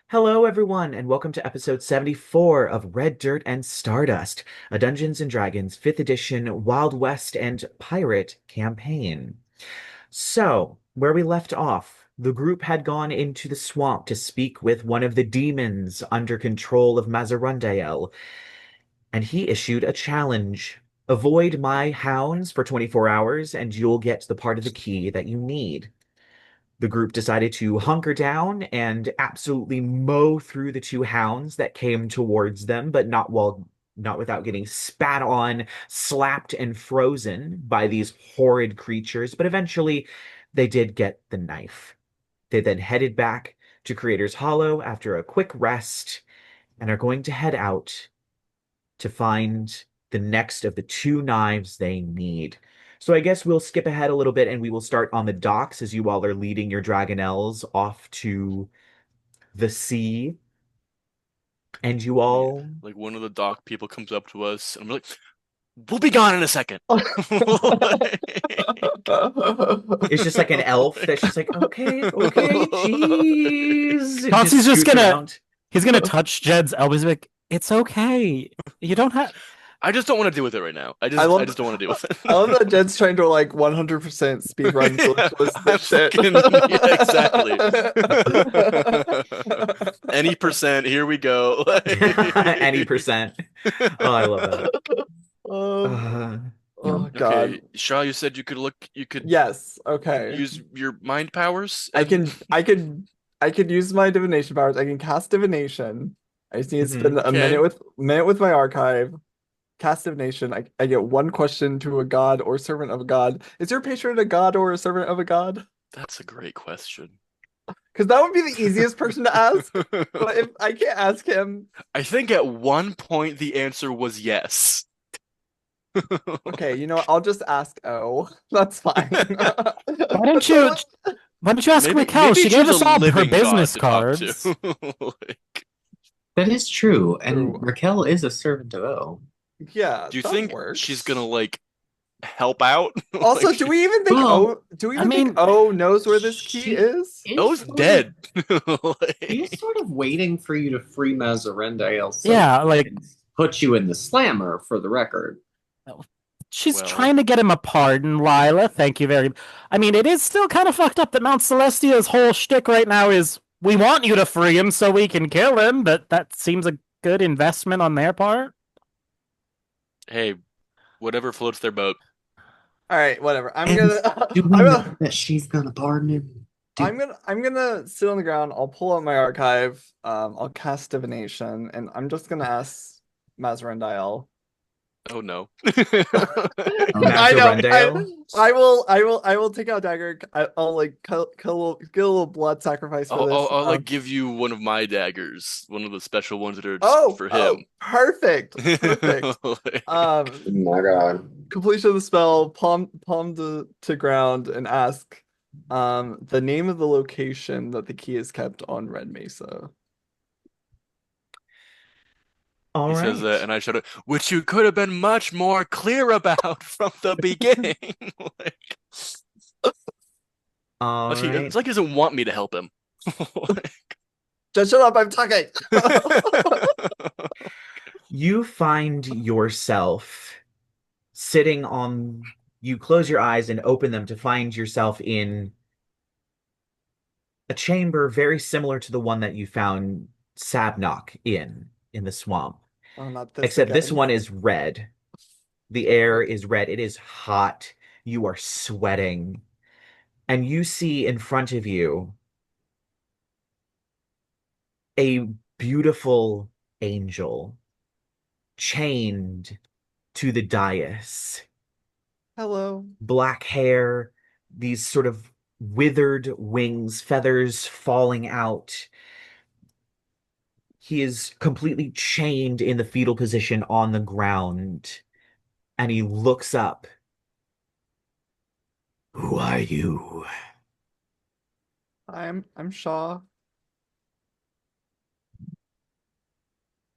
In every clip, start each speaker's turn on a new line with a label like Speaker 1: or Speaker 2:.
Speaker 1: Hello, everyone, and welcome to episode 74 of Red Dirt and Stardust, a Dungeons and Dragons 5th edition Wild West and Pirate campaign. So, where we left off, the group had gone into the swamp to speak with one of the demons under control of Mazarundael, and he issued a challenge. Avoid my hounds for 24 hours, and you'll get the part of the key that you need. The group decided to hunker down and absolutely mow through the two hounds that came towards them, but not without getting spat on, slapped, and frozen by these horrid creatures. But eventually, they did get the knife. They then headed back to Creator's Hollow after a quick rest and are going to head out to find the next of the two knives they need. So I guess we'll skip ahead a little bit and we will start on the docks as you all are leading your dragonelles off to the sea. And you
Speaker 2: Yeah,
Speaker 1: all
Speaker 2: like one of the dock people comes up to us and I'm like, we'll be gone in a second.
Speaker 1: it's just like an elf that's just like, okay, okay, jeez. It just
Speaker 3: Chauncey's just
Speaker 1: scoots
Speaker 3: gonna
Speaker 1: around.
Speaker 3: he's gonna touch Jed's elbows. Like, it's okay. You don't have.
Speaker 2: I just don't want to deal with it right now. I
Speaker 4: I
Speaker 2: just I
Speaker 4: love
Speaker 2: just don't want to deal with
Speaker 4: I love that
Speaker 2: it.
Speaker 4: Jed's trying to like 100% speed run
Speaker 2: Yeah,
Speaker 4: glitchless
Speaker 2: I'm
Speaker 4: this shit.
Speaker 2: yeah, exactly. Any percent, here we go.
Speaker 1: Any percent. Oh, I love that.
Speaker 4: Um,
Speaker 1: Uh,
Speaker 4: oh God.
Speaker 2: Okay, Shaw, you said you could
Speaker 4: Yes. Okay.
Speaker 2: use your mind powers
Speaker 4: I
Speaker 2: and
Speaker 4: can. I could use my divination powers. I can cast divination. I just need to spend a
Speaker 2: okay.
Speaker 4: minute with my archive. Cast divination. I get one question to a god or servant of a god. Is your patron a god or a servant of a god?
Speaker 2: That's a great question.
Speaker 4: Because that would be the easiest person to ask. But if I can't ask him,
Speaker 2: I think at one point the answer was yes.
Speaker 4: okay, you know what? I'll just ask O. That's fine.
Speaker 3: Why don't you? Why don't you ask Raquel?
Speaker 2: Maybe
Speaker 3: She gave
Speaker 2: choose a
Speaker 3: us all her
Speaker 2: living god
Speaker 3: business
Speaker 2: to talk to.
Speaker 3: cards.
Speaker 2: Like,
Speaker 5: That is true, and
Speaker 4: True.
Speaker 5: Raquel is a servant of O.
Speaker 4: Yeah,
Speaker 2: do you
Speaker 4: that
Speaker 2: think she's
Speaker 4: works.
Speaker 2: gonna like help out?
Speaker 4: Also,
Speaker 2: Like,
Speaker 4: do we even think
Speaker 5: Well,
Speaker 4: O? Do we
Speaker 3: I
Speaker 4: even think
Speaker 3: mean,
Speaker 4: O knows where this key
Speaker 5: She
Speaker 4: is?
Speaker 5: is
Speaker 2: O's
Speaker 5: sort
Speaker 2: dead.
Speaker 5: she is
Speaker 2: Like,
Speaker 5: sort of waiting for you to free Mazarendael so
Speaker 3: yeah,
Speaker 5: she
Speaker 3: like
Speaker 5: can put you in the slammer for the record.
Speaker 3: she's
Speaker 2: well,
Speaker 3: trying to get him a pardon, Lyla. Thank you very. I mean, it is still kind of fucked up that Mount Celestia's whole shtick right now is we want you to free him so we can kill him, but that seems a good investment on their part.
Speaker 2: hey, whatever floats their boat.
Speaker 4: All right, whatever.
Speaker 5: And do we know that she's gonna pardon him? Do
Speaker 4: I'm gonna sit on the ground. I'll pull out my archive. I'll cast divination, and I'm just gonna ask Mazarundael.
Speaker 2: Oh no.
Speaker 4: I know.
Speaker 1: Mazarundael?
Speaker 4: I will take out dagger. I'll like get a little blood sacrifice for this.
Speaker 2: I'll like give you one of my daggers, one of the special ones that are just
Speaker 4: Oh,
Speaker 2: for
Speaker 4: oh,
Speaker 2: him.
Speaker 4: perfect, perfect. Um,
Speaker 5: oh my god.
Speaker 4: completion of the spell, palm to ground, and ask the name of the location that the key is kept on Red Mesa.
Speaker 1: All
Speaker 2: He says that,
Speaker 1: right.
Speaker 2: and I showed it, which you could have been much more clear about from the beginning. Like,
Speaker 1: All
Speaker 2: it's
Speaker 1: right.
Speaker 2: like he doesn't want me to help him.
Speaker 4: Just shut up, I'm talking.
Speaker 1: You find yourself sitting on, you close your eyes and open them to find yourself in a chamber very similar to the one that you found Sabnock in the swamp.
Speaker 4: Oh, not this
Speaker 1: Except this
Speaker 4: again.
Speaker 1: one is red. The air is red. It is hot. You are sweating. And you see in front of you a beautiful angel chained to the dais.
Speaker 4: Hello.
Speaker 1: Black hair, these sort of withered wings, feathers falling out. He is completely chained in the fetal position on the ground, and he looks up. Who are you?
Speaker 4: I'm Shaw.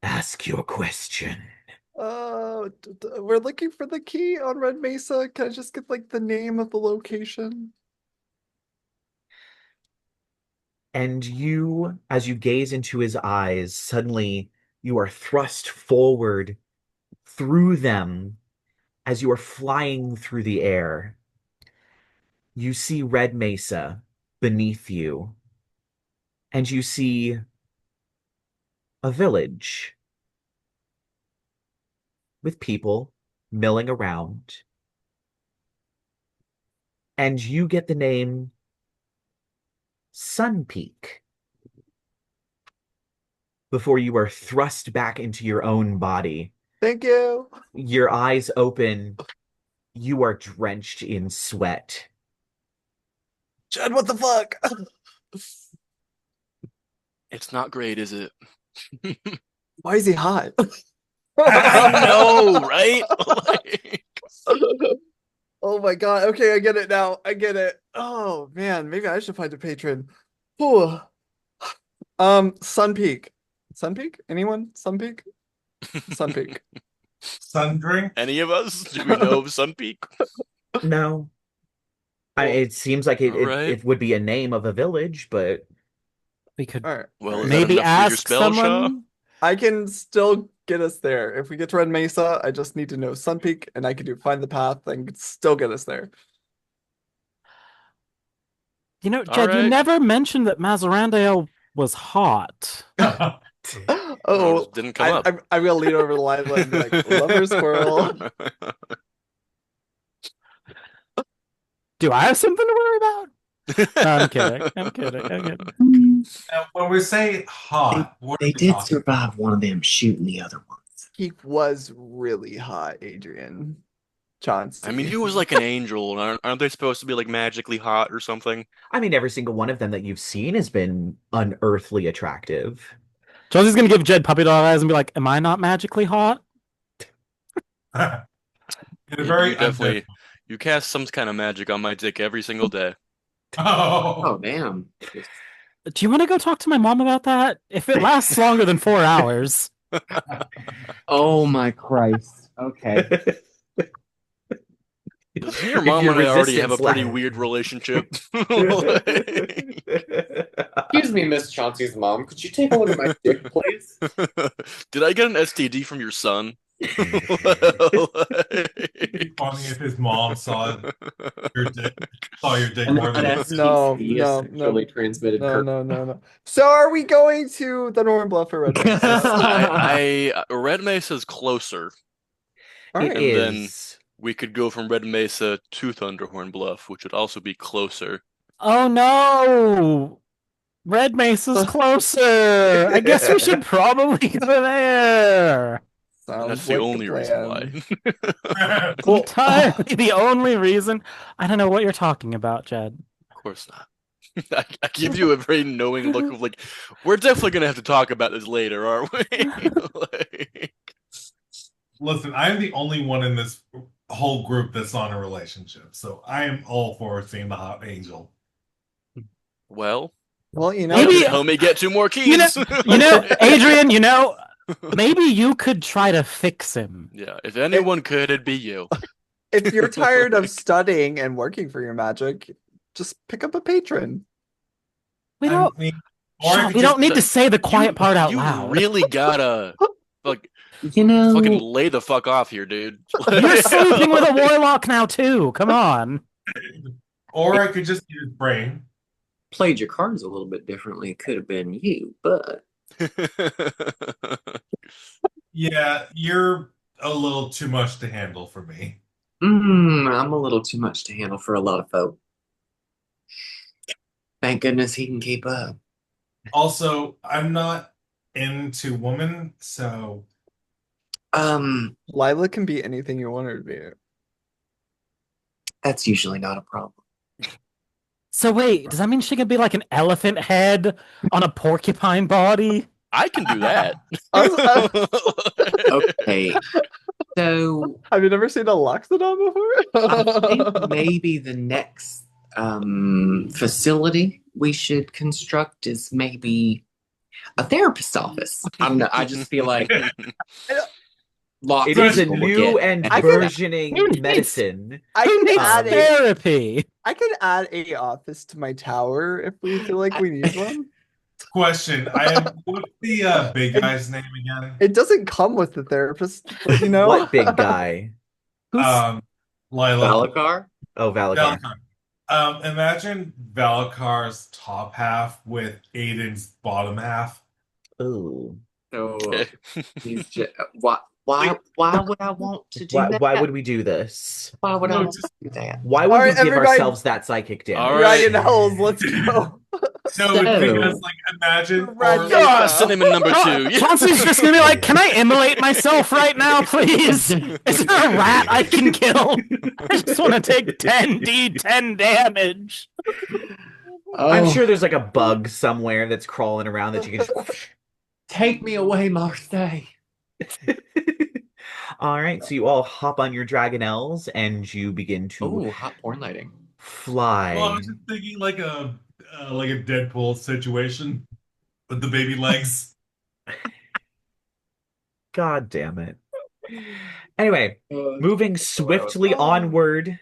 Speaker 1: Ask your question.
Speaker 4: We're looking for the key on Red Mesa. Can I just get like the name of the location?
Speaker 1: And you, as you gaze into his eyes, suddenly you are thrust forward through them as you are flying through the air. You see Red Mesa beneath you, and you see a village with people milling around. And you get the name Sun Peak before you are thrust back into your own body.
Speaker 4: Thank you.
Speaker 1: Your eyes open. You are drenched in sweat.
Speaker 4: Jed, what the fuck?
Speaker 2: It's not great, is it?
Speaker 4: Why is he hot?
Speaker 2: I know, right? Like,
Speaker 4: Oh my god. Okay, I get it now. I get it. Oh man, maybe I should find a patron. Whew. Sun Peak. Sun Peak? Anyone? Sun Peak? Sun Peak.
Speaker 6: Sundering?
Speaker 2: any of us? Do we know of Sun Peak?
Speaker 1: No.
Speaker 2: Well,
Speaker 1: it seems like it
Speaker 2: right.
Speaker 1: would be a name of a village, but
Speaker 3: We could
Speaker 4: All right.
Speaker 2: Well, is that
Speaker 3: maybe
Speaker 2: enough for your
Speaker 3: ask
Speaker 2: spell, Shaw?
Speaker 3: someone.
Speaker 4: I can still get us there. If we get to Red Mesa, I just need to know Sun Peak, and I can do Find the Path and still get us there.
Speaker 3: You know,
Speaker 2: All
Speaker 3: Jed, you
Speaker 2: right.
Speaker 3: never mentioned that Mazarandale was hot.
Speaker 4: Oh,
Speaker 2: Didn't come up.
Speaker 4: I'm gonna lean over to Lyla and be like, "Love her, squirrel."
Speaker 3: Do I have something to worry about? No, I'm kidding. I'm kidding.
Speaker 6: Now, when we say hot, what are
Speaker 5: They
Speaker 6: we
Speaker 5: did
Speaker 6: talking?
Speaker 5: survive one of them shooting the other ones.
Speaker 4: He was really hot, Adrien. Chauncey.
Speaker 2: I mean, he was like an angel. Aren't they supposed to be like magically hot or something?
Speaker 1: I mean, every single one of them that you've seen has been unearthly attractive.
Speaker 3: Chelsea's gonna give Jed puppy dog eyes and be like, "Am I not magically hot?"
Speaker 6: In a very
Speaker 2: You definitely you cast some kind of magic on my dick every single day.
Speaker 5: Oh,
Speaker 6: Oh,
Speaker 5: damn.
Speaker 3: Do you want to go talk to my mom about that? If it lasts longer than 4 hours.
Speaker 5: Oh, my Christ. Okay.
Speaker 2: Your mom
Speaker 1: your
Speaker 2: and I already have a
Speaker 1: resistance
Speaker 2: pretty
Speaker 1: level.
Speaker 2: weird relationship.
Speaker 5: Excuse me, Miss Chauncey's mom. Could you take a look at my dick, please?
Speaker 2: Did I get an STD from your son?
Speaker 6: it'd be funny if his mom saw your dick more than
Speaker 4: No,
Speaker 5: transmitted.
Speaker 4: no. So are we going to the Northern Bluff or Red Mesa?
Speaker 2: Red Mesa is closer.
Speaker 4: All
Speaker 1: It
Speaker 4: right.
Speaker 2: And then
Speaker 1: is.
Speaker 2: we could go from Red Mesa to Thunderhorn Bluff, which would also be closer.
Speaker 3: Oh no! Red Mesa's closer! I guess we should probably go there!
Speaker 4: Sounds
Speaker 2: That's the
Speaker 4: like
Speaker 2: only reason why.
Speaker 6: why.
Speaker 3: Entirely the only reason. I don't know what you're talking about, Jed.
Speaker 2: Of course not. I give you a very knowing look of like, we're definitely gonna have to talk about this later, aren't we? Like,
Speaker 6: Listen, I'm the only one in this whole group that's on a relationship, so I am all for seeing the hot angel.
Speaker 2: well,
Speaker 4: Well, you know,
Speaker 3: Maybe-
Speaker 2: help me get 2 more keys.
Speaker 3: You know, Adrien, maybe you could try to fix him.
Speaker 2: Yeah, if anyone could, it'd be you.
Speaker 4: if you're tired of studying and working for your magic, just pick up a patron.
Speaker 3: We don't,
Speaker 6: I mean, or I
Speaker 3: Sean,
Speaker 6: could
Speaker 3: we
Speaker 6: just-
Speaker 3: don't need to say the quiet part out
Speaker 2: You
Speaker 3: loud.
Speaker 2: really gotta like
Speaker 5: You know,
Speaker 2: fucking lay the fuck off here, dude.
Speaker 3: You're sleeping with a warlock now too. Come on.
Speaker 6: Or I could just use brain.
Speaker 5: played your cards a little bit differently. It could have been you, but
Speaker 6: Yeah, you're a little too much to handle for me.
Speaker 5: I'm a little too much to handle for a lot of folk. Thank goodness he can keep up.
Speaker 6: Also, I'm not into women, so
Speaker 4: Lyla can be anything you want her to be.
Speaker 5: that's usually not a problem.
Speaker 3: So wait, does that mean she could be like an elephant head on a porcupine body?
Speaker 2: I can do that.
Speaker 5: Okay, so
Speaker 4: Have you never seen a Loxodon
Speaker 5: I
Speaker 4: before?
Speaker 5: think maybe the next facility we should construct is maybe a therapist office. I just feel like
Speaker 7: lots
Speaker 1: It
Speaker 7: of
Speaker 1: is a
Speaker 7: people will
Speaker 1: new
Speaker 7: get.
Speaker 1: and
Speaker 4: I can-
Speaker 1: burgeoning medicine.
Speaker 4: I
Speaker 3: Who
Speaker 4: can
Speaker 3: needs
Speaker 4: add a
Speaker 3: therapy?
Speaker 4: I can add a office to my tower if we feel like we need one.
Speaker 6: Question. I am. What's the big guy's name again?
Speaker 4: It doesn't come with the therapist, but you know.
Speaker 1: What big guy?
Speaker 6: Lyla.
Speaker 7: Valakar?
Speaker 1: Oh, Valagar.
Speaker 6: Valakar. Imagine Valakar's top half with Aiden's bottom half.
Speaker 1: Ooh.
Speaker 7: Oh,
Speaker 2: Okay.
Speaker 7: he's just, why would I want to do that?
Speaker 1: Why would we do this?
Speaker 7: Why would I
Speaker 6: No,
Speaker 7: want
Speaker 6: just-
Speaker 7: to do that?
Speaker 1: Why would
Speaker 4: All
Speaker 1: we
Speaker 4: right,
Speaker 1: give
Speaker 4: everybody-
Speaker 1: ourselves that psychic damage?
Speaker 2: All right.
Speaker 4: Dragon Hells, let's go.
Speaker 6: No, it's because like imagine
Speaker 4: Red
Speaker 6: or,
Speaker 4: Mesa.
Speaker 2: Ah, cinnamon number 2.
Speaker 3: Chauncey's just gonna be like, "Can I immolate myself right now, please? Is there a rat I can kill? I just want to take 10d10 damage."
Speaker 1: I'm
Speaker 7: Oh,
Speaker 1: sure there's like a bug somewhere that's crawling around that you can just...
Speaker 7: take me away, Marseille.
Speaker 1: All right, so you all hop on your dragonelles and you begin to
Speaker 7: Oh, hot porn lighting.
Speaker 1: fly.
Speaker 6: well, I was just thinking like a Deadpool situation with the baby legs.
Speaker 1: God damn it. Anyway, moving swiftly onward,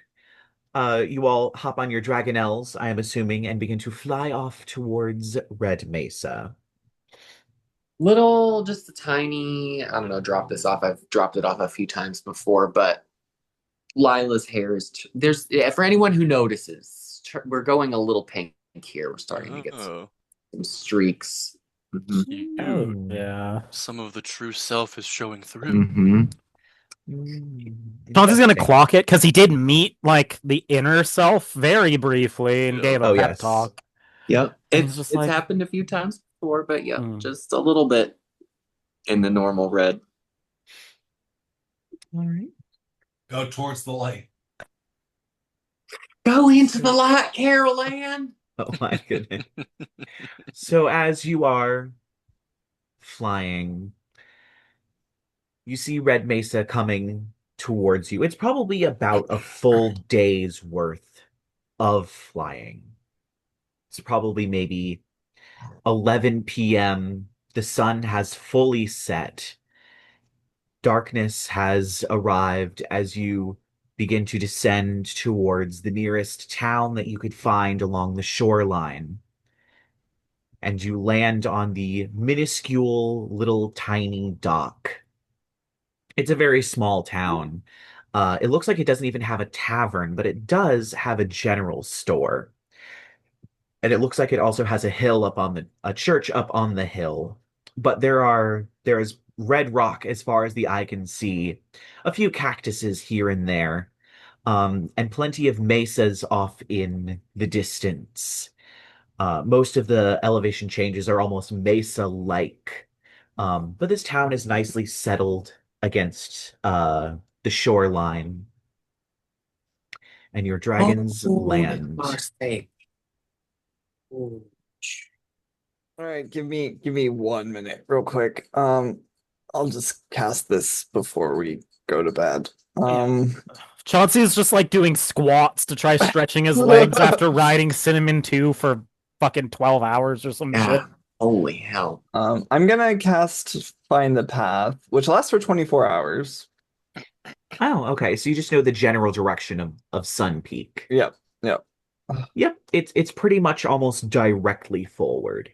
Speaker 1: you all hop on your dragonelles, I am assuming, and begin to fly off towards Red Mesa.
Speaker 7: Just a tiny, I don't know, drop this off. I've dropped it off a few times before, but Lila's hair is, for anyone who notices, we're going a little pink here. We're starting to get
Speaker 2: Oh.
Speaker 7: some streaks.
Speaker 3: Oh, yeah.
Speaker 2: Some of the true self is showing through.
Speaker 7: Mm-hmm.
Speaker 3: Chauncey's gonna
Speaker 1: Interesting.
Speaker 3: clock it because he did meet like the inner self very briefly and
Speaker 2: Yeah.
Speaker 3: gave a
Speaker 1: Oh,
Speaker 3: pep
Speaker 1: yes.
Speaker 3: talk.
Speaker 7: Yep.
Speaker 3: And
Speaker 7: It's
Speaker 3: it's just
Speaker 7: it's
Speaker 3: like-
Speaker 7: happened a few times before, but yeah,
Speaker 3: Hmm.
Speaker 7: just a little bit in the normal red.
Speaker 1: All right.
Speaker 6: Go towards the light.
Speaker 7: Go into the light, Carol Ann.
Speaker 1: Oh my goodness. So as you are flying, you see Red Mesa coming towards you. It's probably about a full day's worth of flying. It's probably maybe 11 p.m. The sun has fully set. Darkness has arrived as you begin to descend towards the nearest town that you could find along the shoreline. And you land on the minuscule little tiny dock. It's a very small town. It looks like it doesn't even have a tavern, but it does have a general store. And it looks like it also has a church up on the hill. But there is red rock as far as the eye can see, a few cactuses here and there, and plenty of mesas off in the distance. Most of the elevation changes are almost mesa-like, but this town is nicely settled against the shoreline, and your dragons land.
Speaker 7: Marseille.
Speaker 4: All right, give me 1 minute, real quick. I'll just cast this before we go to bed.
Speaker 3: Chauncey's just like doing squats to try stretching his legs after riding Cinnamon 2 for fucking 12 hours or some shit.
Speaker 7: Yeah. Holy hell.
Speaker 4: I'm gonna cast Find the Path, which lasts for 24 hours.
Speaker 1: Oh, okay. So you just know the general direction of Sun Peak.
Speaker 4: Yep.
Speaker 1: Yep, it's pretty much almost directly forward.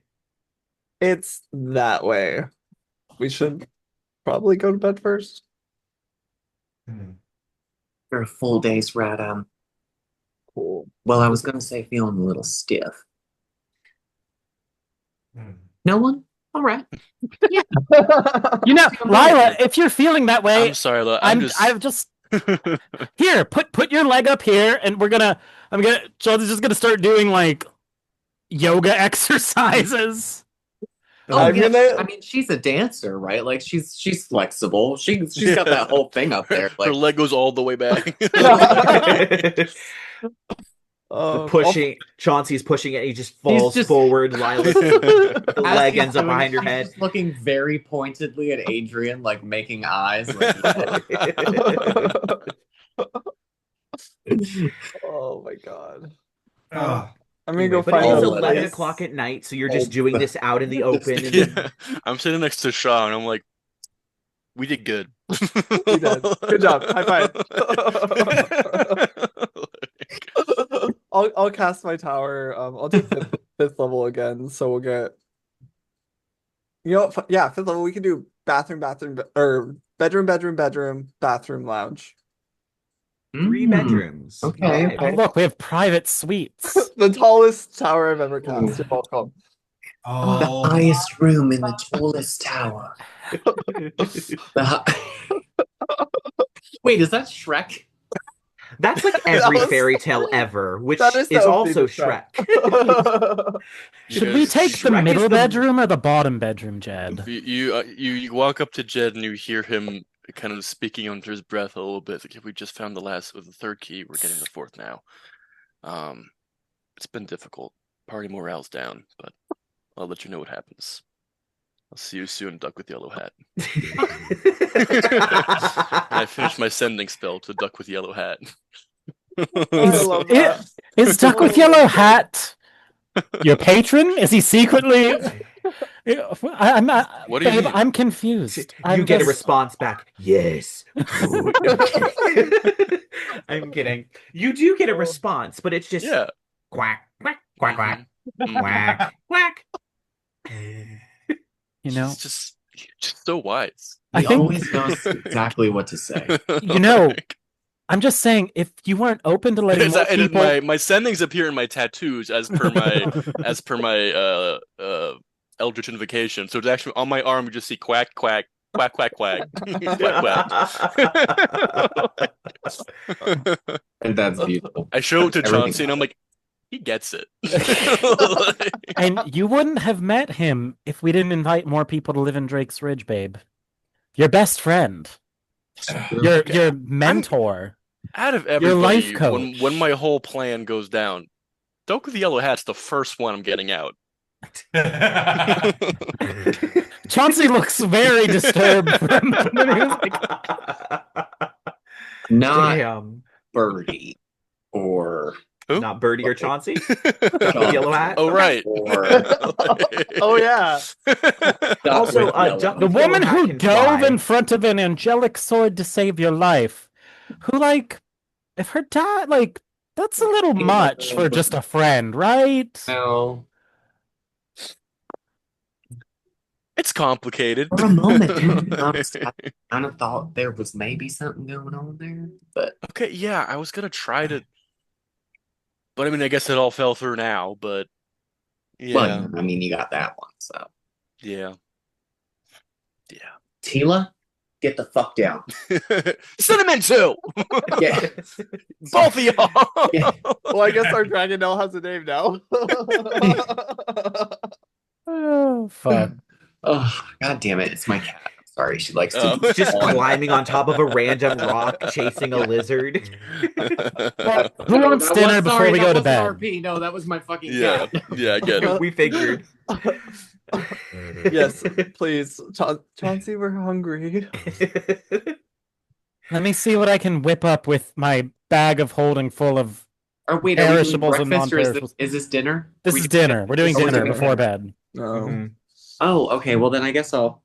Speaker 4: It's that way. We should probably go to bed first.
Speaker 7: For a full day's ride,
Speaker 4: Cool.
Speaker 7: well, I was gonna say feeling a little stiff.
Speaker 6: Hmm.
Speaker 7: No one? All right.
Speaker 3: You know, Lyla, if you're feeling that way,
Speaker 2: I'm sorry, Lo,
Speaker 3: I've just here, put your leg up here, and Chauncey's just gonna start doing like yoga exercises.
Speaker 7: Oh,
Speaker 4: I'm
Speaker 7: yeah.
Speaker 4: gonna-
Speaker 7: I mean, she's a dancer, right? Like she's flexible. She's got that whole thing up there.
Speaker 2: Her
Speaker 7: Like
Speaker 2: leg goes all the way back.
Speaker 1: Chauncey's pushing it, he just falls
Speaker 7: just-
Speaker 1: forward, Lila's the
Speaker 7: as
Speaker 1: leg
Speaker 7: he's
Speaker 1: ends up
Speaker 7: doing
Speaker 1: behind your
Speaker 7: it, she's
Speaker 1: head.
Speaker 7: just looking very pointedly at Adrien, like making eyes. Like,
Speaker 4: Oh my god.
Speaker 6: Ah,
Speaker 4: I'm gonna go
Speaker 1: But
Speaker 4: find
Speaker 1: it is
Speaker 7: a
Speaker 4: out.
Speaker 1: 11 o'clock at night, so you're just
Speaker 7: Oh,
Speaker 1: doing this out in the open. And
Speaker 2: Yeah. I'm sitting next to Shaw, and I'm like, We did good.
Speaker 4: We did. Good job. High five. I'll cast my tower. I'll do fifth level again, so we'll get. You know, yeah, fifth level. We can do bathroom, or bedroom, bathroom, lounge.
Speaker 1: 3 bedrooms.
Speaker 5: Okay.
Speaker 3: Oh, look, we have private suites.
Speaker 4: The tallest tower I've ever cast. You're welcome.
Speaker 5: The highest room in the tallest tower.
Speaker 7: Wait, is that Shrek?
Speaker 1: That's like every
Speaker 4: was-
Speaker 1: fairy tale ever, which
Speaker 4: That
Speaker 1: is,
Speaker 4: is so
Speaker 1: also
Speaker 4: Shrek.
Speaker 1: Shrek.
Speaker 3: Should we take the
Speaker 1: Shrek is
Speaker 3: middle
Speaker 1: the-
Speaker 3: bedroom or the bottom bedroom, Jed?
Speaker 2: You walk up to Jed and you hear him kind of speaking under his breath a little bit. Like, if we just found the third key, we're getting the fourth now. It's been difficult. Party morale's down, but I'll let you know what happens. I'll see you soon, Duck with Yellow Hat. I finished my sending spell to Duck with Yellow Hat.
Speaker 4: I love that.
Speaker 3: Is Duck with Yellow Hat your patron? Is he secretly? I'm not.
Speaker 2: What do you
Speaker 3: Babe,
Speaker 2: mean?
Speaker 3: I'm confused.
Speaker 1: You get a response back. Yes. I'm kidding. You do get a response, but it's just
Speaker 2: Yeah.
Speaker 1: quack, quack, quack, quack,
Speaker 2: Mhm.
Speaker 1: quack, quack.
Speaker 3: You know,
Speaker 2: It's just so wise.
Speaker 3: I
Speaker 7: He
Speaker 3: think
Speaker 7: always knows exactly what to say.
Speaker 3: You know, I'm just saying, if you weren't open to letting more people,
Speaker 2: my sendings appear in my tattoos as per my eldritch invocation. So it's actually on my arm. You just see quack quack quack quack quack quack quack.
Speaker 7: And that's beautiful.
Speaker 2: I show it to
Speaker 7: Everything
Speaker 2: Chauncey, and I'm like, he gets it.
Speaker 3: and you wouldn't have met him if we didn't invite more people to live in Drake's Ridge, babe. Your best friend, your mentor.
Speaker 2: Out of
Speaker 3: Your life
Speaker 2: everybody,
Speaker 3: coach.
Speaker 2: when my whole plan goes down, Duck with the Yellow Hat's the first one I'm getting out.
Speaker 3: Chauncey looks very disturbed. And then he was like,
Speaker 7: Not
Speaker 1: Damn.
Speaker 7: Birdie or
Speaker 2: Who?
Speaker 1: Not Birdie or Chauncey?
Speaker 7: Chauncey.
Speaker 1: Yellow Hat?
Speaker 2: Oh right.
Speaker 7: Or
Speaker 4: Oh yeah.
Speaker 1: Also,
Speaker 7: Duck with Yellow.
Speaker 1: Duck
Speaker 3: the
Speaker 1: with
Speaker 3: woman
Speaker 1: Yellow Hat
Speaker 3: who
Speaker 1: can
Speaker 3: dove
Speaker 1: fly.
Speaker 3: in front of an angelic sword to save your life, who, like, if her dad, like, that's a little much for just a friend, right?
Speaker 7: No.
Speaker 2: It's complicated.
Speaker 5: For a moment, to be
Speaker 7: Honestly, I kind of thought there was maybe something going on there, but
Speaker 2: Okay, yeah, I was gonna try to, but I mean, I guess it all fell through now. But yeah,
Speaker 7: well, I mean, you got that one. So,
Speaker 2: yeah.
Speaker 7: Tila, get the fuck down.
Speaker 2: Cinnamon too.
Speaker 7: Yeah.
Speaker 2: Both of y'all.
Speaker 7: Yeah.
Speaker 4: Well, I guess our dragon now has a name now.
Speaker 3: Oh, fuck.
Speaker 7: Oh, god damn it! It's my cat. I'm sorry, she likes
Speaker 2: Oh.
Speaker 7: to
Speaker 1: Just climbing on top of a random rock, chasing a lizard.
Speaker 3: Who wants dinner before we go to bed?
Speaker 7: RP. No, that was my fucking
Speaker 2: Yeah,
Speaker 7: cat.
Speaker 2: yeah, I get it.
Speaker 1: We figured.
Speaker 4: Yes, please, Chauncey, we're hungry.
Speaker 3: Let me see what I can whip up with my bag of holding full of.
Speaker 7: Or wait, are we doing
Speaker 3: Perishables and
Speaker 7: breakfast or is
Speaker 3: non-perishables.
Speaker 7: this dinner?
Speaker 3: This is dinner. We're doing
Speaker 7: Oh, we're
Speaker 3: dinner
Speaker 7: doing
Speaker 3: before
Speaker 7: dinner.
Speaker 3: bed.
Speaker 4: No.
Speaker 1: Mhm.
Speaker 7: Oh, okay. Well, then I guess I'll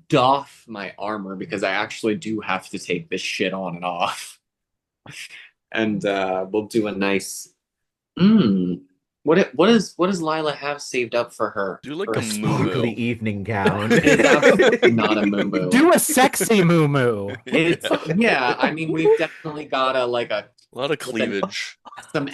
Speaker 7: doff my armor because I actually do have to take this shit on and off. And we'll do a nice. What does Lyla have saved up for her?
Speaker 2: Do like
Speaker 7: for
Speaker 2: a
Speaker 7: her
Speaker 2: moo-moo.
Speaker 1: Sparkly evening gown.
Speaker 7: It's absolutely not a moo-moo.
Speaker 3: Do a sexy moo moo.
Speaker 7: It's yeah. I mean, we've definitely got a
Speaker 2: lot of cleavage.
Speaker 7: some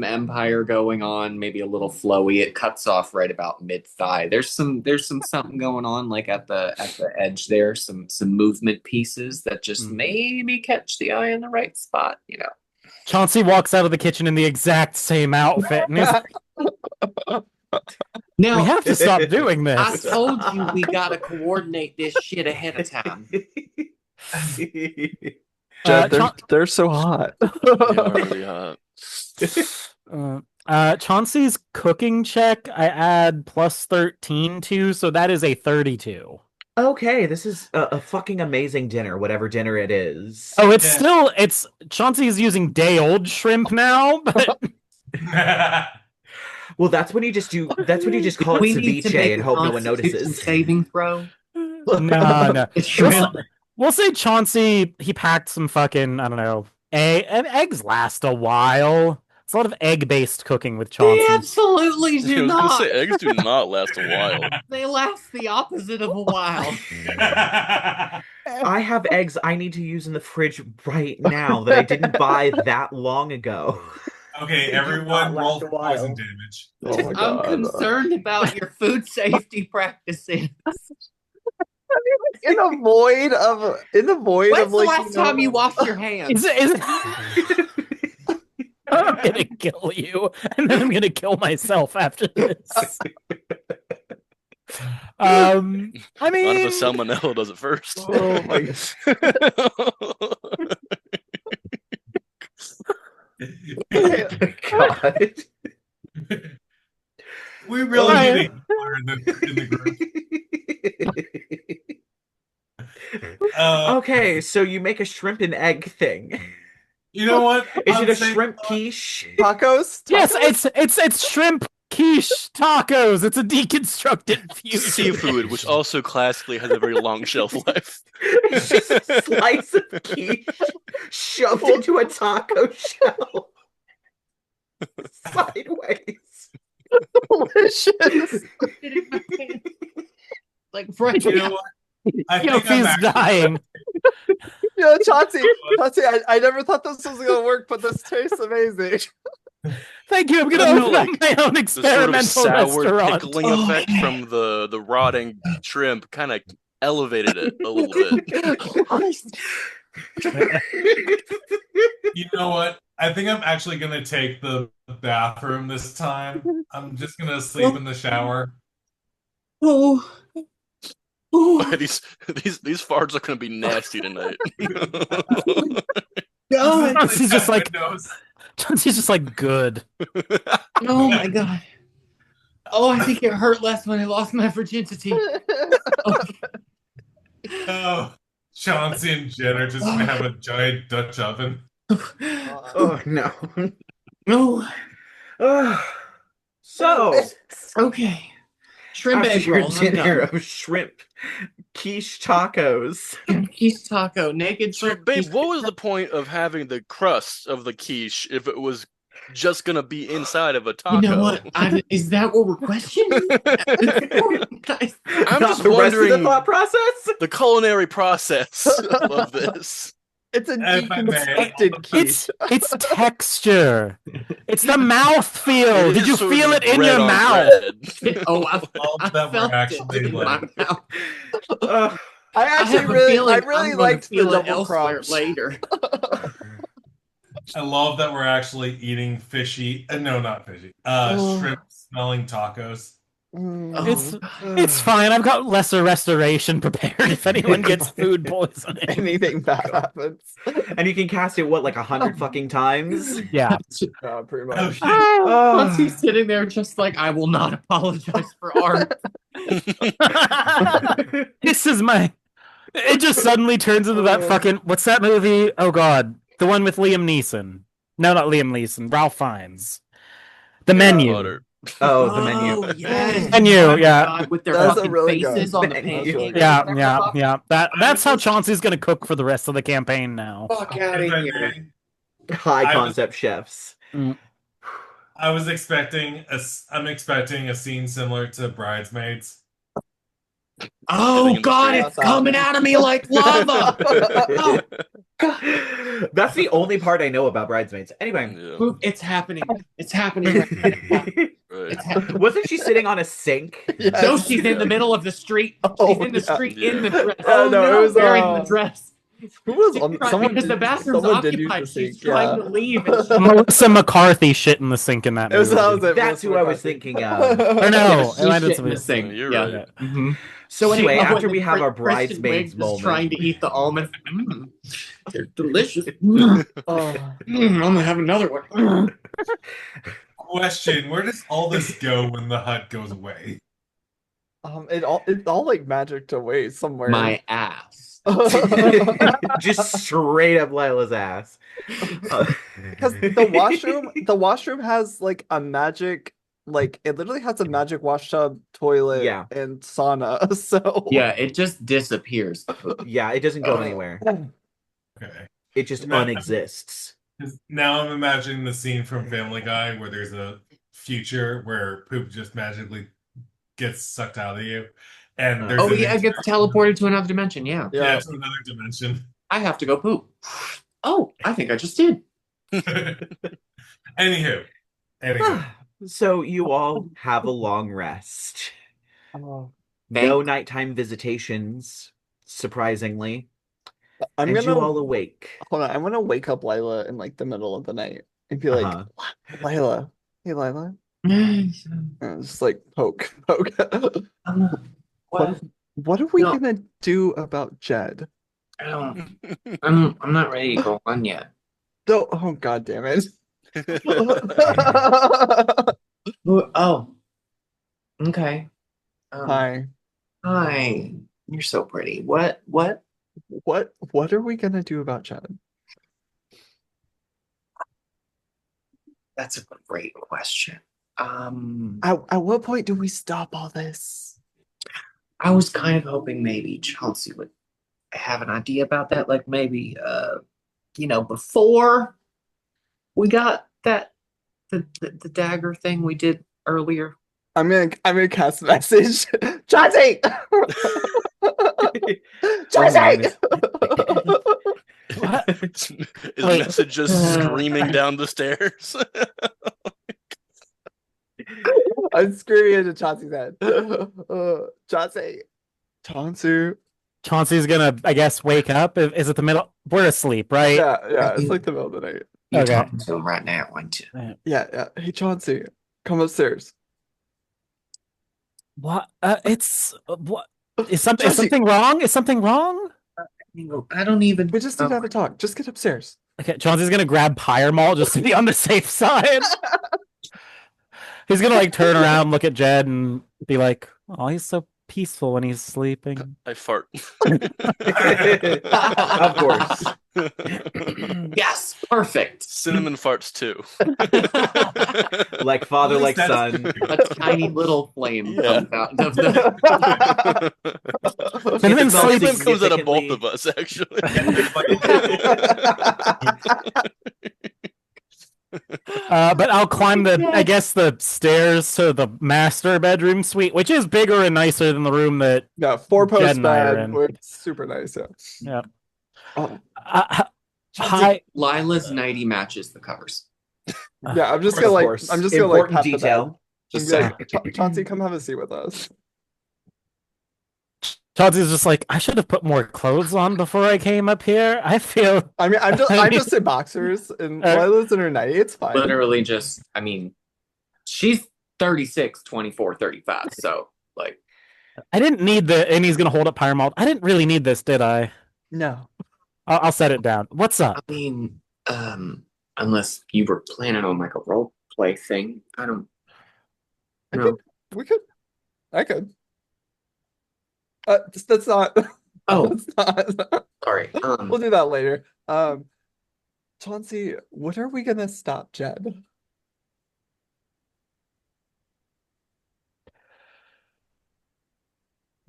Speaker 7: empire going on. Maybe a little flowy. It cuts off right about mid thigh. There's some something going on like at the edge there. Some movement pieces that just maybe catch the eye in the right spot. You know.
Speaker 3: Chauncey walks out of the kitchen in the exact same outfit, and he's like,
Speaker 7: Now
Speaker 3: we have to stop doing
Speaker 7: I
Speaker 3: this.
Speaker 7: told you we gotta coordinate this shit ahead of time.
Speaker 4: Jed,
Speaker 3: Cha-
Speaker 4: they're so hot.
Speaker 2: Yeah, really hot.
Speaker 3: Chauncey's cooking check, I add plus 13 to, so that is a 32.
Speaker 1: Okay, this is a fucking amazing dinner, whatever dinner it is.
Speaker 3: Oh, it's
Speaker 6: Yeah.
Speaker 3: still, it's, Chauncey's using day-old shrimp now, but
Speaker 1: Well, that's when you just call it
Speaker 7: We need to
Speaker 1: ceviche
Speaker 7: make
Speaker 1: and
Speaker 7: a
Speaker 1: hope no one
Speaker 7: Constitution
Speaker 1: notices.
Speaker 7: saving throw.
Speaker 3: No.
Speaker 7: It's
Speaker 3: We'll,
Speaker 7: shrimp.
Speaker 3: we'll say Chauncey, he packed some fucking, I don't know, eggs last a while. It's a lot of egg-based cooking with
Speaker 7: They
Speaker 3: Chauncey.
Speaker 7: absolutely
Speaker 2: I
Speaker 7: do
Speaker 2: was gonna
Speaker 7: not.
Speaker 2: say eggs do not last a while.
Speaker 7: They last the opposite of a while.
Speaker 1: I have eggs I need to use in the fridge right now that I didn't buy that long ago.
Speaker 6: Okay,
Speaker 4: They do
Speaker 6: everyone
Speaker 4: not
Speaker 6: roll
Speaker 4: last a
Speaker 6: for poison
Speaker 4: while.
Speaker 6: damage.
Speaker 4: Oh my
Speaker 7: I'm
Speaker 4: God.
Speaker 7: concerned about your food safety practices.
Speaker 4: In the void of
Speaker 7: When's the
Speaker 4: like
Speaker 7: last time you washed your hands?
Speaker 3: I'm gonna kill you, and then I'm gonna kill myself after this. I
Speaker 2: Not if the
Speaker 3: mean,
Speaker 2: salmonella does it first.
Speaker 4: Oh my God.
Speaker 6: We really
Speaker 3: Ryan.
Speaker 6: need a healer in the group.
Speaker 1: Okay, so you make a shrimp and egg thing.
Speaker 6: You know what?
Speaker 1: Is
Speaker 6: I'm
Speaker 1: it a
Speaker 6: saying-
Speaker 1: shrimp quiche?
Speaker 4: Tacos?
Speaker 3: yes, it's shrimp quiche tacos. It's a deconstructed fusion.
Speaker 2: Seafood, which also classically has a very long shelf life.
Speaker 1: It's just a slice of quiche shoved into a taco shell. Sideways.
Speaker 4: Delicious.
Speaker 7: Like right
Speaker 6: You know what? I think I'm
Speaker 3: Yofi's
Speaker 6: actually-
Speaker 3: dying.
Speaker 4: You know, Chauncey, I never thought this was gonna work, but this tastes amazing.
Speaker 3: Thank you. I'm gonna
Speaker 2: I don't know,
Speaker 3: open
Speaker 2: like,
Speaker 3: up my own
Speaker 2: The sort of
Speaker 3: experimental
Speaker 2: sour
Speaker 3: restaurant.
Speaker 2: pickling effect from the rotting shrimp kind of elevated it a little bit.
Speaker 6: You know what? I think I'm actually gonna take the bathroom this time. I'm just gonna sleep in the shower.
Speaker 7: Oh.
Speaker 2: these farts are gonna be nasty tonight.
Speaker 7: God.
Speaker 3: Chauncey's just like
Speaker 6: Windows.
Speaker 3: Chauncey's just like good.
Speaker 7: Oh my God. Oh, I think it hurt less when I lost my virginity.
Speaker 6: Oh, Chauncey and Jen are just gonna have a giant Dutch oven.
Speaker 1: Oh no.
Speaker 7: No.
Speaker 1: So,
Speaker 7: Okay. Shrimp
Speaker 1: after
Speaker 7: egg
Speaker 1: your
Speaker 7: roll. I'm
Speaker 1: dinner
Speaker 7: done.
Speaker 1: of shrimp quiche tacos.
Speaker 7: Quiche taco, naked
Speaker 2: So,
Speaker 7: shrimp.
Speaker 2: babe,
Speaker 7: quiche
Speaker 2: what was the point of having the crust of the quiche if it was just gonna be inside of a taco?
Speaker 7: You know what? Is that what we're questioning?
Speaker 2: I'm
Speaker 1: Not
Speaker 2: just
Speaker 1: the rest of the
Speaker 2: wondering
Speaker 1: thought process.
Speaker 2: the culinary process of this.
Speaker 4: It's a
Speaker 6: If I may,
Speaker 4: deconstructed quiche.
Speaker 3: It's texture. It's the mouth feel.
Speaker 2: It
Speaker 3: Did
Speaker 2: is
Speaker 3: you
Speaker 2: sort
Speaker 3: feel
Speaker 2: of
Speaker 3: it in
Speaker 2: bread
Speaker 3: your
Speaker 2: on
Speaker 3: mouth?
Speaker 2: bread.
Speaker 7: Oh,
Speaker 6: All
Speaker 7: I
Speaker 6: that
Speaker 7: felt
Speaker 6: were actually
Speaker 7: it in my
Speaker 6: like
Speaker 7: mouth.
Speaker 4: I actually
Speaker 7: have a
Speaker 4: really,
Speaker 7: feeling
Speaker 4: I
Speaker 7: I'm
Speaker 4: really
Speaker 7: gonna
Speaker 4: liked the
Speaker 7: feel it
Speaker 4: double
Speaker 7: elsewhere
Speaker 4: crunch.
Speaker 7: later.
Speaker 6: I love that we're actually eating fishy. No, not fishy.
Speaker 4: Oh.
Speaker 6: Shrimp smelling tacos.
Speaker 3: It's fine. I've got lesser restoration prepared if anyone gets food poisoning.
Speaker 4: Anything bad happens.
Speaker 1: And you can cast it, what, like 100 fucking times?
Speaker 3: Yeah.
Speaker 4: Pretty
Speaker 6: Oh,
Speaker 4: much.
Speaker 6: shit.
Speaker 7: Once he's sitting there just like, I will not apologize for art.
Speaker 3: This is my. It just suddenly turns into that fucking. What's that movie? Oh God, the one with Liam Neeson. No, not Liam Neeson. Ralph Fiennes. The Menu.
Speaker 2: Butter.
Speaker 1: Oh, the menu.
Speaker 7: Yes.
Speaker 3: Menu,
Speaker 7: Oh my
Speaker 3: yeah.
Speaker 7: God, with their
Speaker 4: That's a
Speaker 7: fucking
Speaker 4: really good
Speaker 7: faces on the
Speaker 1: menu.
Speaker 7: pancakes.
Speaker 3: Yeah. That's how Chauncey's gonna cook for the rest of the campaign now.
Speaker 7: Fuck out of
Speaker 6: If I
Speaker 7: here.
Speaker 6: may,
Speaker 1: High
Speaker 6: I was-
Speaker 1: concept chefs.
Speaker 6: I'm expecting a scene similar to Bridesmaids.
Speaker 7: Oh God,
Speaker 4: street.
Speaker 7: it's coming out of me like lava. Oh,
Speaker 1: That's the only part I know about Bridesmaids. Anyway.
Speaker 2: Yeah,
Speaker 7: it's happening. It's happening right now.
Speaker 2: right.
Speaker 7: It's happening.
Speaker 1: Wasn't she sitting on a sink?
Speaker 4: Yes.
Speaker 7: No, she's in the middle of the street.
Speaker 4: Oh,
Speaker 7: She's in the
Speaker 4: yeah.
Speaker 7: street in the dress.
Speaker 4: Oh, no, it was,
Speaker 7: wearing the dress.
Speaker 4: Who was
Speaker 7: She's
Speaker 4: on?
Speaker 7: trying-
Speaker 4: Someone
Speaker 7: because the
Speaker 4: did,
Speaker 7: bathroom's
Speaker 4: someone did use
Speaker 7: occupied.
Speaker 4: the
Speaker 7: She's
Speaker 4: sink.
Speaker 7: trying
Speaker 4: Yeah.
Speaker 7: to leave. And she-
Speaker 3: Melissa McCarthy shit in the sink in that
Speaker 4: It was,
Speaker 3: movie.
Speaker 4: that was it.
Speaker 1: That's who I was thinking of.
Speaker 3: Or
Speaker 7: Yeah,
Speaker 3: no,
Speaker 7: she
Speaker 3: it might
Speaker 7: shit
Speaker 3: have
Speaker 7: in the
Speaker 3: been
Speaker 7: sink.
Speaker 2: You're
Speaker 7: Yeah.
Speaker 2: right.
Speaker 3: Mhm.
Speaker 1: So anyway,
Speaker 7: When
Speaker 1: after
Speaker 7: the
Speaker 1: we have our
Speaker 7: Kristen
Speaker 1: bridesmaids
Speaker 7: Wiig was
Speaker 1: moment.
Speaker 7: trying to eat the almond. They're delicious. I'm gonna have another one.
Speaker 6: Question: where does all this go when the hut goes away?
Speaker 4: It's all like magic to waste somewhere.
Speaker 7: My ass.
Speaker 1: Just straight up Lila's ass.
Speaker 4: Because the washroom has like a magic like it literally has a magic wash tub, toilet,
Speaker 1: Yeah.
Speaker 4: and sauna. So
Speaker 7: Yeah, it just disappears.
Speaker 1: Yeah, it doesn't go anywhere.
Speaker 6: Okay.
Speaker 1: It just
Speaker 6: No.
Speaker 1: unexists.
Speaker 6: Now I'm imagining the scene from Family Guy where there's a future where poop just magically gets sucked out of you, and there's
Speaker 7: Oh
Speaker 6: an
Speaker 7: yeah, it gets teleported to another dimension. Yeah.
Speaker 6: yeah, to another dimension.
Speaker 7: I have to go poop. Oh, I think I just did.
Speaker 6: Anywho.
Speaker 1: So you all have a long rest.
Speaker 4: Oh.
Speaker 1: No nighttime visitations, surprisingly.
Speaker 4: I'm
Speaker 1: and
Speaker 4: gonna
Speaker 1: you all awake.
Speaker 4: hold on. I'm gonna wake up Lyla in like the middle of the night and be like, Lyla, hey Lyla, and just like poke. What are we gonna do about Jed?
Speaker 7: I'm not ready to go on yet.
Speaker 4: Oh god damn it.
Speaker 7: Oh. Okay.
Speaker 4: Hi.
Speaker 7: Hi. You're so pretty. What
Speaker 4: are we gonna do about Jed?
Speaker 7: That's a great question.
Speaker 4: At what point do we stop all this?
Speaker 7: I was kind of hoping maybe Chauncey would have an idea about that. Like maybe before we got the dagger thing we did earlier.
Speaker 4: I'm gonna cast a message. Chauncey! Chauncey!
Speaker 2: His message just screaming down the stairs.
Speaker 4: I'm screaming into Chauncey's head. Chauncey.
Speaker 3: Chauncey's gonna, I guess, wake up. Is it the middle? We're asleep, right?
Speaker 4: Yeah, it's like the middle of the night.
Speaker 7: You're talking to him right now, aren't you?
Speaker 4: Yeah. Hey, Chauncey, come upstairs.
Speaker 3: What? What? Is something wrong? Is something wrong?
Speaker 7: I don't even.
Speaker 4: We just need to have a talk. Just get upstairs.
Speaker 3: Okay, Chauncey's gonna grab Pyre Mall just to be on the safe side. He's gonna like turn around, look at Jed, and be like, "Oh, he's so peaceful when he's sleeping."
Speaker 2: I fart.
Speaker 1: Of course.
Speaker 7: Yes, perfect.
Speaker 2: Cinnamon farts too.
Speaker 1: Like father, like son.
Speaker 7: A tiny little flame comes out of the.
Speaker 3: Cinnamon
Speaker 2: Cinnamon comes out of both of us, actually.
Speaker 3: But I'll climb the stairs to the master bedroom suite, which is bigger and nicer than the room that
Speaker 4: 4-post bed. It's super nice.
Speaker 3: Yeah.
Speaker 7: Hi. Lila's nighty matches the covers.
Speaker 4: Yeah, I'm just gonna
Speaker 1: Important
Speaker 4: pat
Speaker 1: detail.
Speaker 4: Just like, Chauncey, come have a seat with us.
Speaker 3: Chauncey's just like, I should have put more clothes on before I came up here. I feel.
Speaker 4: I mean, I'm just in boxers, and Lila's in her nightie. It's fine.
Speaker 7: Literally, she's 36, 24, 35. So, like,
Speaker 3: I didn't need and he's gonna hold up Pyre Mall. I didn't really need this, did I?
Speaker 4: No.
Speaker 3: I'll set it down. What's up?
Speaker 7: I mean, unless you were planning on like a role play thing, I don't know.
Speaker 4: I could. That's not.
Speaker 7: Oh,
Speaker 4: that's not.
Speaker 7: Sorry.
Speaker 4: We'll do that later. Chauncey, what are we gonna stop Jed?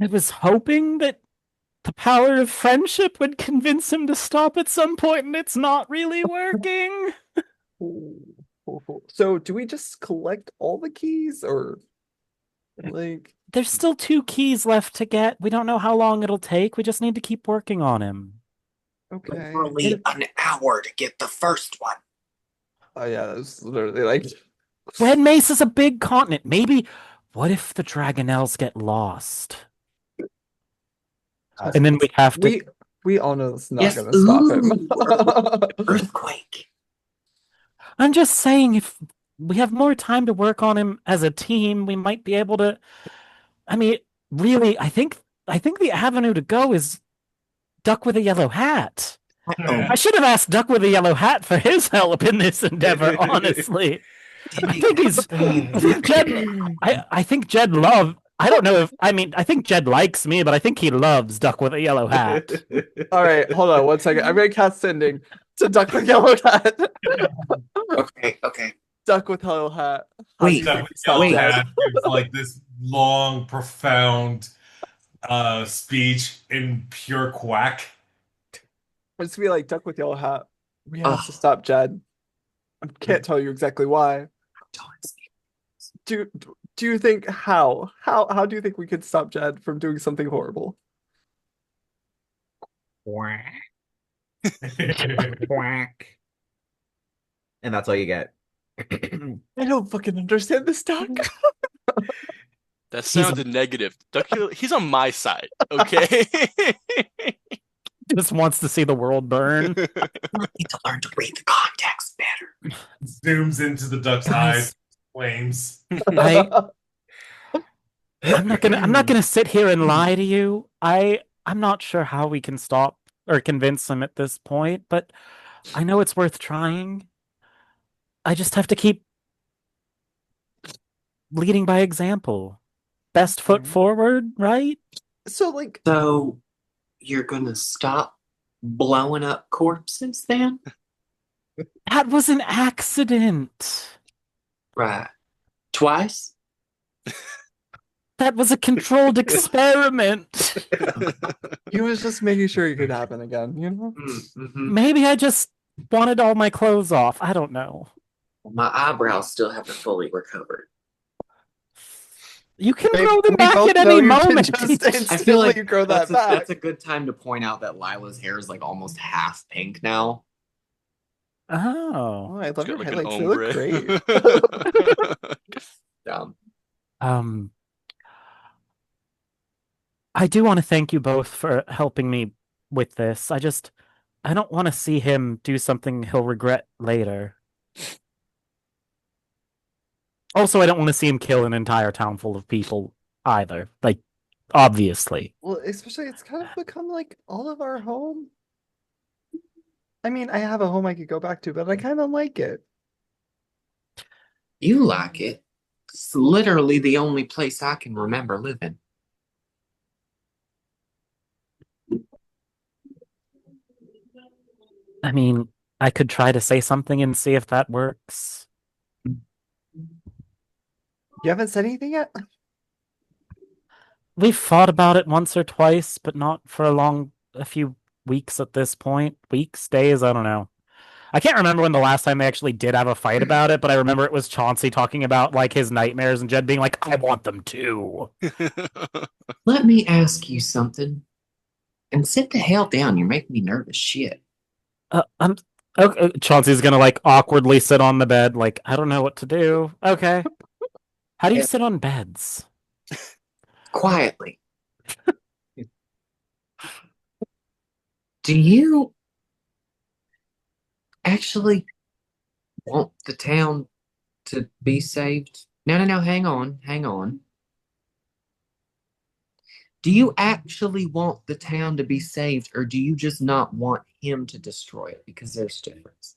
Speaker 3: I was hoping that the power of friendship would convince him to stop at some point, and it's not really working.
Speaker 4: So, do we just collect all the keys, or like?
Speaker 3: There's still 2 keys left to get. We don't know how long it'll take. We just need to keep working on him.
Speaker 4: Okay.
Speaker 7: Literally an hour to get the first one.
Speaker 4: Oh yeah, that's literally like.
Speaker 3: Red Mesa's a big continent. Maybe. What if the Dragonelles get lost? And then we have to.
Speaker 4: We all know it's not going to stop him.
Speaker 7: Earthquake.
Speaker 3: I'm just saying, if we have more time to work on him as a team, we might be able to. I mean, really, I think the avenue to go is Duck with a Yellow Hat. I should have asked Duck with a Yellow Hat for his help in this endeavor, honestly. I think Jed love. I don't know I think Jed likes me, but I think he loves Duck with a Yellow Hat.
Speaker 4: All right, hold on 1 second. I'm going to cast Sending to Duck with Yellow Hat.
Speaker 7: Okay.
Speaker 4: Duck with Hello Hat. How do
Speaker 5: Wait,
Speaker 4: you
Speaker 6: Stuff
Speaker 4: think
Speaker 6: with
Speaker 4: we stop
Speaker 6: Yellow
Speaker 5: wait.
Speaker 4: Jed?
Speaker 6: Hat gives like this long, profound speech in pure quack.
Speaker 4: It's be like Duck with Yellow Hat. We have to
Speaker 5: Oh,
Speaker 4: stop Jed. I can't tell you exactly why. Do do you think how do you think we could stop Jed from doing something horrible?
Speaker 1: Quack, quack. And that's all you get.
Speaker 4: I don't fucking understand this Duck.
Speaker 2: That
Speaker 3: He's
Speaker 2: sounded negative. He's on my side, okay?
Speaker 3: just wants to see the world burn.
Speaker 5: you need to learn to read the context better.
Speaker 6: Zooms into the duck's
Speaker 3: Guys.
Speaker 6: eyes, flames.
Speaker 3: I'm not gonna sit here and lie to you. I'm not sure how we can stop or convince him at this point, but I know it's worth trying. I just have to keep leading by example. Best foot forward, right?
Speaker 4: So like
Speaker 5: So you're gonna stop blowing up corpses then?
Speaker 3: That was an accident.
Speaker 5: Right. Twice?
Speaker 3: That was a controlled experiment.
Speaker 4: he was just making sure it could happen again, you know?
Speaker 5: Mm-hmm.
Speaker 3: Maybe I just wanted all my clothes off. I don't know.
Speaker 5: My eyebrows still haven't fully recovered.
Speaker 3: You can
Speaker 4: Babe,
Speaker 3: grow them
Speaker 4: we
Speaker 3: back
Speaker 4: both
Speaker 3: at
Speaker 4: know
Speaker 3: any
Speaker 4: you can
Speaker 3: moment.
Speaker 4: just
Speaker 5: I feel
Speaker 4: instantly
Speaker 5: like
Speaker 4: grow that back.
Speaker 7: That's a good time to point out that Lila's hair is like almost half pink now.
Speaker 3: Oh.
Speaker 4: Oh, I love
Speaker 2: It's
Speaker 4: your
Speaker 2: got like an
Speaker 4: highlights. They look
Speaker 2: ombre.
Speaker 4: great.
Speaker 3: Um, I do want to thank you both for helping me with this. I don't want to see him do something he'll regret later. Also, I don't want to see him kill an entire town full of people either. Like, obviously.
Speaker 4: Well, especially it's kind of become like all of our home. I mean, I have a home I could go back to, but I kind of like it.
Speaker 5: You like it? It's literally the only place I can remember living.
Speaker 3: I mean, I could try to say something and see if that works.
Speaker 4: You haven't said anything yet?
Speaker 3: We've fought about it once or twice, but not for a few weeks at this point. Weeks, days, I don't know. I can't remember when the last time they actually did have a fight about it, but I remember it was Chauncey talking about like his nightmares and Jed being like, I want them too.
Speaker 5: Let me ask you something. And sit the hell down. You're making me nervous shit.
Speaker 3: I'm okay. Chauncey's gonna like awkwardly sit on the bed, like, I don't know what to do. Okay. How do you sit on beds?
Speaker 5: Quietly. Do you actually want the town to be saved? No, hang on. Do you actually want the town to be saved, or do you just not want him to destroy it? Because there's a difference.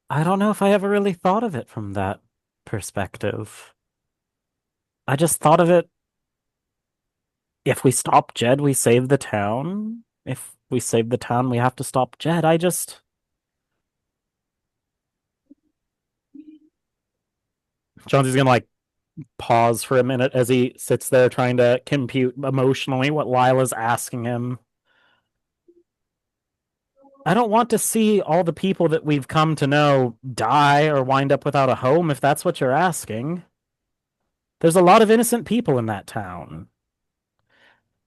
Speaker 3: I don't know if I ever really thought of it from that perspective. I just thought of it, if we stop Jed, we save the town. If we save the town, we have to stop Jed. Chauncey's gonna like pause for a minute as he sits there trying to compute emotionally what Lila's asking him. I don't want to see all the people that we've come to know die or wind up without a home, if that's what you're asking. There's a lot of innocent people in that town.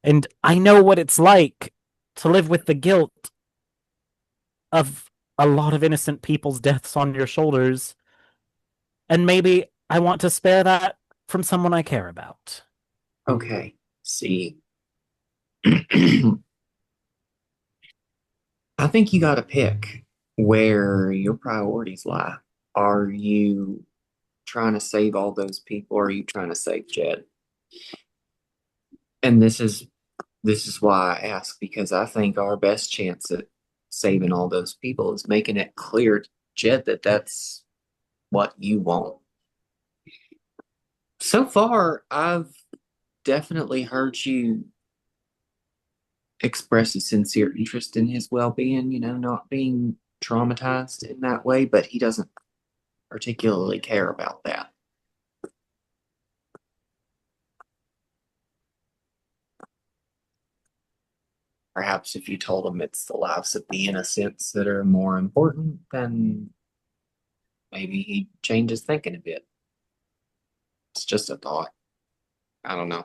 Speaker 3: And I know what it's like to live with the guilt of a lot of innocent people's deaths on your shoulders. And maybe I want to spare that from someone I care about.
Speaker 5: Okay, see. I think you got to pick where your priorities lie. Are you trying to save all those people, or are you trying to save Jed? And this is why I ask, because I think our best chance at saving all those people is making it clear to Jed that that's what you want. So far, I've definitely heard you express a sincere interest in his well-being, not being traumatized in that way, but he doesn't particularly care about that. Perhaps if you told him it's the lives of the innocents that are more important, then maybe he'd change his thinking a bit. It's just a thought. I don't know.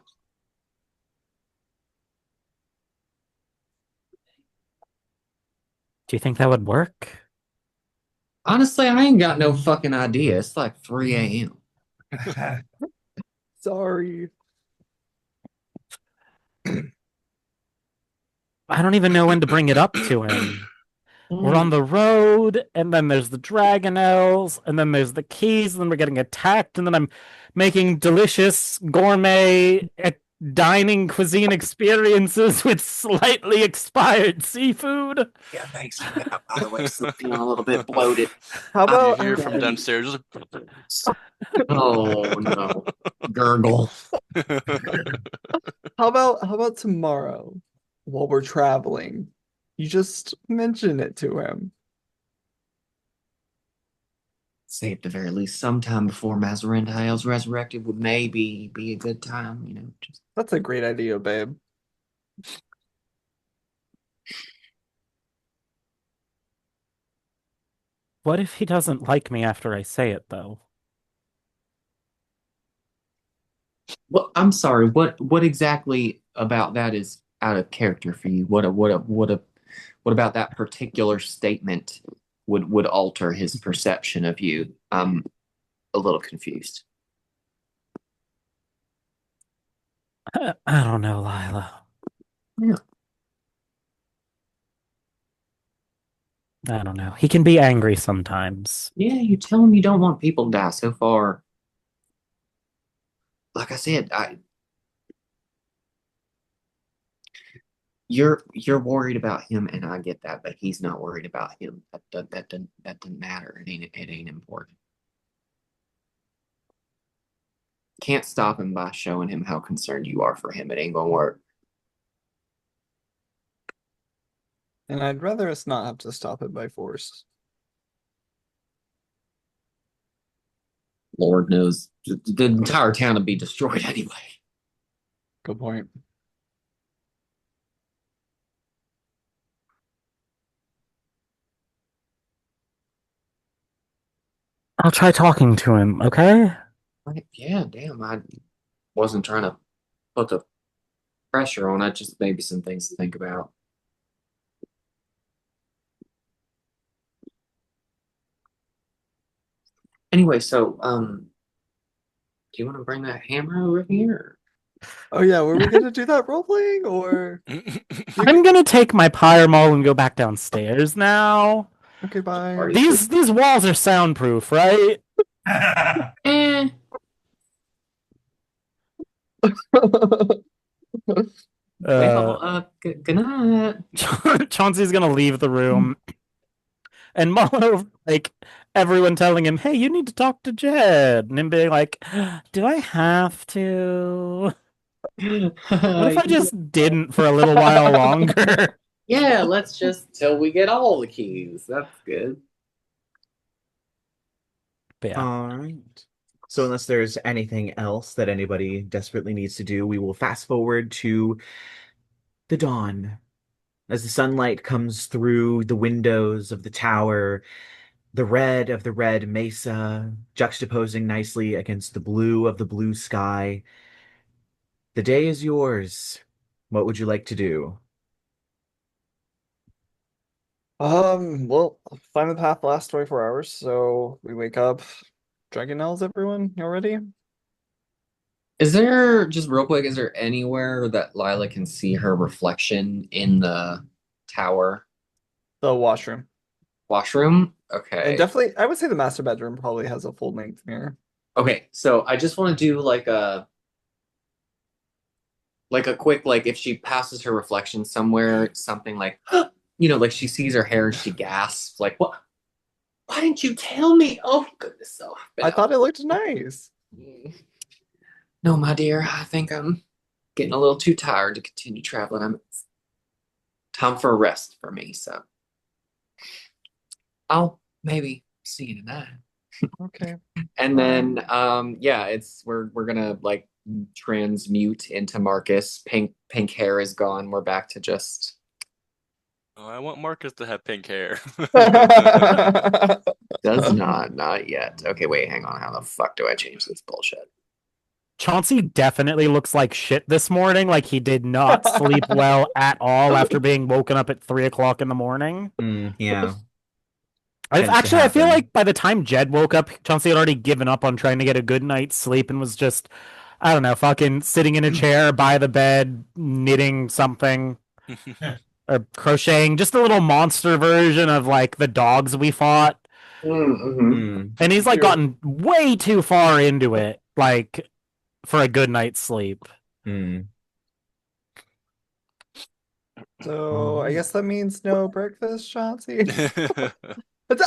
Speaker 3: Do you think that would work?
Speaker 5: Honestly, I ain't got no fucking idea. It's like 3 a.m.
Speaker 4: Sorry.
Speaker 3: I don't even know when to bring it up to him. We're on the road, and then there's the Dragonels, and then there's the keys, and then we're getting attacked, and then I'm making delicious gourmet dining cuisine experiences with slightly expired seafood.
Speaker 5: Yeah, thanks for that. By the way, still feeling a little bit bloated.
Speaker 4: How
Speaker 2: You
Speaker 4: about
Speaker 2: hear from downstairs.
Speaker 5: Oh no. Gurgle.
Speaker 4: how about tomorrow while we're traveling? You just mention it to him.
Speaker 5: Say at the very least, sometime before Mazarindael's resurrected would maybe be a good time, just
Speaker 4: That's a great idea, babe.
Speaker 3: What if he doesn't like me after I say it, though?
Speaker 5: Well, I'm sorry, what exactly about that is out of character for you? What about that particular statement would alter his perception of you? I'm a little confused.
Speaker 3: I don't know, Lyla.
Speaker 5: Yeah.
Speaker 3: I don't know. He can be angry sometimes.
Speaker 5: Yeah, you tell him you don't want people to die. So far, like I said, you're worried about him, and I get that, but he's not worried about him. That doesn't matter. It ain't important. Can't stop him by showing him how concerned you are for him. It ain't gonna work.
Speaker 4: And I'd rather us not have to stop it by force.
Speaker 5: Lord knows the entire town would be destroyed anyway.
Speaker 4: Good point.
Speaker 3: I'll try talking to him, okay?
Speaker 5: Yeah, damn. I wasn't trying to put the pressure on it. Just maybe some things to think about. Anyway, so do you want to bring that hammer over here?
Speaker 4: Oh yeah, were we gonna do that role playing or
Speaker 3: I'm gonna take my pyre maul and go back downstairs now.
Speaker 4: okay, bye.
Speaker 3: These walls are soundproof, right?
Speaker 5: Eh. Good night.
Speaker 3: Chauncey's gonna leave the room and mull over like everyone telling him, "Hey, you need to talk to Jed," and him being like, "Do I have to? What if I just didn't for a little while longer?"
Speaker 5: Yeah, let's just till we get all the keys. That's good.
Speaker 3: But yeah.
Speaker 1: All right. So unless there's anything else that anybody desperately needs to do, we will fast forward to the dawn. As the sunlight comes through the windows of the tower, the red of the Red Mesa juxtaposing nicely against the blue of the blue sky. The day is yours. What would you like to do?
Speaker 4: Well, find the path last 24 hours, so we wake up. Dragonels, everyone, you ready?
Speaker 5: Is there, just real quick, is there anywhere that Lyla can see her reflection in the tower
Speaker 4: The washroom.
Speaker 5: washroom?
Speaker 4: And
Speaker 5: Okay.
Speaker 4: definitely, I would say the master bedroom probably has a full length mirror.
Speaker 5: Okay, so I just want to do like a quick, like if she passes her reflection somewhere, something like like she sees her hair and she gasps, like, what? Why didn't you tell me? Oh goodness, so
Speaker 4: I thought it looked nice.
Speaker 5: No, my dear, I think I'm
Speaker 7: getting a little too tired to continue traveling. I'm time for a rest for me, so I'll maybe see you tonight.
Speaker 4: Okay.
Speaker 7: And then we're gonna like transmute into Marcus. Pink hair is gone. We're back to just
Speaker 2: Oh, I want Marcus to have pink hair.
Speaker 7: does not yet. Okay, wait, hang on. How the fuck do I change this bullshit?
Speaker 3: Chauncey definitely looks like shit this morning. Like he did not sleep well at all after being woken up at 3 o'clock in the morning.
Speaker 1: Yeah.
Speaker 3: I
Speaker 1: Tends to
Speaker 3: feel
Speaker 1: happen.
Speaker 3: like by the time Jed woke up, Chauncey had already given up on trying to get a good night's sleep and was just, I don't know, fucking sitting in a chair by the bed, knitting something or crocheting, just a little monster version of like the dogs we fought.
Speaker 7: Mm-hmm.
Speaker 3: And he's like
Speaker 4: Cute.
Speaker 3: gotten way too far into it, like for a good night's sleep.
Speaker 4: So I guess that means no breakfast, Chauncey.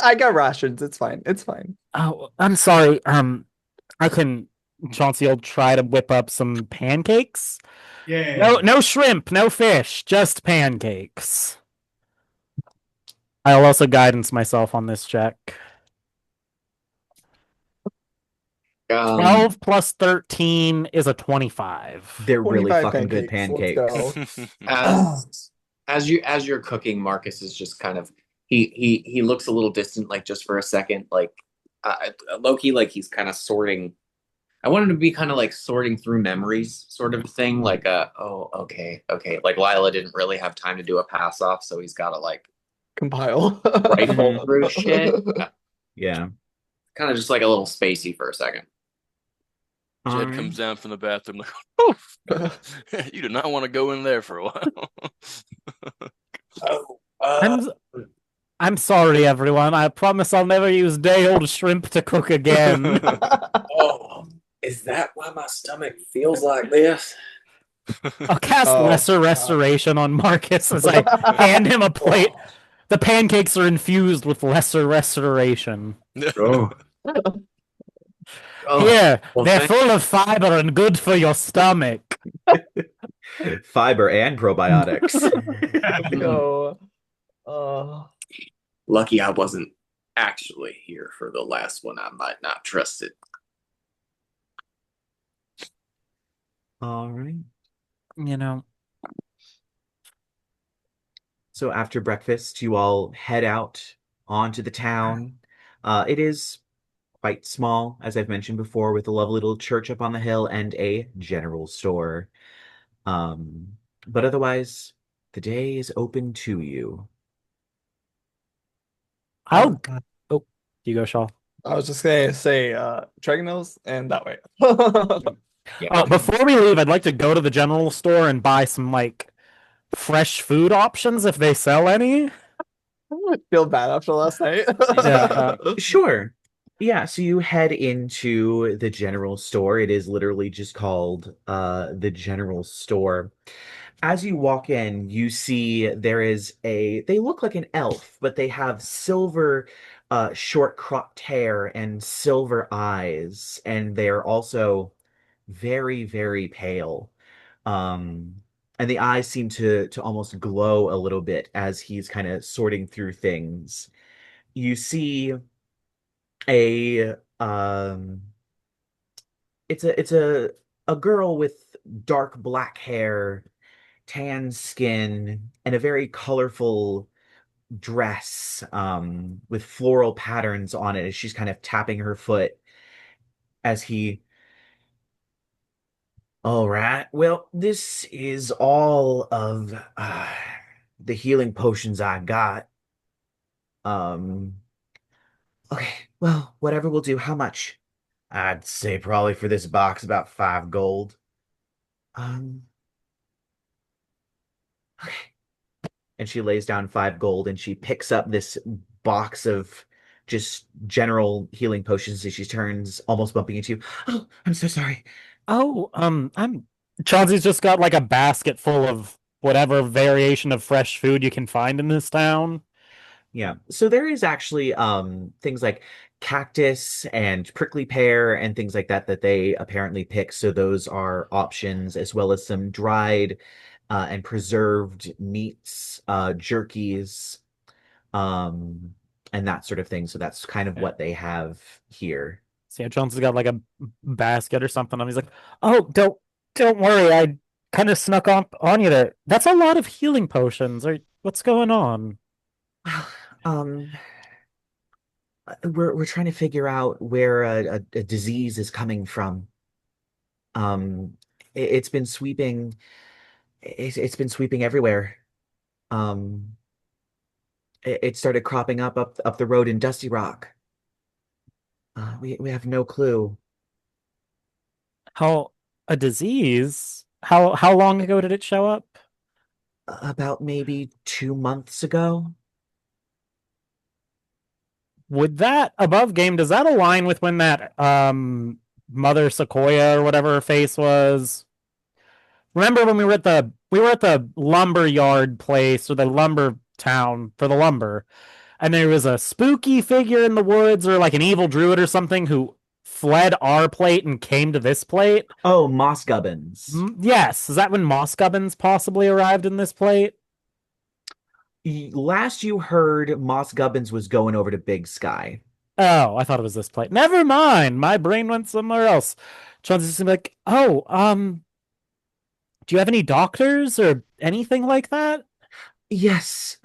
Speaker 4: I got rations. It's fine. It's fine.
Speaker 3: Oh, I'm sorry. Chauncey will try to whip up some pancakes.
Speaker 6: Yeah.
Speaker 3: No shrimp, no fish, just pancakes. I'll also guidance myself on this check. 12 plus 13 is a 25.
Speaker 1: They're really
Speaker 4: 25
Speaker 1: fucking good
Speaker 4: pancakes.
Speaker 1: pancakes.
Speaker 7: As you're cooking, Marcus is just kind of he looks a little distant, like just for a second, like Loki, like he's kind of sorting. I wanted to be kind of like sorting through memories, sort of thing. Like, oh, okay. Like Lyla didn't really have time to do a pass off, so he's got to like
Speaker 4: Compile.
Speaker 7: rifle through shit.
Speaker 1: Yeah.
Speaker 7: Kind of just like a little spacey for a second.
Speaker 2: Jed comes down from the bathroom like, oh, you do not want to go in there for a while.
Speaker 3: I'm sorry, everyone. I promise I'll never use day-old shrimp to cook again.
Speaker 7: Oh, is that why my stomach feels like this?
Speaker 3: I'll cast Lesser Restoration on Marcus as I hand him a plate. The pancakes are infused with Lesser Restoration. Here, they're full of fiber and good for your stomach.
Speaker 1: Fiber and probiotics.
Speaker 7: Lucky I wasn't actually here for the last one. I might not trust it.
Speaker 1: All right.
Speaker 3: You know.
Speaker 1: So after breakfast, you all head out onto the town. It is quite small, as I've mentioned before, with a lovely little church up on the hill and a general store. But otherwise, the day is open to you.
Speaker 3: Oh, you go, Shaw.
Speaker 4: I was just gonna say Dragon Mills and that way.
Speaker 3: Before we leave, I'd like to go to the general store and buy some like fresh food options if they sell any.
Speaker 4: I feel bad after last night.
Speaker 1: Sure. Yeah, so you head into the general store. It is literally just called the general store. As you walk in, you see they look like an elf, but they have silver short cropped hair and silver eyes, and they're also very, very pale. And the eyes seem to almost glow a little bit as he's kind of sorting through things. You see a it's a girl with dark black hair, tan skin, and a very colorful dress with floral patterns on it as she's kind of tapping her foot as he all right. Well, this is all of the healing potions I got. Okay. Well, whatever will do. How much? I'd say probably for this box about 5 gold. Um. Okay. And she lays down 5 gold and she picks up this box of just general healing potions as she turns, almost bumping into you. Oh, I'm so sorry.
Speaker 3: Oh, Chauncey's just got like a basket full of whatever variation of fresh food you can find in this town.
Speaker 1: Yeah. So there is actually things like cactus and prickly pear and things like that that they apparently pick. So those are options, as well as some dried and preserved meats, jerkies, um, and that sort of thing. So that's kind of
Speaker 3: Yeah.
Speaker 1: what they have here.
Speaker 3: So yeah, Jones has got like a basket or something, and he's like, "Oh, don't worry, I kind of snuck on you there. That's a lot of healing potions. Or what's going on?"
Speaker 1: Um, we're trying to figure out where a disease is coming from. It's been sweeping. It's been sweeping everywhere. Um, it started cropping up the road in Dusty Rock. We have no clue.
Speaker 3: How a disease? How long ago did it show up?
Speaker 1: About maybe 2 months ago.
Speaker 3: Would that above game, does that align with when that Mother Sequoia or whatever her face was? Remember when we were at the lumber yard place or the lumber town for the lumber, and there was a spooky figure in the woods or like an evil druid or something who fled our plate and came to this plate?
Speaker 1: Oh, Moss Gubbins.
Speaker 3: Yes, is that when Moss Gubbins possibly arrived in this plate?
Speaker 1: Last you heard, Moss Gubbins was going over to Big Sky.
Speaker 3: Oh, I thought it was this plate. Never mind. My brain went somewhere else. Chauncey's gonna be like, "Oh, do you have any doctors or anything like that?"
Speaker 1: Yes,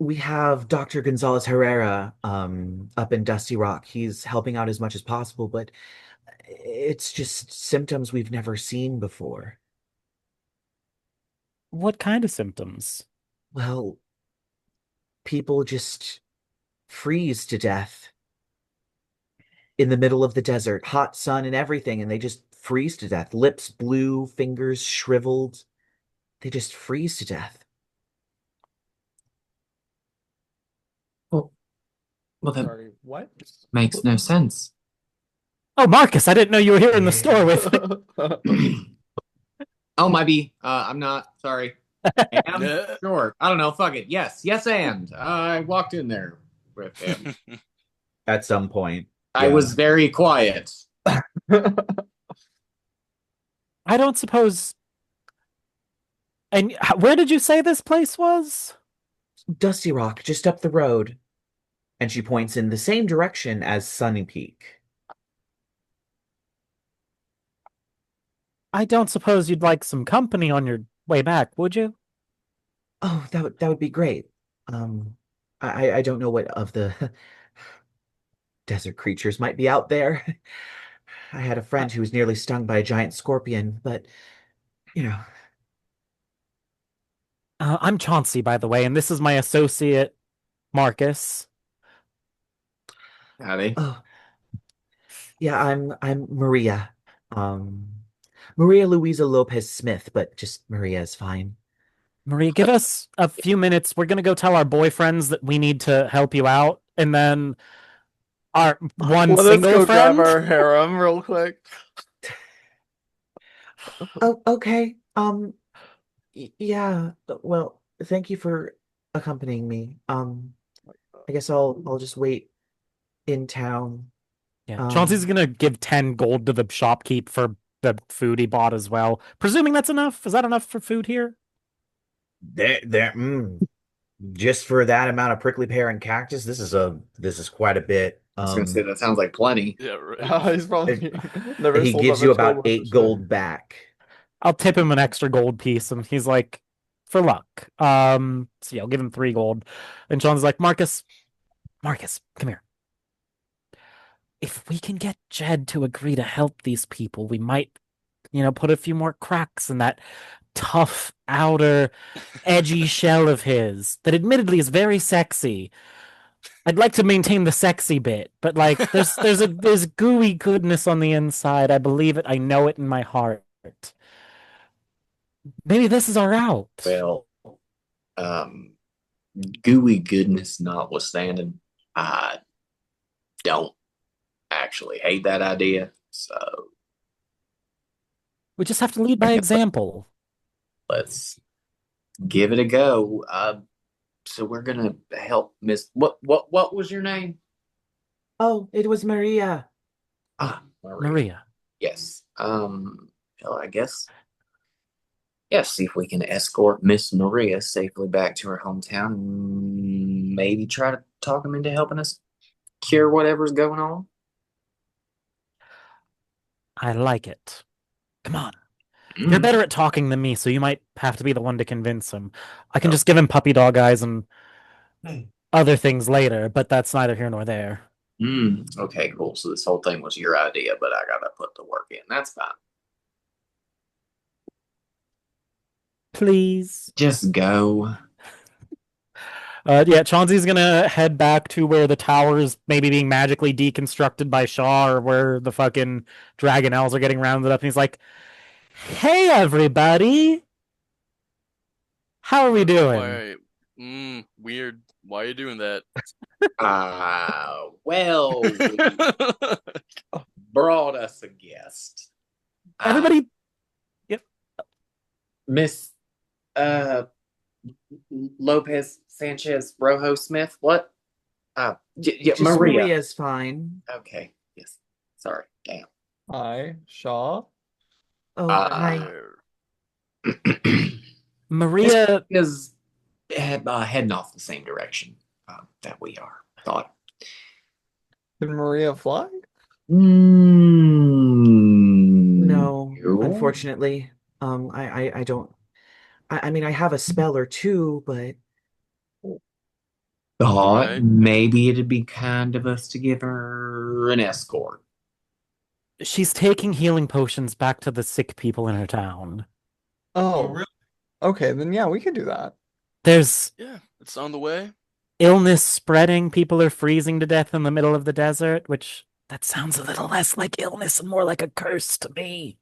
Speaker 1: we have Dr. Gonzalez Herrera up in Dusty Rock. He's helping out as much as possible, but it's just symptoms we've never seen before.
Speaker 3: What kind of symptoms?
Speaker 1: Well, people just freeze to death in the middle of the desert, hot sun and everything, and they just freeze to death. Lips blue, fingers shriveled. They just freeze to death.
Speaker 5: Well, well, that
Speaker 4: Sorry, what?
Speaker 5: makes no sense.
Speaker 3: Oh, Marcus, I didn't know you were here in the store with me.
Speaker 5: Oh, might be. I'm not. Sorry. Am?
Speaker 2: Yeah.
Speaker 5: Sure. I don't know. Fuck it. Yes. Yes, and I walked in there with him.
Speaker 1: At some point.
Speaker 5: I
Speaker 1: Yeah.
Speaker 5: was very quiet.
Speaker 3: I don't suppose. And where did you say this place was?
Speaker 1: Dusty Rock, just up the road. And she points in the same direction as Sunny Peak.
Speaker 3: I don't suppose you'd like some company on your way back, would you?
Speaker 1: Oh, that would be great. I don't know what of the desert creatures might be out there. I had a friend who was nearly stung by a giant scorpion, but you know.
Speaker 3: I'm Chauncey, by the way, and this is my associate, Marcus.
Speaker 5: Howdy.
Speaker 1: Oh, yeah, I'm Maria. Um, Maria Luisa Lopez Smith, but just Maria is fine.
Speaker 3: Marie, give us a few minutes. We're gonna go tell our boyfriends that we need to help you out, and then our one
Speaker 4: Let us
Speaker 3: single
Speaker 4: go grab
Speaker 3: friend.
Speaker 4: our harem real quick.
Speaker 1: Oh, okay. Yeah. Well, thank you for accompanying me. I guess I'll just wait in town.
Speaker 3: Yeah, Chauncey's gonna give 10 gold to the shopkeep for the food he bought as well. Presuming that's enough. Is that enough for food here?
Speaker 1: There, just for that amount of prickly pear and cactus, this is quite a bit.
Speaker 5: I was gonna say that sounds like plenty.
Speaker 2: Yeah, right.
Speaker 4: He's probably never
Speaker 1: He
Speaker 4: sold
Speaker 1: gives
Speaker 4: that
Speaker 1: you
Speaker 4: much
Speaker 1: about
Speaker 4: gold
Speaker 1: 8
Speaker 4: before.
Speaker 1: gold back.
Speaker 3: I'll tip him an extra gold piece, and he's like, for luck. So yeah, I'll give him 3 gold. And Sean's like, Marcus, come here. If we can get Jed to agree to help these people, we might, put a few more cracks in that tough outer edgy shell of his that admittedly is very sexy. I'd like to maintain the sexy bit, but like there's gooey goodness on the inside. I believe it. I know it in my heart. Maybe this is our out.
Speaker 5: Well, um, gooey goodness notwithstanding, I don't actually hate that idea. So
Speaker 3: We just have to lead by example.
Speaker 5: let's give it a go.
Speaker 7: So we're gonna help Miss. What was your name?
Speaker 1: Oh, it was Maria.
Speaker 7: Ah, Maria.
Speaker 3: Maria.
Speaker 7: Yes. Well, I guess. Yes. See if we can escort Miss Maria safely back to her hometown, and maybe try to talk him into helping us cure whatever's going on.
Speaker 3: I like it. Come on. You're better at talking than me, so you might have to be the one to convince him. I can just give him puppy dog eyes and other things later, but that's neither here nor there.
Speaker 7: Okay, cool. So this whole thing was your idea, but I gotta put the work in. That's fine.
Speaker 3: Please.
Speaker 7: Just go.
Speaker 3: Yeah, Chauncey's gonna head back to where the tower is maybe being magically deconstructed by Shaw, or where the fucking dragonelles are getting rounded up, and he's like, "Hey, everybody! How are we doing?"
Speaker 2: Weird. Why are you doing that?
Speaker 7: Well, we brought us a guest.
Speaker 3: Everybody, yep.
Speaker 7: Miss Lopez Sanchez Rojo Smith. What?
Speaker 1: Just
Speaker 7: Maria.
Speaker 1: Maria's fine.
Speaker 7: Okay. Yes. Sorry. Damn.
Speaker 4: Hi, Shaw.
Speaker 1: Oh, hi.
Speaker 3: Maria
Speaker 7: is heading off the same direction that we are. Thought.
Speaker 4: Did Maria fly?
Speaker 1: No, unfortunately. I don't. I mean, I have a spell or two, but
Speaker 7: Thought
Speaker 2: Right.
Speaker 7: maybe it'd be kind of us to give her an escort.
Speaker 3: she's taking healing potions back to the sick people in her town.
Speaker 4: Oh,
Speaker 6: really?
Speaker 4: okay, then yeah, we can do that.
Speaker 3: There's
Speaker 2: Yeah, it's on the way.
Speaker 3: illness spreading. People are freezing to death in the middle of the desert, which that sounds a little less like illness and more like a curse to me.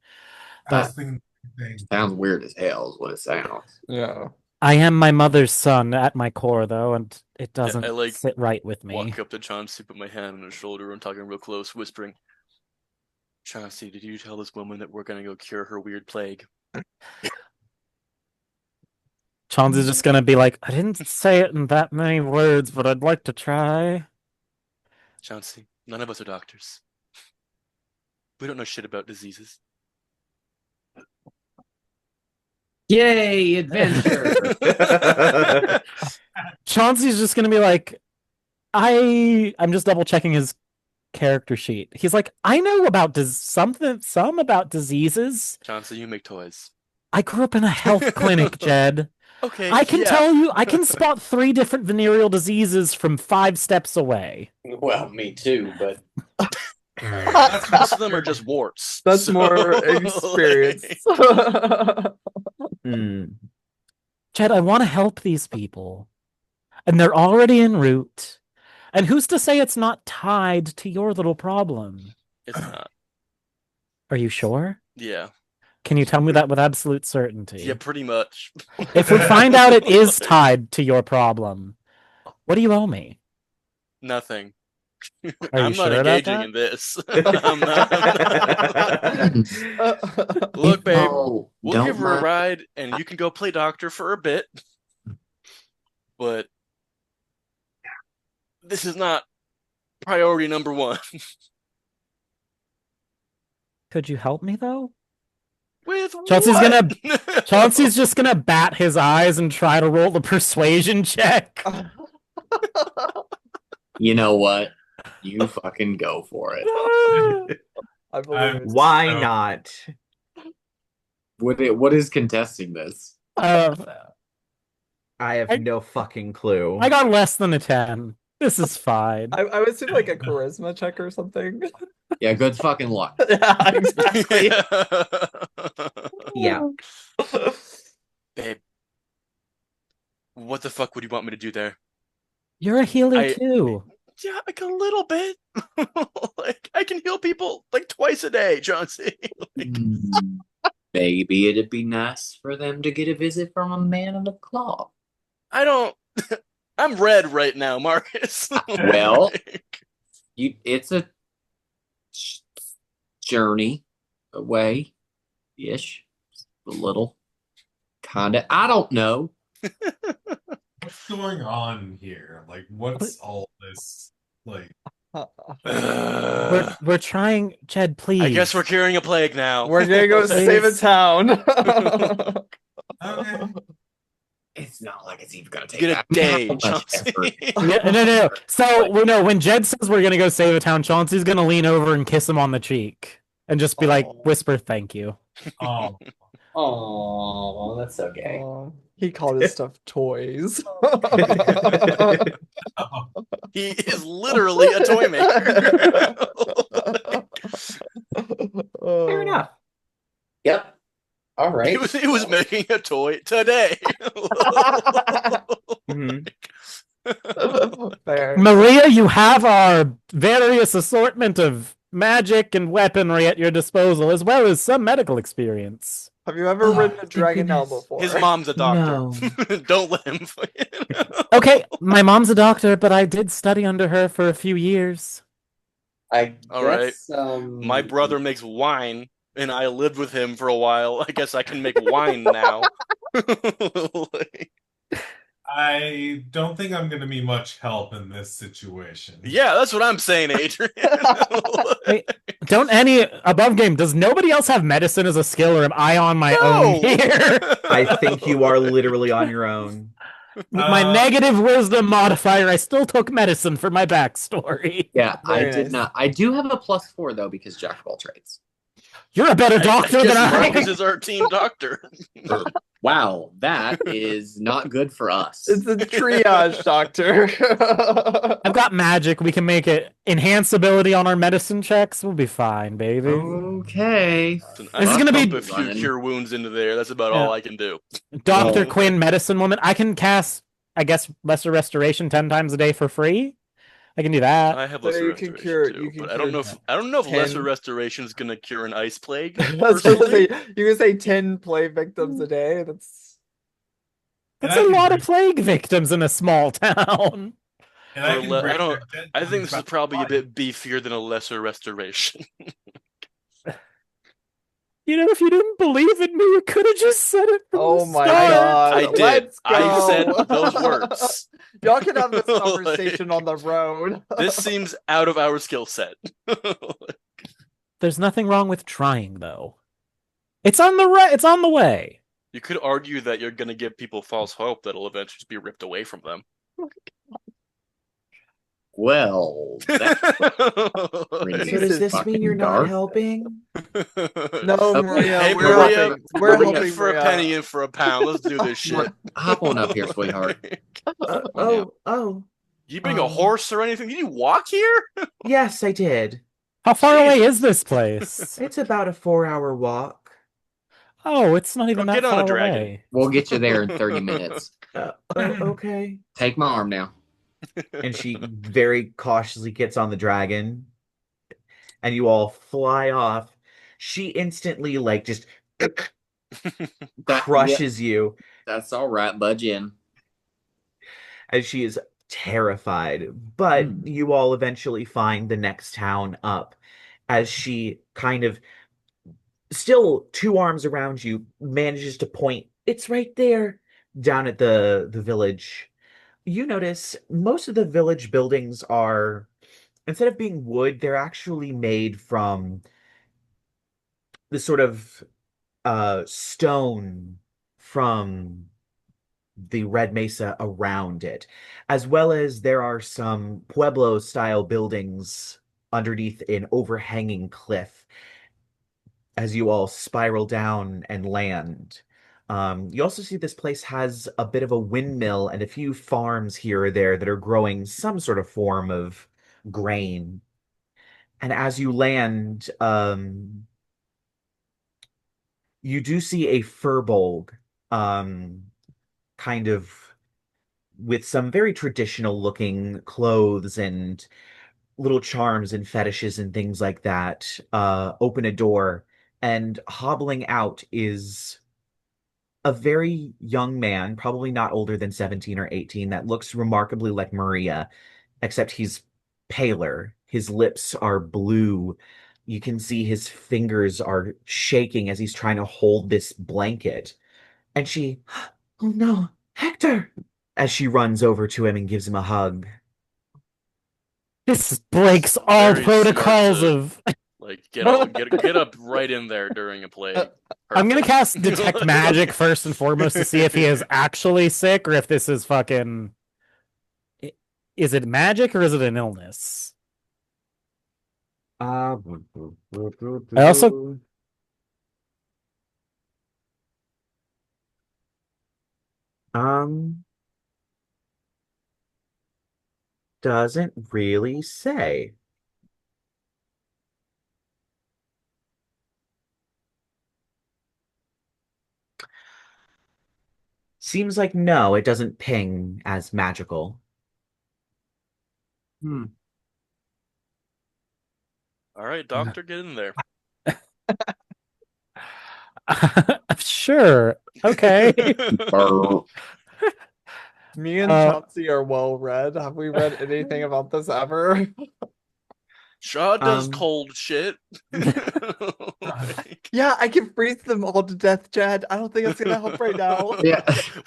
Speaker 6: I was
Speaker 3: But
Speaker 6: thinking the same thing.
Speaker 7: Sounds weird as hell, is what it sounds.
Speaker 4: Yeah.
Speaker 3: I am my mother's son at my core, though, and it doesn't
Speaker 2: I like
Speaker 3: sit right with me.
Speaker 2: Walk up to Chauncey, put my hand on his shoulder, and talking real close, whispering, "Chauncey, did you tell this woman that we're gonna go cure her weird plague?"
Speaker 3: Chauncey's just gonna be like, I didn't say it in that many words, but I'd like to try.
Speaker 2: Chauncey, none of us are doctors. We don't know shit about diseases.
Speaker 7: Yay, adventure!
Speaker 3: Chauncey's just gonna be like, I'm just double checking his character sheet. He's like, I know about some about diseases.
Speaker 2: Chauncey, you make toys.
Speaker 3: I grew up in a health clinic, Jed.
Speaker 2: Okay,
Speaker 3: I can
Speaker 2: yeah.
Speaker 3: tell you, I can spot 3 different venereal diseases from 5 steps away.
Speaker 7: Well, me too, but
Speaker 2: Most of them are just warts.
Speaker 4: That's
Speaker 2: so,
Speaker 4: more experience.
Speaker 3: Jed, I want to help these people. And they're already en route. And who's to say it's not tied to your little problem?
Speaker 2: It's not.
Speaker 3: Are you sure?
Speaker 2: Yeah.
Speaker 3: Can you tell me that with absolute certainty?
Speaker 2: Yeah, pretty much.
Speaker 3: If we find out it is tied to your problem, what do you owe me?
Speaker 2: Nothing.
Speaker 3: Are you
Speaker 2: I'm
Speaker 3: sure
Speaker 2: not
Speaker 3: about
Speaker 2: engaging
Speaker 3: that?
Speaker 2: in this. I'm not. Look, babe,
Speaker 7: oh,
Speaker 2: we'll
Speaker 7: don't
Speaker 2: give her a
Speaker 7: mind.
Speaker 2: ride, and you can go play doctor for a bit. But this is not priority number 1.
Speaker 3: Could you help me though?
Speaker 2: With
Speaker 3: Chauncey's
Speaker 2: what?
Speaker 3: Chauncey's just gonna bat his eyes and try to roll the persuasion check.
Speaker 7: You know what? You fucking go for it.
Speaker 4: I believe it.
Speaker 1: Why not?
Speaker 7: What is contesting this?
Speaker 1: I have
Speaker 3: I-
Speaker 1: no fucking clue.
Speaker 3: I got less than a 10. This is fine.
Speaker 4: I would assume like a charisma check or something.
Speaker 7: Yeah, good fucking luck.
Speaker 4: Yeah, exactly.
Speaker 1: Yeah.
Speaker 2: Babe, what the fuck would you want me to do there?
Speaker 3: You're a healer too.
Speaker 2: Yeah, like a little bit. Like I can heal people like twice a day, Chauncey.
Speaker 7: Maybe it'd be nice for them to get a visit from a man of the cloth.
Speaker 2: I don't. I'm red right now, Marcus.
Speaker 7: Well, it's a journey away ish. A little. Kinda. I don't know.
Speaker 6: What's going on here? Like, what's all this? Like,
Speaker 3: We're trying, Jed, please.
Speaker 2: I guess we're curing a plague now.
Speaker 4: We're gonna go save a town.
Speaker 6: okay.
Speaker 7: It's not like it's even gonna take
Speaker 2: Get a
Speaker 7: that
Speaker 2: day,
Speaker 7: much
Speaker 2: Chauncey.
Speaker 7: effort.
Speaker 3: No. So when Jed says we're gonna go save a town, Chauncey's gonna lean over and kiss him on the cheek and just be like, whisper thank you.
Speaker 6: Oh,
Speaker 7: Oh, that's so gay.
Speaker 4: He called his stuff toys.
Speaker 2: He is literally a toy maker.
Speaker 1: Fair enough.
Speaker 7: Yep. All right.
Speaker 2: He was making a toy today.
Speaker 1: Mhm.
Speaker 4: Fair.
Speaker 3: Maria, you have our various assortment of magic and weaponry at your disposal, as well as some medical experience.
Speaker 4: Have you ever
Speaker 1: Oh,
Speaker 4: ridden a
Speaker 1: thank
Speaker 4: dragon now
Speaker 1: goodness.
Speaker 4: before?
Speaker 2: His mom's a doctor.
Speaker 1: No.
Speaker 2: Don't let him.
Speaker 3: Okay, my mom's a doctor, but I did study under her for a few years.
Speaker 7: I
Speaker 2: All right.
Speaker 7: guess,
Speaker 2: My brother makes wine, and I lived with him for a while. I guess I can make wine now.
Speaker 6: I don't think I'm going to be much help in this situation.
Speaker 2: Yeah, that's what I'm saying, Adrien.
Speaker 3: Wait, don't any above game? Does nobody else have medicine as a skill, or am I on my own
Speaker 2: No.
Speaker 3: here?
Speaker 1: I think you are literally on your own.
Speaker 3: With my negative wisdom modifier, I still took medicine for my backstory.
Speaker 7: Yeah, I
Speaker 4: Very
Speaker 7: did
Speaker 4: nice.
Speaker 7: not. I do have a +4 though because Jack of all trades.
Speaker 3: You're a better doctor than I.
Speaker 2: Marcus is our team doctor.
Speaker 7: Wow, that is not good for us.
Speaker 4: It's a triage doctor.
Speaker 3: I've got magic. We can make it enhance ability on our medicine checks. We'll be fine, baby.
Speaker 7: Okay.
Speaker 3: This is gonna be-
Speaker 2: Pump a few cure wounds into there. That's about all I can do.
Speaker 3: Dr.
Speaker 7: Well-
Speaker 3: Quinn, medicine woman. I can cast, I guess, lesser restoration 10 times a day for free. I can do that.
Speaker 2: I have
Speaker 4: So
Speaker 2: lesser
Speaker 4: you can
Speaker 2: restoration
Speaker 4: cure-
Speaker 2: too,
Speaker 4: you can
Speaker 2: but I don't know
Speaker 4: cure
Speaker 2: if
Speaker 4: 10.
Speaker 2: lesser restoration is gonna cure an ice plague.
Speaker 4: That's what I was
Speaker 2: personally.
Speaker 4: saying. You can say 10 play victims a day. That's
Speaker 3: That's a lot of plague victims in a small town.
Speaker 6: And I
Speaker 2: For
Speaker 6: can
Speaker 2: le-
Speaker 6: break
Speaker 2: I don't-
Speaker 6: their dead
Speaker 2: I think
Speaker 6: bones
Speaker 2: this is
Speaker 6: back
Speaker 2: probably a
Speaker 6: to
Speaker 2: bit beefier than a lesser restoration.
Speaker 3: You know, if you didn't believe in me, you could have just said it from
Speaker 4: oh
Speaker 3: the
Speaker 4: my
Speaker 3: start.
Speaker 4: god.
Speaker 2: I did.
Speaker 4: Let's go.
Speaker 2: I said those words.
Speaker 4: Y'all can have this conversation on the road.
Speaker 2: This seems out of our skill set.
Speaker 3: There's nothing wrong with trying, though. It's on the way.
Speaker 2: You could argue that you're gonna give people false hope that'll eventually just be ripped away from them.
Speaker 7: Well, that's
Speaker 1: So
Speaker 7: This
Speaker 1: does
Speaker 7: is
Speaker 1: this mean
Speaker 7: fucking
Speaker 1: you're not
Speaker 7: dark.
Speaker 1: helping?
Speaker 4: No,
Speaker 7: Okay.
Speaker 4: Maria,
Speaker 2: Hey,
Speaker 4: we're
Speaker 2: Maria,
Speaker 4: helping. We're
Speaker 7: Maria,
Speaker 4: helping
Speaker 2: for
Speaker 4: Maria.
Speaker 2: a penny and for a pound. Let's do this shit.
Speaker 7: hop on up here, sweetheart.
Speaker 1: Oh,
Speaker 2: You bring a horse or anything? Did you walk here?
Speaker 1: yes, I did.
Speaker 3: How far away
Speaker 2: Jesus.
Speaker 3: is this place?
Speaker 1: It's about a 4-hour walk.
Speaker 3: Oh, it's not even
Speaker 2: Go
Speaker 3: that
Speaker 2: get on a
Speaker 3: far
Speaker 2: dragon.
Speaker 3: away.
Speaker 7: We'll get you there in 30 minutes.
Speaker 1: Okay.
Speaker 7: Take my arm now.
Speaker 1: And she very cautiously gets on the dragon, and you all fly off. She instantly, like, just crushes you,
Speaker 7: That's all right. Budge in.
Speaker 1: as she is terrified. But you all eventually find the next town up, as she kind of, still 2 arms around you, manages to point, it's right there, down at the village. You notice most of the village buildings are, instead of being wood, they're actually made from the sort of stone from the Red Mesa around it, as well as there are some Pueblo-style buildings underneath an overhanging cliff as you all spiral down and land. You also see this place has a bit of a windmill and a few farms here or there that are growing some sort of form of grain. And as you land, you do see a furbolg, kind of with some very traditional looking clothes and little charms and fetishes and things like that, open a door, and hobbling out is a very young man, probably not older than 17 or 18, that looks remarkably like Maria, except he's paler. His lips are blue. You can see his fingers are shaking as he's trying to hold this blanket. And she, oh no, Hector! as she runs over to him and gives him a hug.
Speaker 3: This breaks all
Speaker 2: Very smart
Speaker 3: protocols
Speaker 2: to-
Speaker 3: of.
Speaker 2: Like get up right in there during a play.
Speaker 3: I'm gonna
Speaker 2: Perfect.
Speaker 3: cast detect magic first and foremost to see if he is actually sick or if this is fucking. Is it magic or is it an illness?
Speaker 1: I
Speaker 3: also-
Speaker 1: doesn't really say. Seems like no, it doesn't ping as magical.
Speaker 5: Hmm.
Speaker 2: All right, doctor, get in there.
Speaker 3: Sure. Okay.
Speaker 4: Me and Chauncey are well read. Have we read anything about this ever?
Speaker 2: Shaw does
Speaker 1: Um,
Speaker 2: cold shit. Like,
Speaker 4: Yeah, I can freeze them all to death, Jed. I don't think that's gonna help right now.
Speaker 5: Yeah.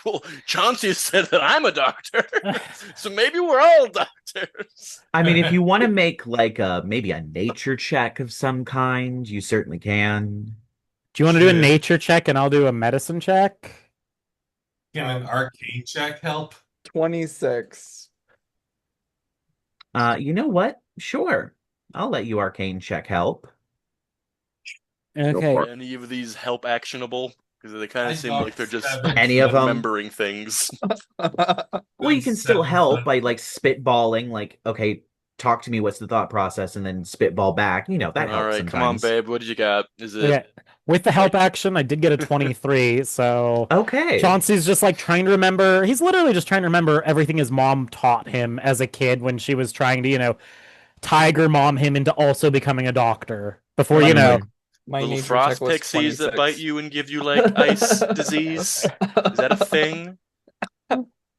Speaker 2: well, Chauncey said that I'm a doctor, so maybe we're all doctors.
Speaker 1: I mean, if you want to make like maybe a nature check of some kind, you certainly can.
Speaker 3: Do you want to do a
Speaker 6: Should-
Speaker 3: nature check and I'll do a medicine check?
Speaker 6: Can an arcane check help?
Speaker 4: 26.
Speaker 1: You know what? Sure. I'll let you arcane check help.
Speaker 3: Okay.
Speaker 7: for
Speaker 2: Any of these help actionable? Because they kind
Speaker 6: I
Speaker 2: of seem
Speaker 6: got
Speaker 2: like they're just
Speaker 6: 7.
Speaker 1: Any of 'em?
Speaker 2: remembering things.
Speaker 1: Well, you can still
Speaker 6: 7,
Speaker 1: help
Speaker 6: but-
Speaker 1: by like spitballing, like, okay, talk to me, what's the thought process, and then spitball back. You know, that
Speaker 2: All
Speaker 1: helps
Speaker 2: right, come on,
Speaker 1: sometimes.
Speaker 2: babe. What did you got? Is it
Speaker 3: Okay. With the help action, I did get a 23, so
Speaker 1: Okay.
Speaker 3: Chauncey's just like trying to remember. He's literally just trying to remember everything his mom taught him as a kid when she was trying to, tiger mom him into also becoming a doctor before,
Speaker 4: My
Speaker 2: little
Speaker 4: nature
Speaker 2: frost
Speaker 4: check was
Speaker 2: pixies that
Speaker 4: 26.
Speaker 2: bite you and give you like ice disease? Is that a thing?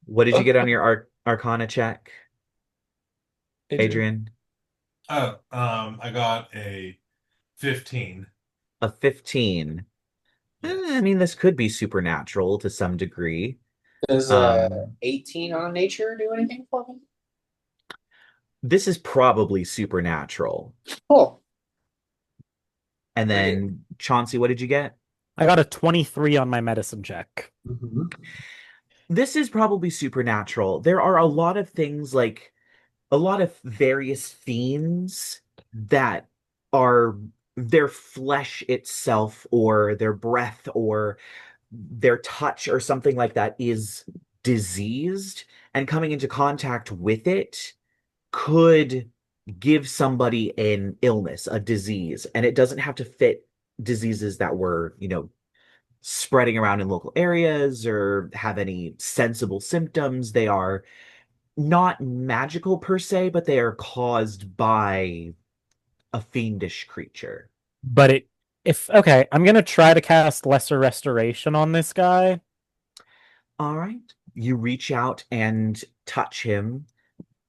Speaker 1: What did you get on your Arcana check,
Speaker 4: Adrian.
Speaker 1: Adrian?
Speaker 6: Oh, I got a 15.
Speaker 1: A 15. I mean, this could be supernatural to some degree.
Speaker 7: Does
Speaker 1: Um,
Speaker 7: 18 on nature do anything for me?
Speaker 1: This is probably supernatural.
Speaker 7: Cool.
Speaker 1: And then, Chauncey, what did you get?
Speaker 3: I got a 23 on my medicine check.
Speaker 7: Mm-hmm.
Speaker 1: This is probably supernatural. There are a lot of things like a lot of various fiends that are their flesh itself or their breath or their touch or something like that is diseased, and coming into contact with it could give somebody an illness, a disease, and it doesn't have to fit diseases that were, spreading around in local areas or have any sensible symptoms. They are not magical per se, but they are caused by a fiendish creature.
Speaker 3: But okay, I'm gonna try to cast Lesser Restoration on this guy.
Speaker 1: All right. You reach out and touch him,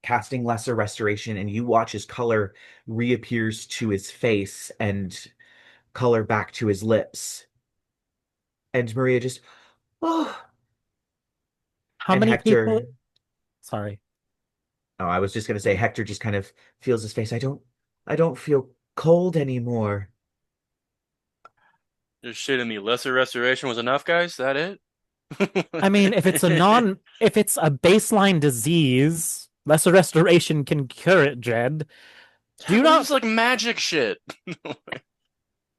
Speaker 1: casting Lesser Restoration, and you watch his color reappears to his face and color back to his lips. And Maria just, oh.
Speaker 3: How
Speaker 1: And
Speaker 3: many
Speaker 1: Hector,
Speaker 3: people? Sorry.
Speaker 1: oh, I was just gonna say Hector just kind of feels his face. I don't feel cold anymore.
Speaker 2: There's shit in me. Lesser restoration was enough, guys. Is that it?
Speaker 3: I mean, if it's a baseline disease, Lesser Restoration can cure it, Jed. Do you not?
Speaker 2: It's like magic shit.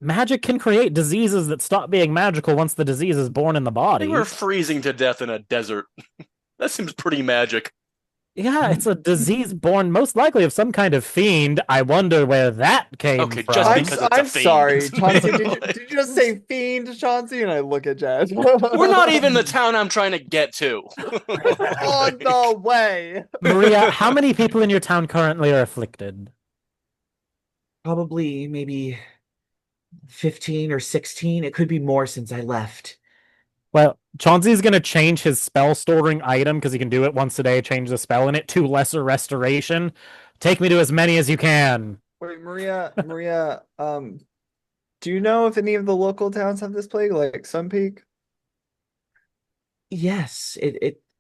Speaker 3: Magic can create diseases that stop being magical once the disease is born in the body.
Speaker 2: They were freezing to death in a desert. That seems pretty magic.
Speaker 3: Yeah, it's a disease born most likely of some kind of fiend. I wonder where that came
Speaker 2: Okay,
Speaker 3: from.
Speaker 2: just because it's a
Speaker 4: I'm
Speaker 2: fiend.
Speaker 4: sorry, Chauncey.
Speaker 2: Like-
Speaker 4: Did you just say fiend, Chauncey? And I look at Jed.
Speaker 2: We're not even the town I'm trying to get to.
Speaker 4: on the way.
Speaker 3: Maria, how many people in your town currently are afflicted?
Speaker 1: Probably maybe 15 or 16. It could be more since I left.
Speaker 3: Well, Chauncey's going to change his spell storing item because he can do it once a day, change the spell in it to Lesser Restoration. Take me to as many as you can.
Speaker 4: Wait, Maria, do you know if any of the local towns have this plague, like Sun Peak?
Speaker 1: Yes,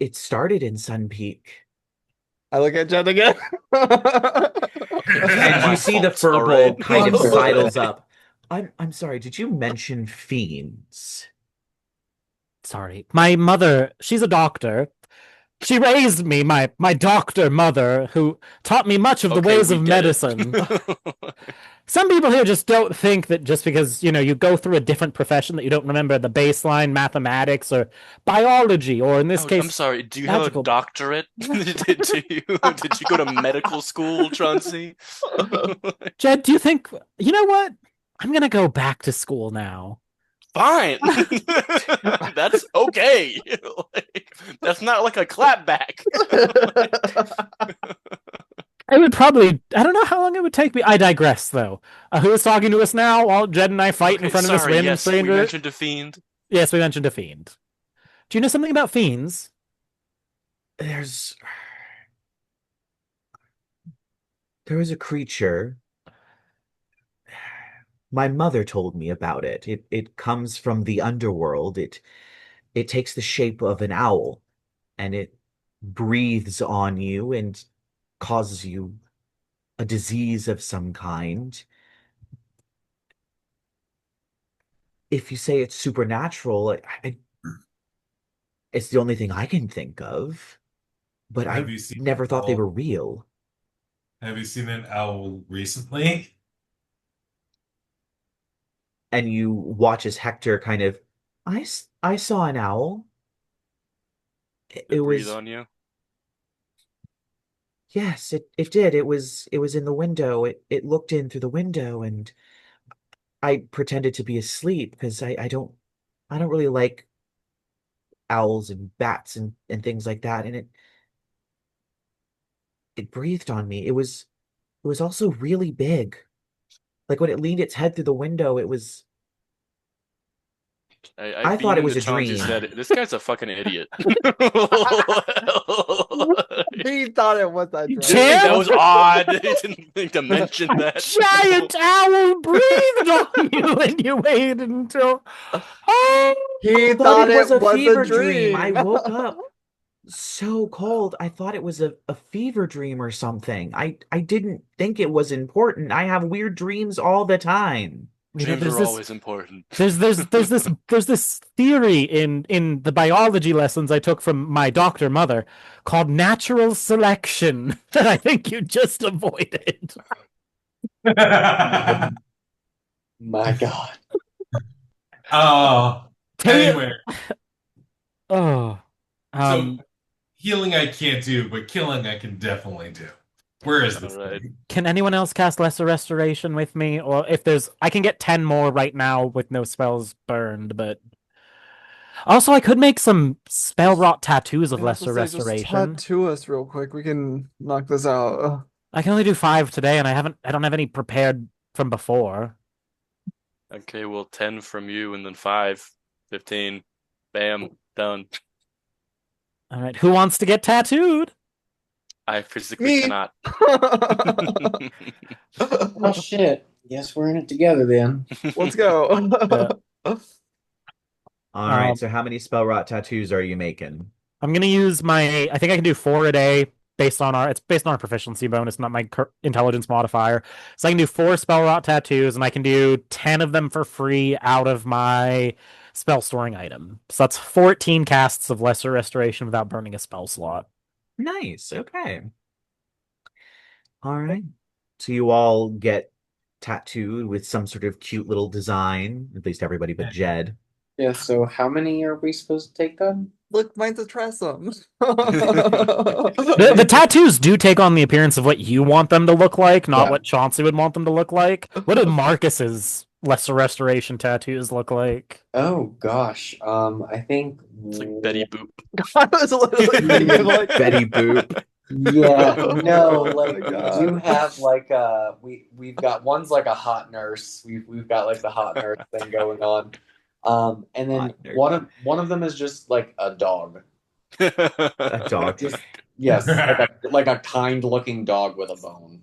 Speaker 1: it started in Sun Peak.
Speaker 4: I look at Jen again.
Speaker 1: And you see the
Speaker 2: fault, all
Speaker 1: furball
Speaker 2: right?
Speaker 1: kind of
Speaker 7: Wonderful.
Speaker 1: sidles up. I'm sorry, did you mention fiends?
Speaker 3: Sorry. My mother, she's a doctor. She raised me, my doctor mother, who taught me much of the
Speaker 2: Okay,
Speaker 3: ways
Speaker 2: we
Speaker 3: of
Speaker 2: get it.
Speaker 3: medicine. Some people here just don't think that just because, you go through a different profession that you don't remember the baseline mathematics or biology, or in this
Speaker 2: Oh,
Speaker 3: case,
Speaker 2: I'm sorry. Do you have a
Speaker 3: magical-
Speaker 2: doctorate? did you go to medical school, Chauncey?
Speaker 3: Jed, do you think, you know what? I'm gonna go back to school now.
Speaker 2: Fine. That's okay. That's not like a clapback.
Speaker 3: It would probably, I don't know how long it would take me. I digress, though. Who is talking to us now while Jed and I fight in front of this
Speaker 2: Sorry,
Speaker 3: random
Speaker 2: yes, we
Speaker 3: stranger?
Speaker 2: mentioned a fiend.
Speaker 3: Yes, we mentioned a fiend. Do you know something about fiends?
Speaker 1: There was a creature. My mother told me about it. It comes from the underworld. It takes the shape of an owl, and it breathes on you and causes you a disease of some kind. If you say it's supernatural, it's the only thing I can think of. But
Speaker 6: Have
Speaker 1: I
Speaker 6: you seen
Speaker 1: never
Speaker 6: an
Speaker 1: thought they
Speaker 6: owl?
Speaker 1: were real.
Speaker 6: Have you seen an owl recently?
Speaker 1: And you watch as Hector kind of, I saw an owl. It
Speaker 2: They breathe
Speaker 1: was,
Speaker 2: on you.
Speaker 1: yes, it did. It was in the window. It looked in through the window, and I pretended to be asleep because I don't really like owls and bats and things like that. And it breathed on me. It was also really big. Like when it leaned its head through the window,
Speaker 2: I
Speaker 1: I thought
Speaker 2: beamed
Speaker 1: it was
Speaker 2: into
Speaker 1: a
Speaker 2: Chauncey
Speaker 1: dream.
Speaker 2: said, "This guy's a fucking idiot."
Speaker 4: He thought it was a
Speaker 2: He
Speaker 4: dream.
Speaker 2: didn't think that was odd. He didn't think to mention
Speaker 3: A
Speaker 2: that.
Speaker 3: giant owl breathed on you, and you waited until. Oh,
Speaker 4: He
Speaker 1: But
Speaker 4: thought
Speaker 1: it was a
Speaker 4: was
Speaker 1: fever
Speaker 4: a
Speaker 1: dream. I
Speaker 4: dream.
Speaker 1: woke up so cold. I thought it was a fever dream or something. I didn't think it was important. I have weird dreams all the time.
Speaker 2: Dreams
Speaker 3: there's
Speaker 2: are
Speaker 3: this.
Speaker 2: always important.
Speaker 3: There's this theory in the biology lessons I took from my doctor mother called natural selection that I think you just avoided.
Speaker 7: My God.
Speaker 6: Oh, anyway,
Speaker 3: Oh,
Speaker 6: so healing I can't do, but killing I can definitely do. Where is this
Speaker 2: All right.
Speaker 6: thing?
Speaker 3: can anyone else cast Lesser Restoration with me? Or if there's, I can get 10 more right now with no spells burned, but also I could make some spell rot tattoos of
Speaker 4: I have to
Speaker 3: Lesser
Speaker 4: say, just
Speaker 3: Restoration.
Speaker 4: tattoo us real quick. We can knock this out.
Speaker 3: I can only do 5 today, and I don't have any prepared from before.
Speaker 2: Okay, well, 10 from you and then 5, 15. Bam, done.
Speaker 3: All right, who wants to get tattooed?
Speaker 2: I physically
Speaker 4: Me.
Speaker 2: cannot.
Speaker 7: Oh shit. Guess we're in it together then.
Speaker 4: Let's go.
Speaker 1: All right,
Speaker 3: Um,
Speaker 1: so how many spell rot tattoos are you making?
Speaker 3: I'm gonna use my. I think I can do 4 a day based on our. It's based on our proficiency bonus, not my intelligence modifier. So I can do 4 spell rot tattoos, and I can do 10 of them for free out of my spell storing item. So that's 14 casts of Lesser Restoration without burning a spell slot.
Speaker 1: Nice. Okay. All right. So you all get tattooed with some sort of cute little design, at least everybody but Jed.
Speaker 7: Yeah, so how many are we supposed to take on?
Speaker 4: Look, mine's a trestle.
Speaker 3: The tattoos do take on the appearance of what you want them to look like, not what Chauncey would want them to look like. What do Marcus's Lesser Restoration tattoos look like?
Speaker 7: Oh gosh. I think
Speaker 2: It's like Betty Boop.
Speaker 4: I was literally thinking, like,
Speaker 1: Betty Boop.
Speaker 7: Yeah, no,
Speaker 4: Oh
Speaker 7: like
Speaker 4: my
Speaker 7: we
Speaker 4: God.
Speaker 7: do have like we've got one's like a hot nurse. We've got like the hot nurse thing going on. And then
Speaker 1: Hot nurse.
Speaker 7: one of them is just like a dog.
Speaker 1: A dog.
Speaker 7: Just yes, like a kind looking dog with a bone.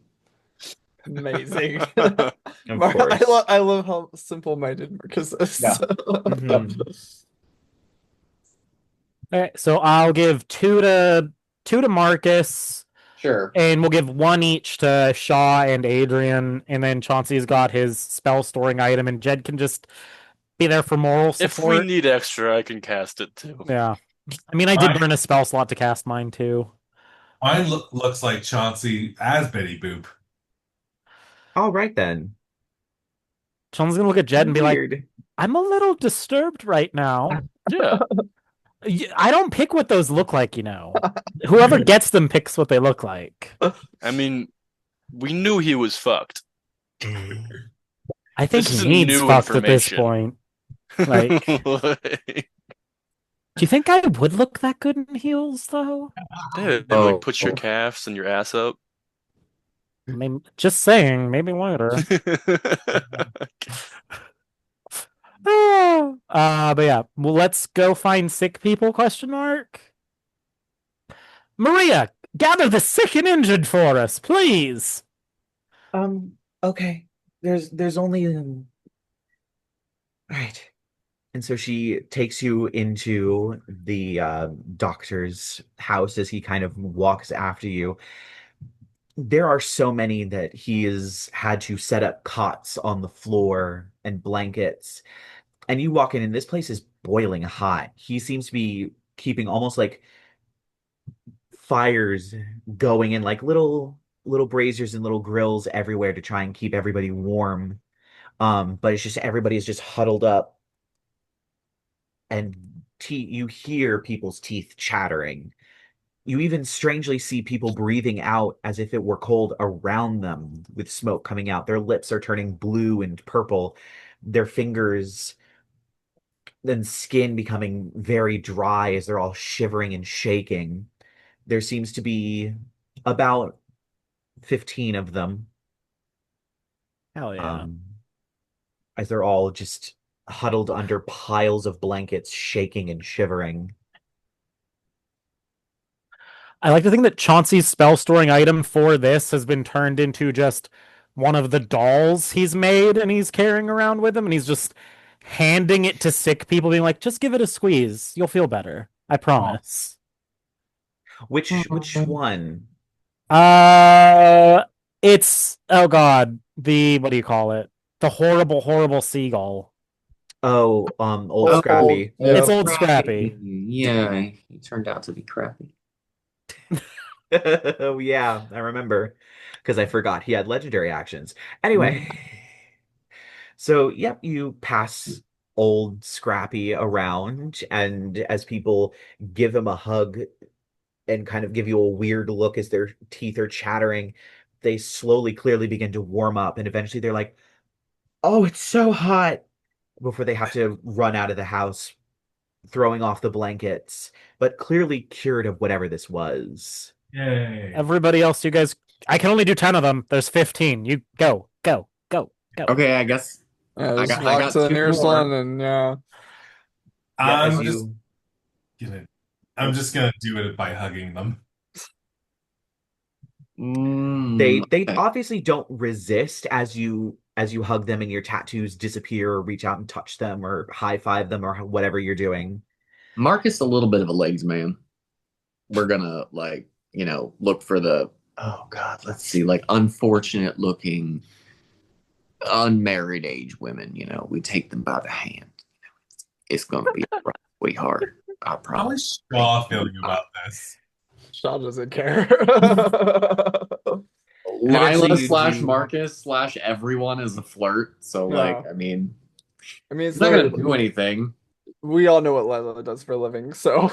Speaker 4: amazing.
Speaker 1: Of course.
Speaker 4: I love how simple minded Marcus is.
Speaker 7: Yeah.
Speaker 1: Mhm.
Speaker 3: All right, so I'll give two to Marcus,
Speaker 7: Sure.
Speaker 3: and we'll give one each to Shaw and Adrien, and then Chauncey's got his spell storing item, and Jed can just be there for moral
Speaker 2: If we
Speaker 3: support.
Speaker 2: need extra, I can cast it too.
Speaker 3: Yeah. I mean, I did burn a spell slot to cast mine too.
Speaker 6: Mine looks like Chauncey as Betty Boop.
Speaker 1: All right then.
Speaker 3: Chauncey's gonna look at Jed and be like,
Speaker 1: Weird.
Speaker 3: I'm a little disturbed right now.
Speaker 2: Yeah.
Speaker 3: I don't pick what those look like, you know. Whoever gets them picks what they look like.
Speaker 2: I mean, we knew he was fucked.
Speaker 3: I think
Speaker 2: This is
Speaker 3: he needs
Speaker 2: new
Speaker 3: fucked at this
Speaker 2: information.
Speaker 3: point. Like, do you think I would look that good in heels, though?
Speaker 2: Dude,
Speaker 7: Oh.
Speaker 2: like put your calves and your ass up.
Speaker 3: I mean, just saying, maybe later. But yeah, well, let's go find sick people, question mark. Maria, gather the sick and injured for us, please.
Speaker 1: Okay. There's only all right. And so she takes you into the doctor's house as he kind of walks after you. There are so many that he has had to set up cots on the floor and blankets. And you walk in, and this place is boiling hot. He seems to be keeping almost like fires going in, like little braziers and little grills everywhere to try and keep everybody warm. But it's just everybody is just huddled up, and you hear people's teeth chattering. You even strangely see people breathing out as if it were cold around them with smoke coming out. Their lips are turning blue and purple. Their fingers and skin becoming very dry as they're all shivering and shaking. There seems to be about 15 of them.
Speaker 3: Hell yeah.
Speaker 1: As they're all just huddled under piles of blankets, shaking and shivering.
Speaker 3: I like to think that Chauncey's spell storing item for this has been turned into just one of the dolls he's made and he's carrying around with him, and he's just handing it to sick people, being like, just give it a squeeze. You'll feel better. I promise.
Speaker 1: Which one?
Speaker 3: It's oh god, what do you call it? The horrible, horrible seagull.
Speaker 1: Oh, old Scrappy.
Speaker 3: It's old Scrappy.
Speaker 7: Yeah, he turned out to be crappy.
Speaker 1: Oh yeah, I remember. Because I forgot he had legendary actions. Anyway. So, yep, you pass old Scrappy around, and as people give him a hug and kind of give you a weird look as their teeth are chattering, they slowly, clearly begin to warm up, and eventually they're like, "Oh, it's so hot," before they have to run out of the house, throwing off the blankets, but clearly cured of whatever this was.
Speaker 6: Yay.
Speaker 3: Everybody else, you guys, I can only do 10 of them. There's 15. You go.
Speaker 7: Okay, I guess.
Speaker 4: Yeah,
Speaker 7: I
Speaker 4: just
Speaker 7: got
Speaker 4: walk to the
Speaker 7: two
Speaker 4: nearest
Speaker 7: more.
Speaker 4: one, and yeah.
Speaker 1: Yeah, as
Speaker 6: I'm just
Speaker 1: you
Speaker 6: gonna do it by hugging them.
Speaker 1: they
Speaker 7: Okay.
Speaker 1: obviously don't resist as you hug them and your tattoos disappear or reach out and touch them or high five them or whatever you're doing.
Speaker 7: Marcus, a little bit of a legs man. We're gonna look for the let's see, like unfortunate looking unmarried age women. We take them by the hand. It's gonna be really hard. I
Speaker 6: How
Speaker 7: promise.
Speaker 6: is Shaw feeling about this?
Speaker 4: Shaw doesn't care.
Speaker 7: Lyla
Speaker 1: Eventually
Speaker 7: slash
Speaker 1: you-
Speaker 7: Marcus slash everyone is a flirt. So
Speaker 4: No.
Speaker 7: I mean,
Speaker 4: I mean,
Speaker 7: it's not gonna do anything.
Speaker 4: we all know what Lyla does for a living, so.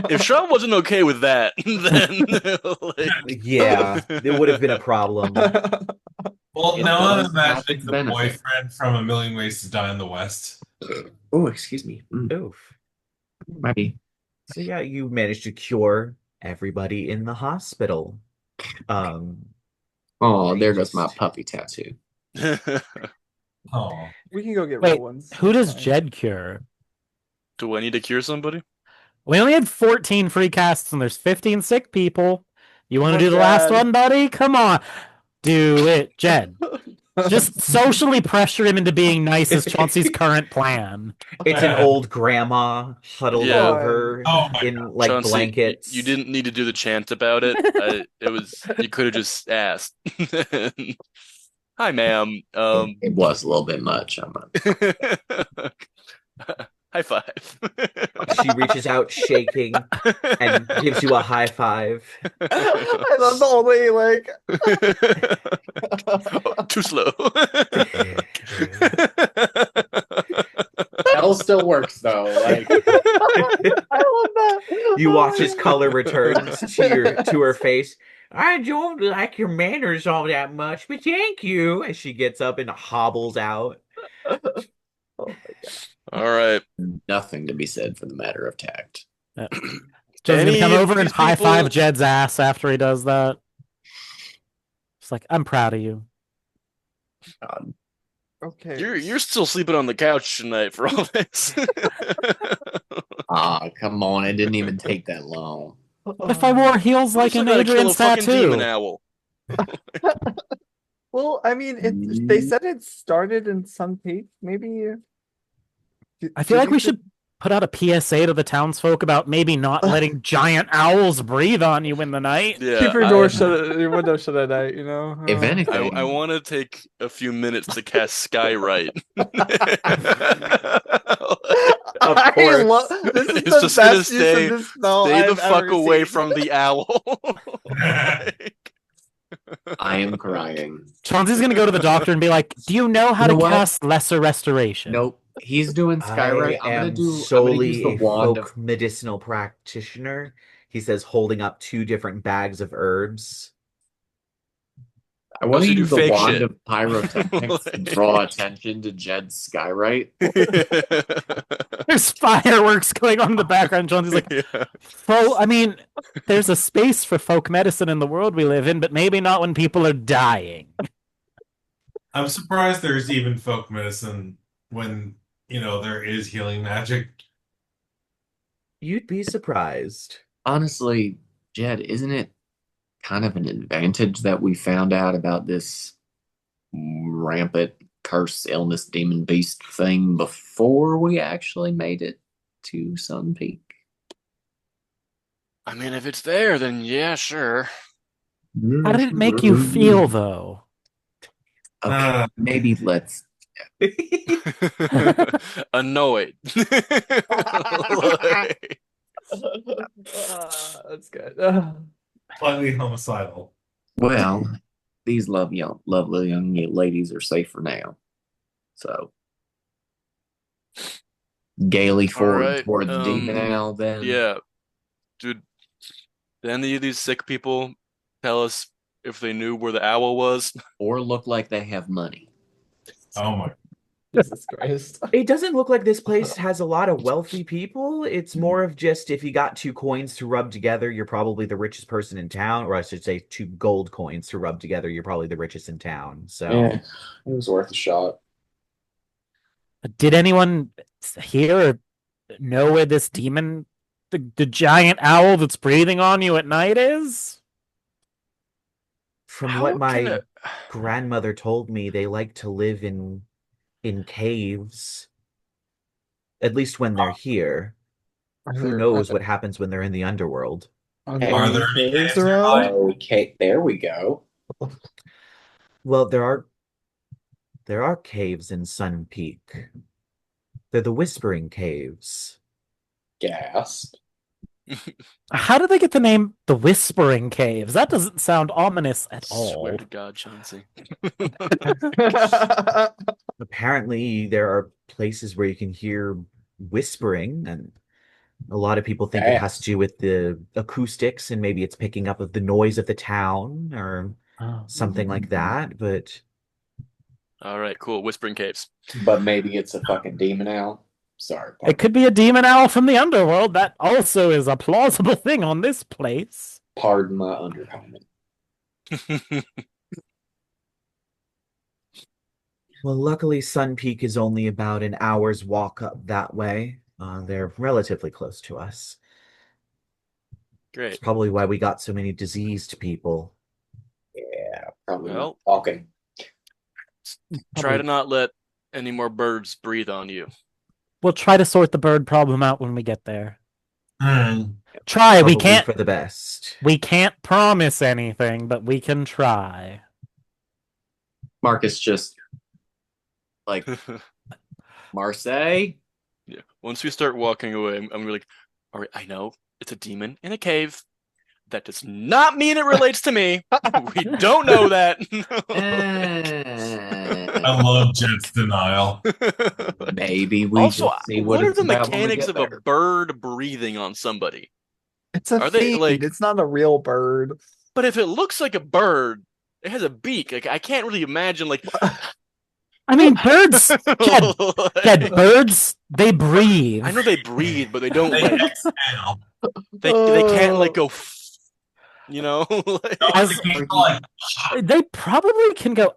Speaker 2: If Shaw wasn't okay with that, then
Speaker 1: Yeah, it would have been a problem.
Speaker 6: Well,
Speaker 7: It
Speaker 6: now I'm
Speaker 7: does have
Speaker 6: imagining
Speaker 7: its
Speaker 6: the
Speaker 7: benefit.
Speaker 6: boyfriend from A Million Ways to Die in the West.
Speaker 7: Oh, excuse me.
Speaker 1: Oof.
Speaker 7: Maybe.
Speaker 1: So yeah, you managed to cure everybody in the hospital.
Speaker 7: Oh, there goes my puppy tattoo.
Speaker 6: Oh,
Speaker 4: We can go get
Speaker 3: Wait,
Speaker 4: real ones.
Speaker 3: who does
Speaker 4: Fine.
Speaker 3: Jed cure?
Speaker 2: Do I need to cure somebody?
Speaker 3: We only had 14 free casts and there's 15 sick people. You want to
Speaker 4: Come
Speaker 3: do
Speaker 4: on,
Speaker 3: the last
Speaker 4: Jed.
Speaker 3: one, buddy? Come on. Do it, Jed. Just socially pressure him into being nice is Chauncey's current plan.
Speaker 1: It's an old grandma huddled
Speaker 2: Yeah.
Speaker 1: over
Speaker 6: Oh my
Speaker 1: in like
Speaker 2: Chauncey,
Speaker 1: blankets.
Speaker 2: you didn't need to do the chant about it. You could have just asked. Hi, ma'am.
Speaker 7: It was a little bit much.
Speaker 2: High five.
Speaker 1: She reaches out shaking and gives you a high five.
Speaker 4: I love the only like.
Speaker 2: Oh, too slow.
Speaker 7: That'll still works though. Like
Speaker 4: I love that.
Speaker 1: You watch as color returns to her face. I don't like your manners all that much, but thank you. As she gets up and hobbles out.
Speaker 4: Oh my God.
Speaker 2: All right.
Speaker 7: nothing to be said for the matter of tact.
Speaker 3: Jed's gonna come
Speaker 2: Any of
Speaker 3: over and
Speaker 2: these
Speaker 3: high five
Speaker 2: people-
Speaker 3: Jed's ass after he does that. It's like, I'm proud of you.
Speaker 7: God.
Speaker 4: Okay.
Speaker 2: You're still sleeping on the couch tonight for all this.
Speaker 7: Ah, come on! It didn't even take that long.
Speaker 3: What if I wore heels like an
Speaker 2: Adrien's
Speaker 3: Adrian's
Speaker 2: fucking demon
Speaker 3: tattoo?
Speaker 2: owl.
Speaker 4: Well, I mean, they said it started in Sun Peak. Maybe.
Speaker 3: I feel like we should put out a PSA to the townsfolk about maybe not letting giant owls breathe on you in the night.
Speaker 2: Yeah,
Speaker 4: keep your door shut, your window shut at night. You know.
Speaker 7: If anything,
Speaker 2: I want to take a few minutes to cast Skywrite.
Speaker 1: Of
Speaker 4: I
Speaker 1: course.
Speaker 4: love this. Is
Speaker 2: It's
Speaker 4: the
Speaker 2: just gonna
Speaker 4: best use
Speaker 2: stay-
Speaker 4: of this spell
Speaker 2: Stay the
Speaker 4: I've
Speaker 2: fuck
Speaker 4: ever
Speaker 2: away
Speaker 4: seen.
Speaker 2: from the owl.
Speaker 7: I am crying.
Speaker 3: Chauncey's gonna go to the doctor and be like, "Do you know how
Speaker 7: You
Speaker 3: to
Speaker 7: know what?
Speaker 3: cast Lesser Restoration?"
Speaker 7: Nope, he's doing Skywrite.
Speaker 1: I am
Speaker 7: I'm gonna use
Speaker 1: solely
Speaker 7: the
Speaker 1: a
Speaker 7: wand
Speaker 1: folk
Speaker 7: of.
Speaker 1: medicinal practitioner. He says, holding up 2 different bags of herbs.
Speaker 7: I want to
Speaker 2: Also do
Speaker 7: use the
Speaker 2: fake
Speaker 7: wand
Speaker 2: shit.
Speaker 7: of pyrotechnics to draw attention to Jed's Skywrite.
Speaker 3: There's fireworks going on in the background. Chauncey's like,
Speaker 2: Yeah.
Speaker 3: I mean, there's a space for folk medicine in the world we live in, but maybe not when people are dying.
Speaker 6: I'm surprised there's even folk medicine when, there is healing magic.
Speaker 1: You'd be surprised.
Speaker 7: Honestly, Jed, isn't it kind of an advantage that we found out about this rampant curse, illness, demon, beast thing before we actually made it to Sun Peak?
Speaker 2: I mean, if it's there, then yeah, sure.
Speaker 3: How did it make you feel, though?
Speaker 7: Okay, maybe let's.
Speaker 2: Annoyed. Like,
Speaker 4: That's good.
Speaker 6: Slightly homicidal.
Speaker 7: Well, these lovely young ladies are safe for now. So, gaily forward
Speaker 2: right,
Speaker 7: toward the demon owl. Then,
Speaker 2: yeah. Dude, did any of these sick people tell us if they knew where the owl was?
Speaker 7: or look like they have money.
Speaker 6: Oh my.
Speaker 4: Jesus Christ.
Speaker 1: It doesn't look like this place has a lot of wealthy people. It's more of just if you got 2 coins to rub together, you're probably the richest person in town. Or I should say 2 gold coins to rub together, you're probably the richest in town. So
Speaker 7: it was worth a shot.
Speaker 3: Did anyone hear or know where this demon, the giant owl that's breathing on you at night is?
Speaker 1: from
Speaker 2: How
Speaker 1: what
Speaker 2: can
Speaker 1: my
Speaker 2: it-
Speaker 1: grandmother told me, they like to live in caves. At least when they're here. Who knows what happens when they're in the underworld?
Speaker 4: Are
Speaker 6: Are there any
Speaker 4: caves
Speaker 6: caves
Speaker 4: around?
Speaker 7: Okay, there we go.
Speaker 1: Well, there are caves in Sun Peak. They're the Whispering Caves.
Speaker 7: Gasp.
Speaker 3: How did they get the name the Whispering Caves? That doesn't sound ominous at all.
Speaker 2: Swear to God, Chauncey.
Speaker 1: Apparently, there are places where you can hear whispering, and a lot of people think it has to do with the acoustics, and maybe it's picking up of the noise of the town or
Speaker 3: Oh.
Speaker 1: something like that. But
Speaker 2: All right, cool. Whispering Caves.
Speaker 7: But maybe it's a fucking demon owl. Sorry.
Speaker 3: It could be a demon owl from the underworld. That also is a plausible thing on this place.
Speaker 7: Pardon my undercomment.
Speaker 1: well, luckily, Sun Peak is only about an hour's walk up that way. They're relatively close to us. It's
Speaker 2: Great.
Speaker 1: probably why we got so many diseased people.
Speaker 7: Yeah, probably
Speaker 2: Well-
Speaker 7: not talking.
Speaker 2: Try to not let any more birds breathe on you.
Speaker 3: We'll try to sort the bird problem out when we get there.
Speaker 6: Hmm.
Speaker 3: Try. We
Speaker 1: Probably
Speaker 3: can't.
Speaker 1: for the best.
Speaker 3: We can't promise anything, but we can try.
Speaker 7: Marcus just like Marseille.
Speaker 2: Yeah. Once we start walking away, I'm gonna be like, all right, I know it's a demon in a cave. That does not mean it relates to me. We don't know that.
Speaker 6: I love Jet's denial.
Speaker 7: Maybe we
Speaker 2: Also,
Speaker 7: just see
Speaker 2: what are
Speaker 7: it's
Speaker 2: the
Speaker 7: about when we
Speaker 2: mechanics
Speaker 7: get
Speaker 2: of a
Speaker 7: there.
Speaker 2: bird breathing on somebody?
Speaker 4: It's a
Speaker 2: Are they,
Speaker 4: feed.
Speaker 2: like-
Speaker 4: It's not a real bird.
Speaker 2: But if it looks like a bird, it has a beak. Like I can't really imagine like
Speaker 3: I mean, birds. Jed, birds. They breathe.
Speaker 2: I know they breathe, but they don't
Speaker 6: They
Speaker 2: like
Speaker 6: exhale.
Speaker 2: they can't like go you know? Like-
Speaker 6: No,
Speaker 3: As-
Speaker 6: they can't go like,
Speaker 3: They probably can go.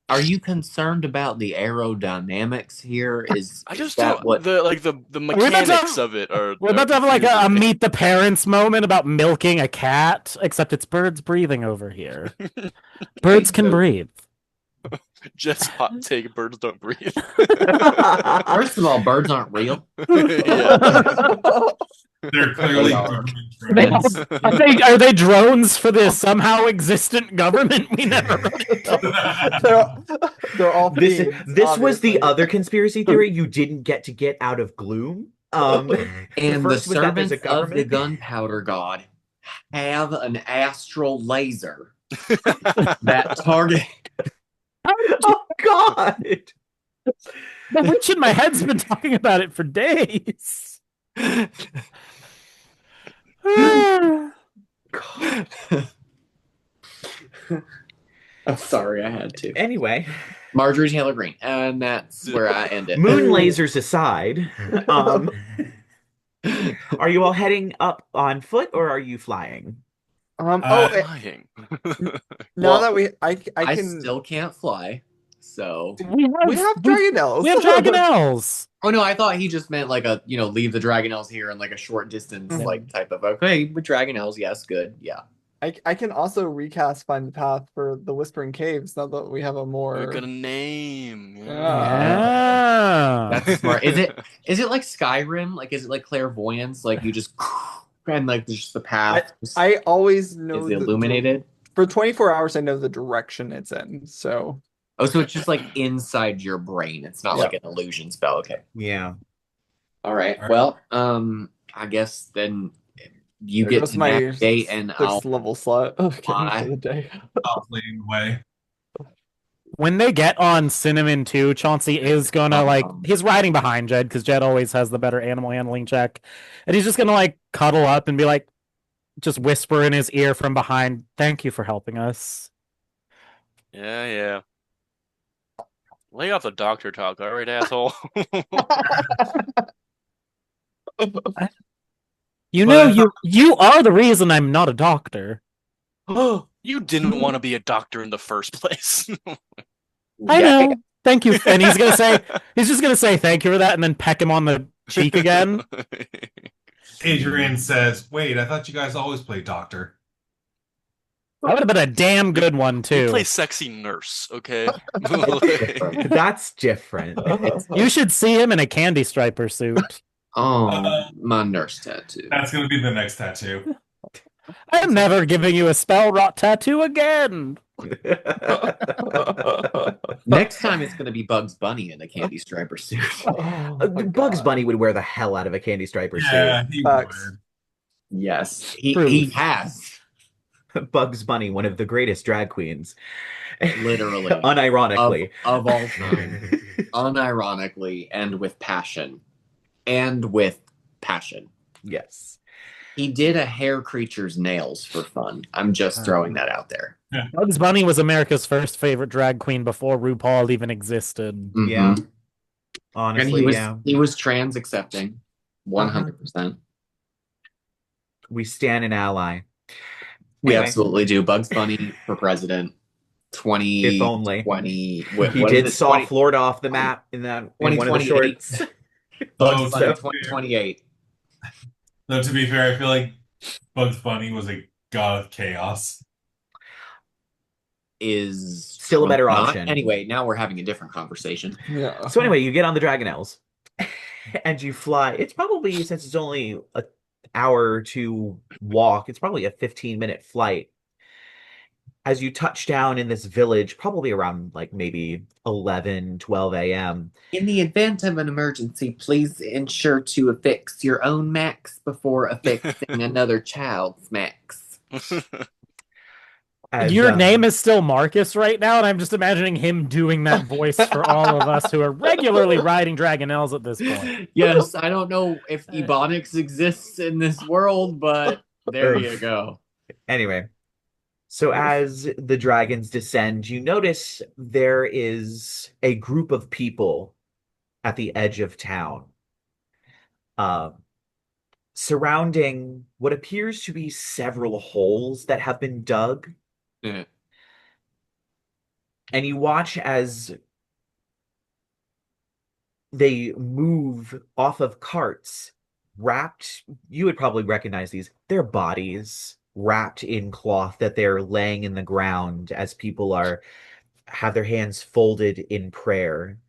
Speaker 7: Are you concerned about the aerodynamics here?
Speaker 2: I just
Speaker 7: that
Speaker 2: don't
Speaker 7: what?
Speaker 2: the
Speaker 3: about to
Speaker 2: mechanics
Speaker 3: have-
Speaker 2: of it are
Speaker 3: We're about to have like
Speaker 2: confusing
Speaker 3: a
Speaker 2: me.
Speaker 3: meet the parents moment about milking a cat, except it's birds breathing over here. Birds can breathe.
Speaker 2: Just hot take, birds don't breathe.
Speaker 7: First of all, birds aren't real.
Speaker 2: Yeah.
Speaker 6: they're clearly
Speaker 7: They are.
Speaker 6: government drones.
Speaker 3: Are they drones for the somehow existent government we never run into?
Speaker 4: They're all
Speaker 1: This
Speaker 4: fiends,
Speaker 1: this was the
Speaker 4: obviously.
Speaker 1: other conspiracy theory you didn't get out of Gloom.
Speaker 7: And the
Speaker 1: first was that there's
Speaker 7: servants
Speaker 1: a
Speaker 7: of the
Speaker 1: government.
Speaker 7: gunpowder god have an astral laser that target.
Speaker 1: Oh God!
Speaker 3: The witch in my head's been talking about it for days.
Speaker 7: I'm sorry, I had to.
Speaker 1: Anyway,
Speaker 7: Marjorie Taylor Greene, and that's where I end it.
Speaker 1: moon lasers aside, are you all heading up on foot or are you flying?
Speaker 2: Flying.
Speaker 4: Now
Speaker 7: Well,
Speaker 4: that I
Speaker 7: I
Speaker 4: can
Speaker 7: still can't fly, so.
Speaker 4: we have dragonels.
Speaker 3: We have dragonels.
Speaker 7: Oh no, I thought he just meant like a leave the dragonels here in like a short distance like type of okay with dragonels. Yes, good, yeah.
Speaker 4: I can also recast Find the Path for the Whispering Caves now that we have a more
Speaker 2: We're gonna name.
Speaker 3: Ah.
Speaker 7: That's smart. Is it like Skyrim? Like is it like clairvoyance? Like you just and like there's just the path.
Speaker 4: I always know
Speaker 7: is illuminated.
Speaker 4: For 24 hours I know the direction it's in. So
Speaker 7: Oh, so it's just like inside your brain. It's not
Speaker 4: Yeah.
Speaker 7: like an illusion spell. Okay.
Speaker 1: Yeah.
Speaker 7: All right.
Speaker 6: All right.
Speaker 7: Well, I guess then you
Speaker 4: there
Speaker 7: get
Speaker 4: goes
Speaker 7: to
Speaker 4: my
Speaker 7: navigate, and I'll.
Speaker 4: sixth level slot. Okay,
Speaker 7: Bye.
Speaker 4: for the day.
Speaker 6: Stop leading the way.
Speaker 3: When they get on Cinnamon 2, Chauncey is gonna he's riding behind Jed because Jed always has the better animal handling check. And he's just gonna like cuddle up and be like, just whisper in his ear from behind, "Thank you for helping us."
Speaker 2: Yeah. Lay off the doctor talk, all right, asshole.
Speaker 3: You
Speaker 6: But
Speaker 3: know,
Speaker 6: I
Speaker 3: you are the reason I'm not a doctor.
Speaker 2: You didn't want to be a doctor in the first place.
Speaker 3: I
Speaker 7: Yeah.
Speaker 3: know. Thank you. And he's just gonna say thank you for that and then peck him on the cheek again.
Speaker 6: Adrien says, "Wait, I thought you guys always play doctor."
Speaker 3: That would have been a damn good one
Speaker 2: You
Speaker 3: too.
Speaker 2: play sexy nurse, okay?
Speaker 1: That's different.
Speaker 3: You should see him in a candy striper suit.
Speaker 7: Oh, my nurse tattoo.
Speaker 6: That's gonna be the next tattoo.
Speaker 3: I'm never giving you a spell rot tattoo again.
Speaker 7: Next time it's gonna be Bugs Bunny in a candy striper suit.
Speaker 4: Oh, my
Speaker 1: Bugs
Speaker 4: God.
Speaker 1: Bunny would wear the hell out of a candy striper
Speaker 6: Yeah, he
Speaker 4: Facts.
Speaker 6: would.
Speaker 7: Yes, he
Speaker 3: Proof.
Speaker 7: has
Speaker 1: suit. Bugs Bunny, one of the greatest drag queens.
Speaker 7: literally
Speaker 1: Unironically.
Speaker 7: of all time, unironically, and with passion,
Speaker 1: Yes.
Speaker 7: He did a hair creature's nails for fun. I'm just throwing that out there.
Speaker 3: Bugs Bunny was America's first favorite drag queen before RuPaul even existed.
Speaker 7: Mhm.
Speaker 1: Yeah.
Speaker 7: And
Speaker 1: Honestly, yeah.
Speaker 7: he was trans accepting, 100%.
Speaker 1: We stand an ally.
Speaker 7: We
Speaker 1: Anyway.
Speaker 7: absolutely do. Bugs Bunny for president. 20.
Speaker 1: If only.
Speaker 7: 20.
Speaker 1: He did saw Florida off the map in that in one of the
Speaker 7: 2028.
Speaker 1: shorts.
Speaker 6: Oh,
Speaker 7: Bugs Bunny
Speaker 6: so
Speaker 7: 2028.
Speaker 6: Though to be fair, I feel like Bugs Bunny was a god of chaos.
Speaker 5: is
Speaker 1: Still a better
Speaker 5: not.
Speaker 1: option.
Speaker 5: Anyway, now we're having a different conversation.
Speaker 4: Yeah.
Speaker 1: So anyway, you get on the Dragonelles and you fly. It's probably, since it's only an hour or two walk, it's probably a 15-minute flight. As you touch down in this village, probably around like maybe 11, 12 a.m.
Speaker 5: In the event of an emergency, please ensure to affix your own max before affixing another child's max.
Speaker 1: As,
Speaker 3: Your name is still Marcus right now, and I'm just imagining him doing that voice for all of us who are regularly riding Dragonelles at this point.
Speaker 5: Yes, I don't know if Ebonics exists in this world, but there you go.
Speaker 1: Anyway, so as the dragons descend, you notice there is a group of people at the edge of town, surrounding what appears to be several holes that have been dug.
Speaker 5: Yeah.
Speaker 1: And you watch as they move off of carts wrapped, you would probably recognize these, their bodies wrapped in cloth that they're laying in the ground as people have their hands folded in prayer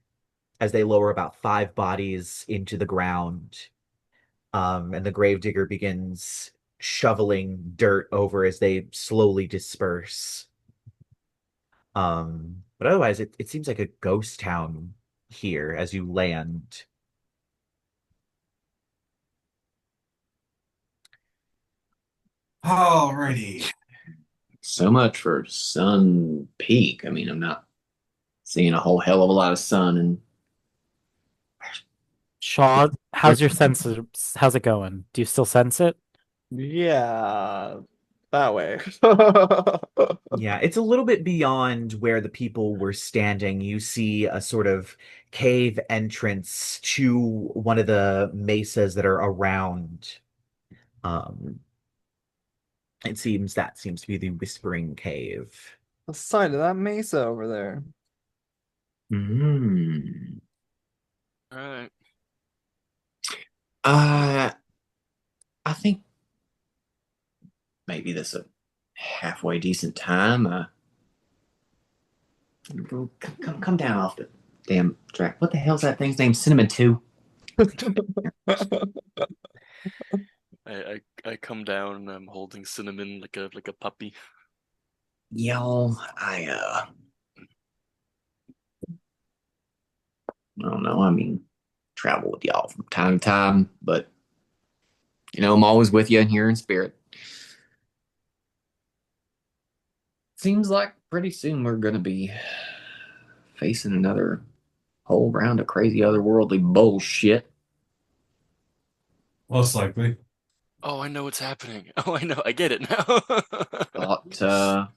Speaker 1: as they lower about 5 bodies into the ground. And the gravedigger begins shoveling dirt over as they slowly disperse. But otherwise, it seems like a ghost town here as you land.
Speaker 6: Alrighty.
Speaker 5: So much for Sun Peak. I mean, I'm not seeing a whole hell of a lot of sun, and
Speaker 3: Shaw, how's your sense? How's it going? Do you still sense it?
Speaker 4: Yeah, that way.
Speaker 1: Yeah, it's a little bit beyond where the people were standing. You see a sort of cave entrance to one of the mesas that are around. It seems to be the Whispering Cave.
Speaker 4: The side of that mesa over there.
Speaker 2: All right.
Speaker 5: I think maybe this is a halfway decent time. Come down off the damn track. What the hell's that thing's name? Cinnamon 2.
Speaker 2: I come down and I'm holding Cinnamon like a puppy.
Speaker 5: Y'all, I don't know. I mean, travel with y'all from time to time, but I'm always with you in here in spirit. Seems like pretty soon we're gonna be facing another whole round of crazy otherworldly bullshit.
Speaker 6: Most likely.
Speaker 2: Oh, I know what's happening. Oh, I know. I get it now.
Speaker 5: Thought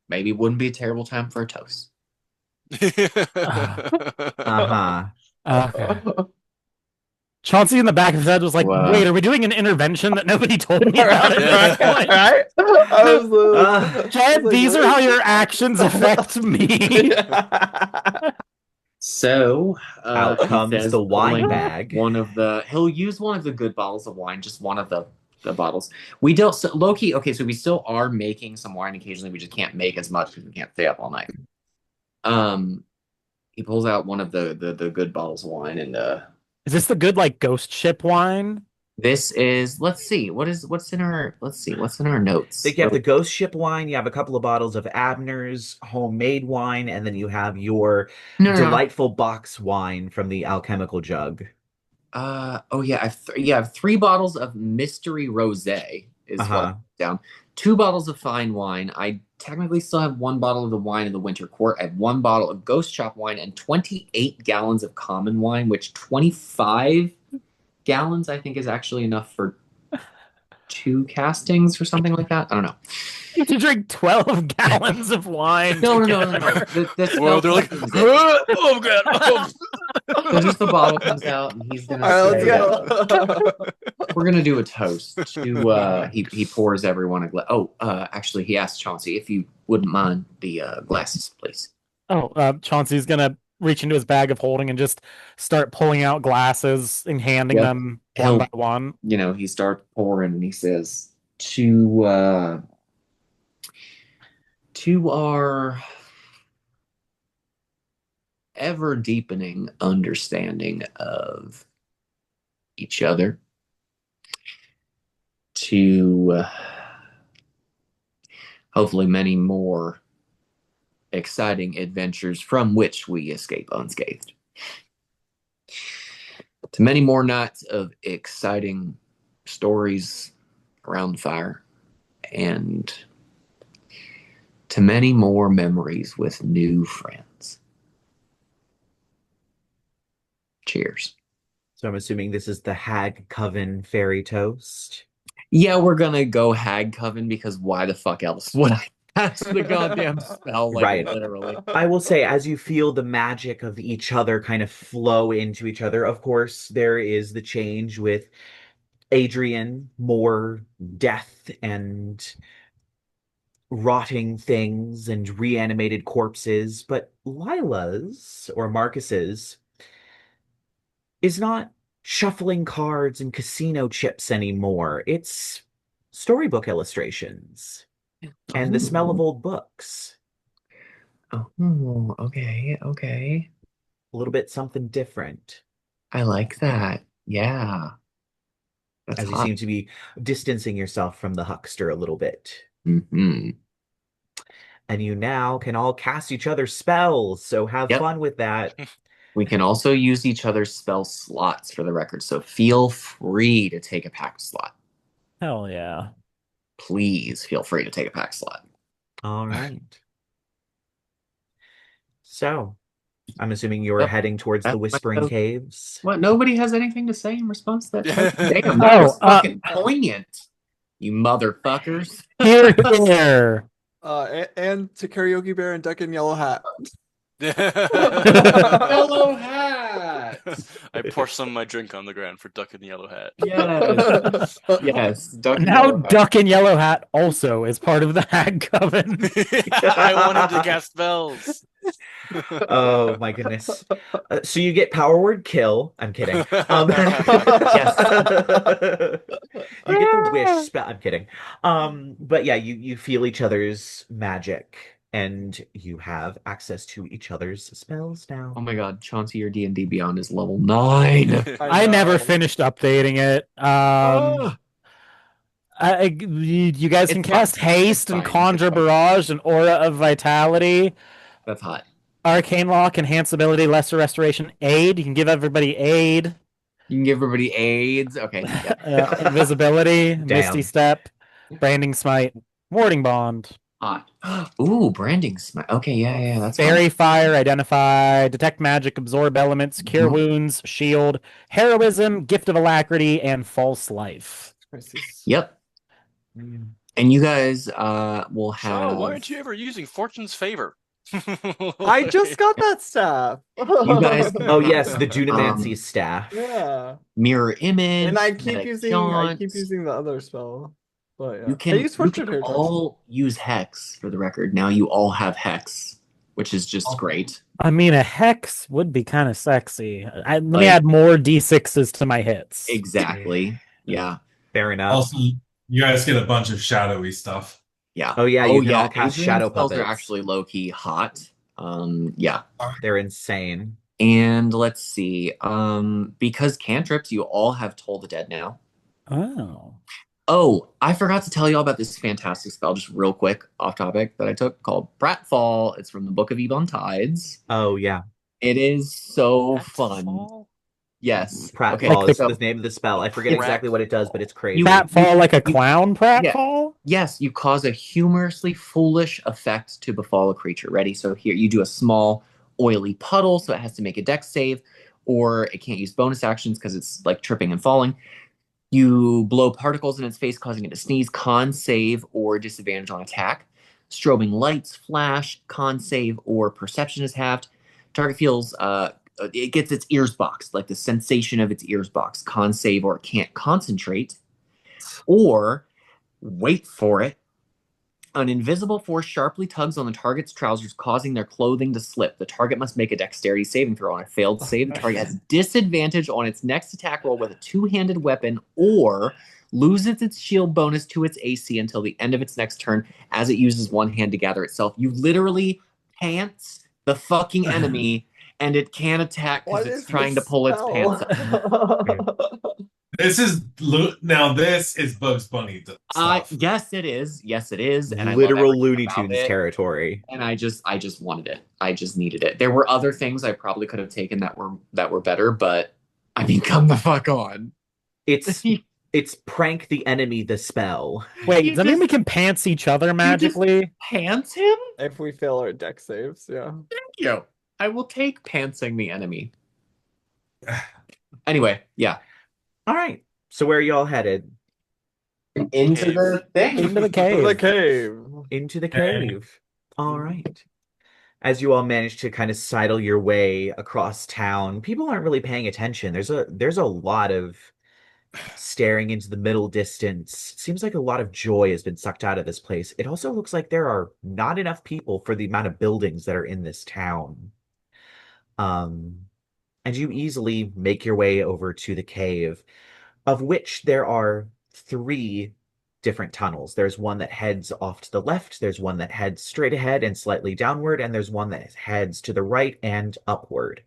Speaker 5: maybe it wouldn't be a terrible time for a toast.
Speaker 1: Uh-huh.
Speaker 3: Okay. Chauncey in the back of his head was like,
Speaker 5: Wow.
Speaker 3: wait, are we doing an intervention that nobody told me about at this point?
Speaker 4: Right?
Speaker 3: Chad, these are how your actions affect me.
Speaker 5: So
Speaker 1: Out
Speaker 5: he
Speaker 1: comes
Speaker 5: says,
Speaker 1: the wine
Speaker 5: pulling
Speaker 1: bag.
Speaker 5: He'll use one of the good bottles of wine, just one of the bottles. We don't, so Loki, okay, so we still are making some wine occasionally, we just can't make as much because we can't stay up all night. He pulls out one of the good bottles of wine, and
Speaker 3: Is this the good like ghost ship wine?
Speaker 5: this is, let's see, what's in our notes.
Speaker 1: I think you have the ghost ship wine, you have a couple of bottles of Abner's homemade wine, and then you have your
Speaker 5: No.
Speaker 1: delightful box wine from the alchemical jug.
Speaker 5: Oh yeah, I have 3 bottles of mystery rosé is what
Speaker 1: Uh-huh.
Speaker 5: down. 2 bottles of fine wine. I technically still have 1 bottle of the wine of the winter court. I have 1 bottle of ghost shop wine and 28 gallons of common wine, which 25 gallons I think is actually enough for 2 castings or something like that. I don't know.
Speaker 3: You have to drink 12 gallons of wine.
Speaker 5: No.
Speaker 3: together.
Speaker 2: Well, they're like, oh god.
Speaker 5: So just the bottle comes out, and he's gonna
Speaker 4: All right,
Speaker 5: say,
Speaker 4: let's go.
Speaker 5: we're gonna do a toast to he pours everyone a glass. Actually he asked Chauncey if you wouldn't mind the glasses, please.
Speaker 3: Chauncey's gonna reach into his bag of holding and just start pulling out glasses and handing
Speaker 5: Yep.
Speaker 3: them
Speaker 5: He'll-
Speaker 3: one by one.
Speaker 5: He starts pouring, and he says to
Speaker 7: To our ever deepening understanding of each other, to hopefully many more exciting adventures from which we escape unscathed. To many more nights of exciting stories around the fire, and to many more memories with new friends. Cheers.
Speaker 1: So I'm assuming this is the Hag Coven fairy toast.
Speaker 7: Yeah, we're gonna go Hag Coven because why the fuck else would I cast the goddamn spell? Like,
Speaker 1: Right.
Speaker 7: literally.
Speaker 1: I will say, as you feel the magic of each other kind of flow into each other, of course, there is the change with Adrien, more death and rotting things and reanimated corpses, but Lyla's or Marcus's is not shuffling cards and casino chips anymore. It's storybook illustrations and the smell of old books.
Speaker 7: Oh, okay, okay.
Speaker 1: A little bit something different.
Speaker 7: I like that. Yeah. That's
Speaker 1: As you
Speaker 7: hot.
Speaker 1: seem to be distancing yourself from the huckster a little bit.
Speaker 7: Mm-hmm.
Speaker 1: And you now can all cast each other's spells, so have
Speaker 7: Yep.
Speaker 1: fun with that.
Speaker 7: We can also use each other's spell slots for the record, so feel free to take a pack slot.
Speaker 3: Hell yeah.
Speaker 7: Please feel free to take a pack slot.
Speaker 1: All right. So, I'm assuming you're
Speaker 7: Yep.
Speaker 1: heading towards the
Speaker 7: That's
Speaker 1: Whispering
Speaker 7: my-
Speaker 1: Caves.
Speaker 7: What? Nobody has anything to say in response to that? Damn,
Speaker 3: Oh,
Speaker 7: that was fucking poignant. You motherfuckers.
Speaker 3: Here, here.
Speaker 4: And to Karaoke Bear and Duck in Yellow Hat.
Speaker 7: Yellow hat.
Speaker 2: I pour some of my drink on the ground for Duck in the Yellow Hat.
Speaker 7: Yes. Yes. Duck in
Speaker 3: Now
Speaker 7: Yellow Hat.
Speaker 3: Duck in Yellow Hat also is part of the Hag Coven.
Speaker 2: I want him to cast spells.
Speaker 1: Oh my goodness. So you get power word kill. I'm kidding.
Speaker 7: Yes.
Speaker 1: You get the wish spell. I'm kidding. But yeah, you feel each other's magic and you have access to each other's spells now.
Speaker 7: Oh my god, Chauncey, your D&D Beyond is level 9.
Speaker 3: I never
Speaker 4: know.
Speaker 3: finished updating it. You guys can
Speaker 7: It's
Speaker 3: cast
Speaker 7: fine.
Speaker 3: Haste
Speaker 7: It's
Speaker 3: and
Speaker 7: fine.
Speaker 3: Conjure
Speaker 7: It's fine.
Speaker 3: Barrage and Aura of Vitality.
Speaker 7: That's hot.
Speaker 3: Arcane Lock, Enhance Ability, Lesser Restoration, Aid. You can give everybody Aid.
Speaker 7: You can give everybody AIDS. Okay. Yeah.
Speaker 3: Invisibility, Misty
Speaker 1: Damn.
Speaker 3: Step, Branding Smite, Warding Bond.
Speaker 7: Hot. Ooh, branding smite. Okay, yeah, that's
Speaker 3: Fairy Fire, Identify, Detect Magic, Absorb Elements, Cure
Speaker 7: Mhm.
Speaker 3: Wounds, Shield, Heroism, Gift of Alacrity, and False Life.
Speaker 7: Yep. And you guys will have.
Speaker 2: So, why aren't you ever using Fortune's Favor?
Speaker 4: I just got that staff.
Speaker 7: You guys-
Speaker 1: Oh yes, the Dunamancy staff.
Speaker 4: Yeah.
Speaker 7: Mirror image.
Speaker 4: And I keep
Speaker 7: Medic
Speaker 4: using
Speaker 7: Jaunt.
Speaker 4: the other spell. But yeah.
Speaker 7: You can,
Speaker 4: I use
Speaker 7: you
Speaker 4: Fortune
Speaker 7: can
Speaker 4: Paradox.
Speaker 7: all use Hex for the record. Now you all have Hex, which is just great.
Speaker 3: I mean, a Hex would be kind of sexy. Let me
Speaker 7: Like-
Speaker 3: add more D6s to my hits.
Speaker 7: Exactly. Yeah.
Speaker 1: Fair enough.
Speaker 6: Also, you guys get a bunch of shadowy stuff.
Speaker 7: Yeah.
Speaker 1: Oh yeah, you can all cast
Speaker 7: Adrian's
Speaker 1: shadow
Speaker 7: spells
Speaker 1: puppets.
Speaker 7: are actually low key hot. Yeah.
Speaker 1: They're insane.
Speaker 7: And let's see. Because cantrips, you all have Toll the Dead now.
Speaker 3: Oh.
Speaker 7: Oh, I forgot to tell you all about this fantastic spell, just real quick, off topic, that I took called Pratfall. It's from the Book of Ebon Tides.
Speaker 1: Oh yeah.
Speaker 7: It is so fun. Yes.
Speaker 1: Pratfall
Speaker 7: Okay,
Speaker 3: Like
Speaker 1: is
Speaker 7: so-
Speaker 1: the name of the spell. I forget
Speaker 2: Prat-
Speaker 1: exactly what it does, but it's crazy.
Speaker 7: You-
Speaker 3: Pratfall like a
Speaker 7: you-
Speaker 3: clown pratfall?
Speaker 7: Yes, you cause a humorously foolish effect to befall a creature. Ready? So here you do a small oily puddle, so it has to make a dex save, or it can't use bonus actions because it's like tripping and falling. You blow particles in its face, causing it to sneeze. Con save or disadvantage on attack. Strobing lights flash. Con save or perception is halved. Target feels it gets its ears boxed, like the sensation of its ears boxed. Con save or it can't concentrate. Or wait for it. An invisible force sharply tugs on the target's trousers, causing their clothing to slip. The target must make a dexterity saving throw. On a failed save, the target has disadvantage on its next attack roll with a two-handed weapon or loses its shield bonus to its AC until the end of its next turn as it uses one hand to gather itself. You literally pants the fucking enemy, and it can't attack because
Speaker 4: What
Speaker 7: it's
Speaker 4: is
Speaker 7: trying to
Speaker 4: this
Speaker 7: pull its pants up.
Speaker 6: This is Bugs Bunny stuff.
Speaker 7: Yes, it is. Yes, it is. And I love
Speaker 1: Literal
Speaker 7: everything
Speaker 1: Looney
Speaker 7: about
Speaker 1: Tunes
Speaker 7: it.
Speaker 1: territory.
Speaker 7: And I just wanted it. I just needed it. There were other things I probably could have taken that were better, but I mean, come the fuck on.
Speaker 1: It's prank the enemy the spell.
Speaker 3: Wait,
Speaker 7: You
Speaker 3: does that mean
Speaker 7: just-
Speaker 3: we can pants each other magically?
Speaker 7: Pants him?
Speaker 4: If we fail our deck saves, yeah.
Speaker 7: Thank you. I will take pantsing the enemy. Anyway, yeah.
Speaker 1: All right. So where are y'all headed?
Speaker 7: Into the thing.
Speaker 3: Into the cave.
Speaker 4: The cave.
Speaker 1: Into the cave. All right. As you all manage to kind of sidle your way across town, people aren't really paying attention. There's a lot of staring into the middle distance. Seems like a lot of joy has been sucked out of this place. It also looks like there are not enough people for the amount of buildings that are in this town. And you easily make your way over to the cave, of which there are 3 different tunnels. There's one that heads off to the left, there's one that heads straight ahead and slightly downward, and there's one that heads to the right and upward.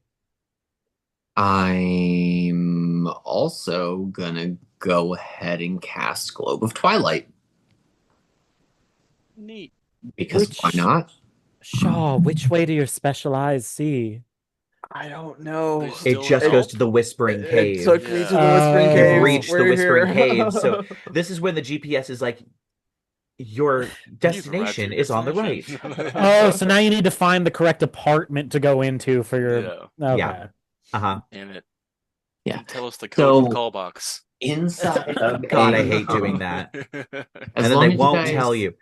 Speaker 7: I'm also gonna go ahead and cast Globe of Twilight.
Speaker 2: Neat.
Speaker 7: Because why not?
Speaker 3: Shaw, which way do your special eyes see?
Speaker 4: I don't know.
Speaker 2: They
Speaker 1: It
Speaker 2: still
Speaker 1: just
Speaker 2: help.
Speaker 1: goes to the Whispering
Speaker 4: It
Speaker 1: Cave.
Speaker 4: took me to the
Speaker 3: Yeah.
Speaker 4: Whispering
Speaker 3: You've
Speaker 4: Cave.
Speaker 1: reached the
Speaker 4: We're
Speaker 1: Whispering
Speaker 4: here.
Speaker 1: Cave, so this is when the GPS is like, your destination
Speaker 2: You've
Speaker 1: is on the right.
Speaker 2: destination.
Speaker 3: Oh, so now you need to find the correct apartment to go into for your.
Speaker 2: Yeah.
Speaker 3: Okay.
Speaker 1: Yeah. Uh-huh.
Speaker 2: Damn it.
Speaker 7: Yeah.
Speaker 2: Tell us the code
Speaker 7: So-
Speaker 2: of the call box.
Speaker 7: Inside of
Speaker 1: God, I
Speaker 7: a-
Speaker 1: hate doing that.
Speaker 7: As
Speaker 1: And then
Speaker 7: long
Speaker 1: they
Speaker 7: as you
Speaker 1: won't
Speaker 7: guys-
Speaker 1: tell you.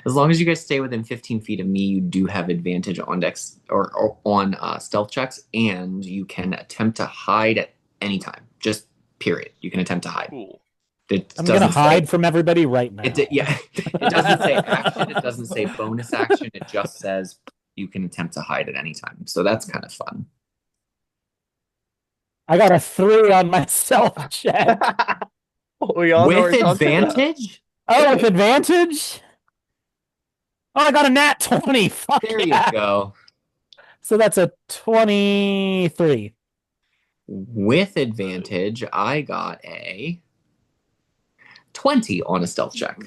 Speaker 7: As long as you guys stay within 15 feet of me, you do have advantage on dex or on stealth checks, and you can attempt to hide at any time. Just period. You can attempt to hide.
Speaker 2: Cool.
Speaker 7: It
Speaker 3: I'm gonna
Speaker 7: doesn't say-
Speaker 3: hide from everybody right now.
Speaker 7: Yeah, it doesn't say action. It doesn't say bonus action. It just says you can attempt to hide at any time. So that's kind of fun.
Speaker 3: I got a 3 on my stealth check.
Speaker 4: We all know
Speaker 7: With
Speaker 4: we're talking about.
Speaker 7: advantage.
Speaker 3: Oh, with advantage? Oh, I got a nat 20. Fuck
Speaker 7: There
Speaker 3: yeah.
Speaker 7: you go.
Speaker 3: So that's a 23.
Speaker 7: With advantage, I got a 20 on a stealth check.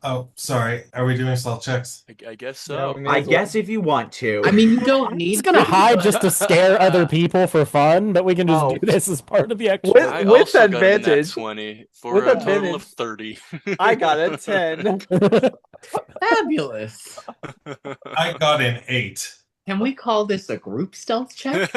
Speaker 6: Oh, sorry. Are we doing stealth checks?
Speaker 2: I guess
Speaker 4: Yeah,
Speaker 2: so.
Speaker 4: we may
Speaker 1: I
Speaker 4: as well.
Speaker 1: guess if you want to.
Speaker 7: I mean, you don't need.
Speaker 3: It's gonna
Speaker 7: to,
Speaker 3: hide
Speaker 7: but-
Speaker 3: just to scare other people for fun, but we can just
Speaker 4: Oh.
Speaker 3: do this as part of the extra.
Speaker 4: With-
Speaker 2: I also got a nat
Speaker 4: advantage.
Speaker 2: 20 for
Speaker 4: With
Speaker 2: a total
Speaker 4: advantage.
Speaker 2: of 30.
Speaker 4: I got a 10.
Speaker 7: Fabulous.
Speaker 6: I got an 8.
Speaker 7: Can we call this a group stealth check?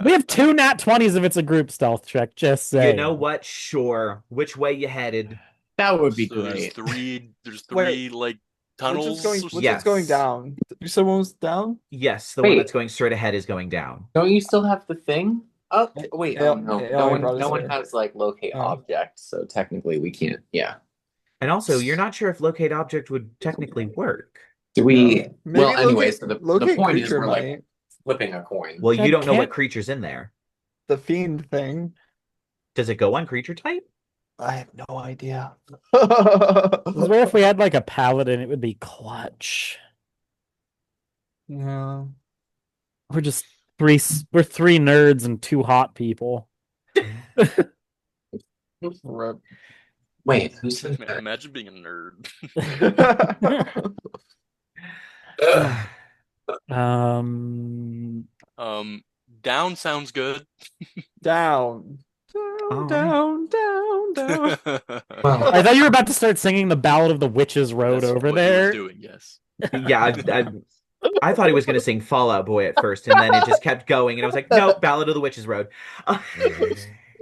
Speaker 3: We have 2 nat 20s if it's a group stealth check, just say.
Speaker 1: You know what? Sure. Which way you headed?
Speaker 7: That would be
Speaker 2: So there's
Speaker 7: great.
Speaker 2: there's
Speaker 4: Wait.
Speaker 2: three like tunnels.
Speaker 4: Which is
Speaker 1: Yes.
Speaker 4: going down? You said one was down?
Speaker 1: Yes, the one
Speaker 7: Wait.
Speaker 1: that's going straight ahead is going down.
Speaker 7: Don't you still have the thing? Oh, wait.
Speaker 4: Yeah,
Speaker 7: no,
Speaker 4: yeah,
Speaker 7: no
Speaker 4: we
Speaker 7: one,
Speaker 4: brought us
Speaker 7: no one
Speaker 4: there.
Speaker 7: has like locate
Speaker 4: Oh.
Speaker 7: object, so technically we can't. Yeah.
Speaker 1: And also, you're not sure if locate object would technically work.
Speaker 7: Do we?
Speaker 4: Maybe
Speaker 7: well, anyway,
Speaker 4: locate-
Speaker 7: so the
Speaker 4: locate
Speaker 7: point is
Speaker 4: creature
Speaker 7: we're like
Speaker 4: might.
Speaker 7: flipping a coin.
Speaker 1: Well, you
Speaker 3: I
Speaker 1: don't know what
Speaker 3: can't-
Speaker 1: creature's in there.
Speaker 4: The fiend thing.
Speaker 1: Does it go on creature type?
Speaker 4: I have no idea.
Speaker 3: I swear if we had like a paladin, it would be clutch.
Speaker 4: Yeah.
Speaker 3: We're just we're 3 nerds and 2 hot people.
Speaker 7: Wait, who's
Speaker 2: Man, imagine being a nerd.
Speaker 3: Um,
Speaker 2: Down sounds good.
Speaker 4: Down.
Speaker 1: All
Speaker 4: Down,
Speaker 1: right.
Speaker 4: down, down, down.
Speaker 3: I thought you were about to start singing the Ballad of the Witches Road
Speaker 2: That's
Speaker 3: over
Speaker 2: what he was
Speaker 3: there.
Speaker 2: doing, yes.
Speaker 1: Yeah, I thought he was going to sing Fallout Boy at first, and then it just kept going, and I was like, nope, Ballad of the Witches Road.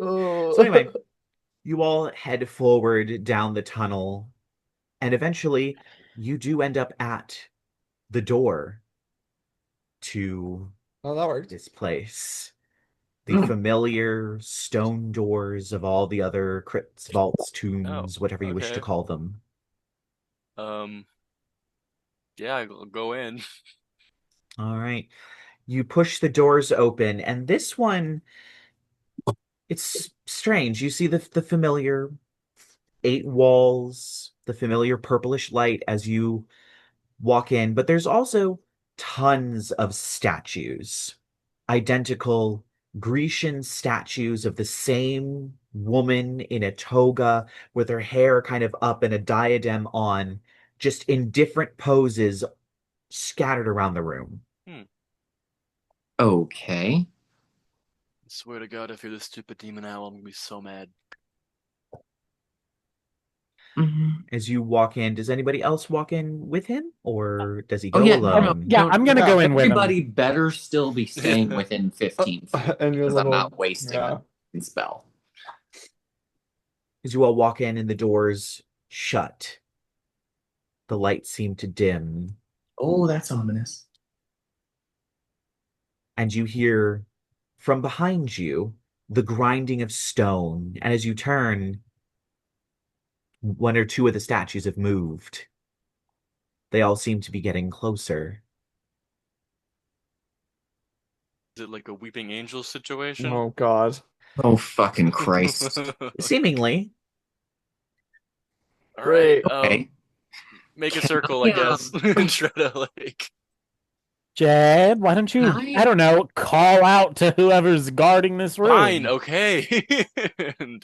Speaker 4: Oh.
Speaker 1: So anyway, you all head forward down the tunnel, and eventually you do end up at the door to
Speaker 4: Oh, that worked.
Speaker 1: this place. The familiar stone doors of all the other crypts, vaults, tombs, whatever you wish to
Speaker 2: okay.
Speaker 1: call them.
Speaker 2: Yeah, I'll go in.
Speaker 1: All right. You push the doors open, and this one It's strange. You see the familiar eight walls, the familiar purplish light as you walk in, but there's also tons of statues, identical Grecian statues of the same woman in a toga with her hair kind of up and a diadem on, just in different poses scattered around the room.
Speaker 2: Hmm.
Speaker 5: Okay.
Speaker 2: I swear to God, if you're this stupid demon owl, I'm gonna be so mad.
Speaker 5: Mhm.
Speaker 1: As you walk in, does anybody else walk in with him, or does he
Speaker 5: Oh
Speaker 1: go
Speaker 5: yeah,
Speaker 1: alone?
Speaker 3: Yeah, I'm gonna go in with him.
Speaker 5: Everybody better still be staying within 15 feet
Speaker 4: And your
Speaker 5: because I'm
Speaker 4: little
Speaker 5: not wasting
Speaker 4: yeah.
Speaker 5: a spell.
Speaker 1: As you all walk in and the doors shut, the lights seem to dim,
Speaker 5: Oh, that's ominous.
Speaker 1: and you hear from behind you the grinding of stone. And as you turn, one or two of the statues have moved. They all seem to be getting closer.
Speaker 2: Is it like a weeping angel situation?
Speaker 4: Oh God.
Speaker 5: Oh fucking Christ.
Speaker 1: Seemingly.
Speaker 2: All
Speaker 4: Great.
Speaker 2: right,
Speaker 5: Okay.
Speaker 2: make a
Speaker 5: Can
Speaker 2: circle,
Speaker 5: I,
Speaker 2: I guess, and try to like.
Speaker 3: Jed, why don't you, I don't know, call out to whoever's guarding this room?
Speaker 2: Fine, okay. And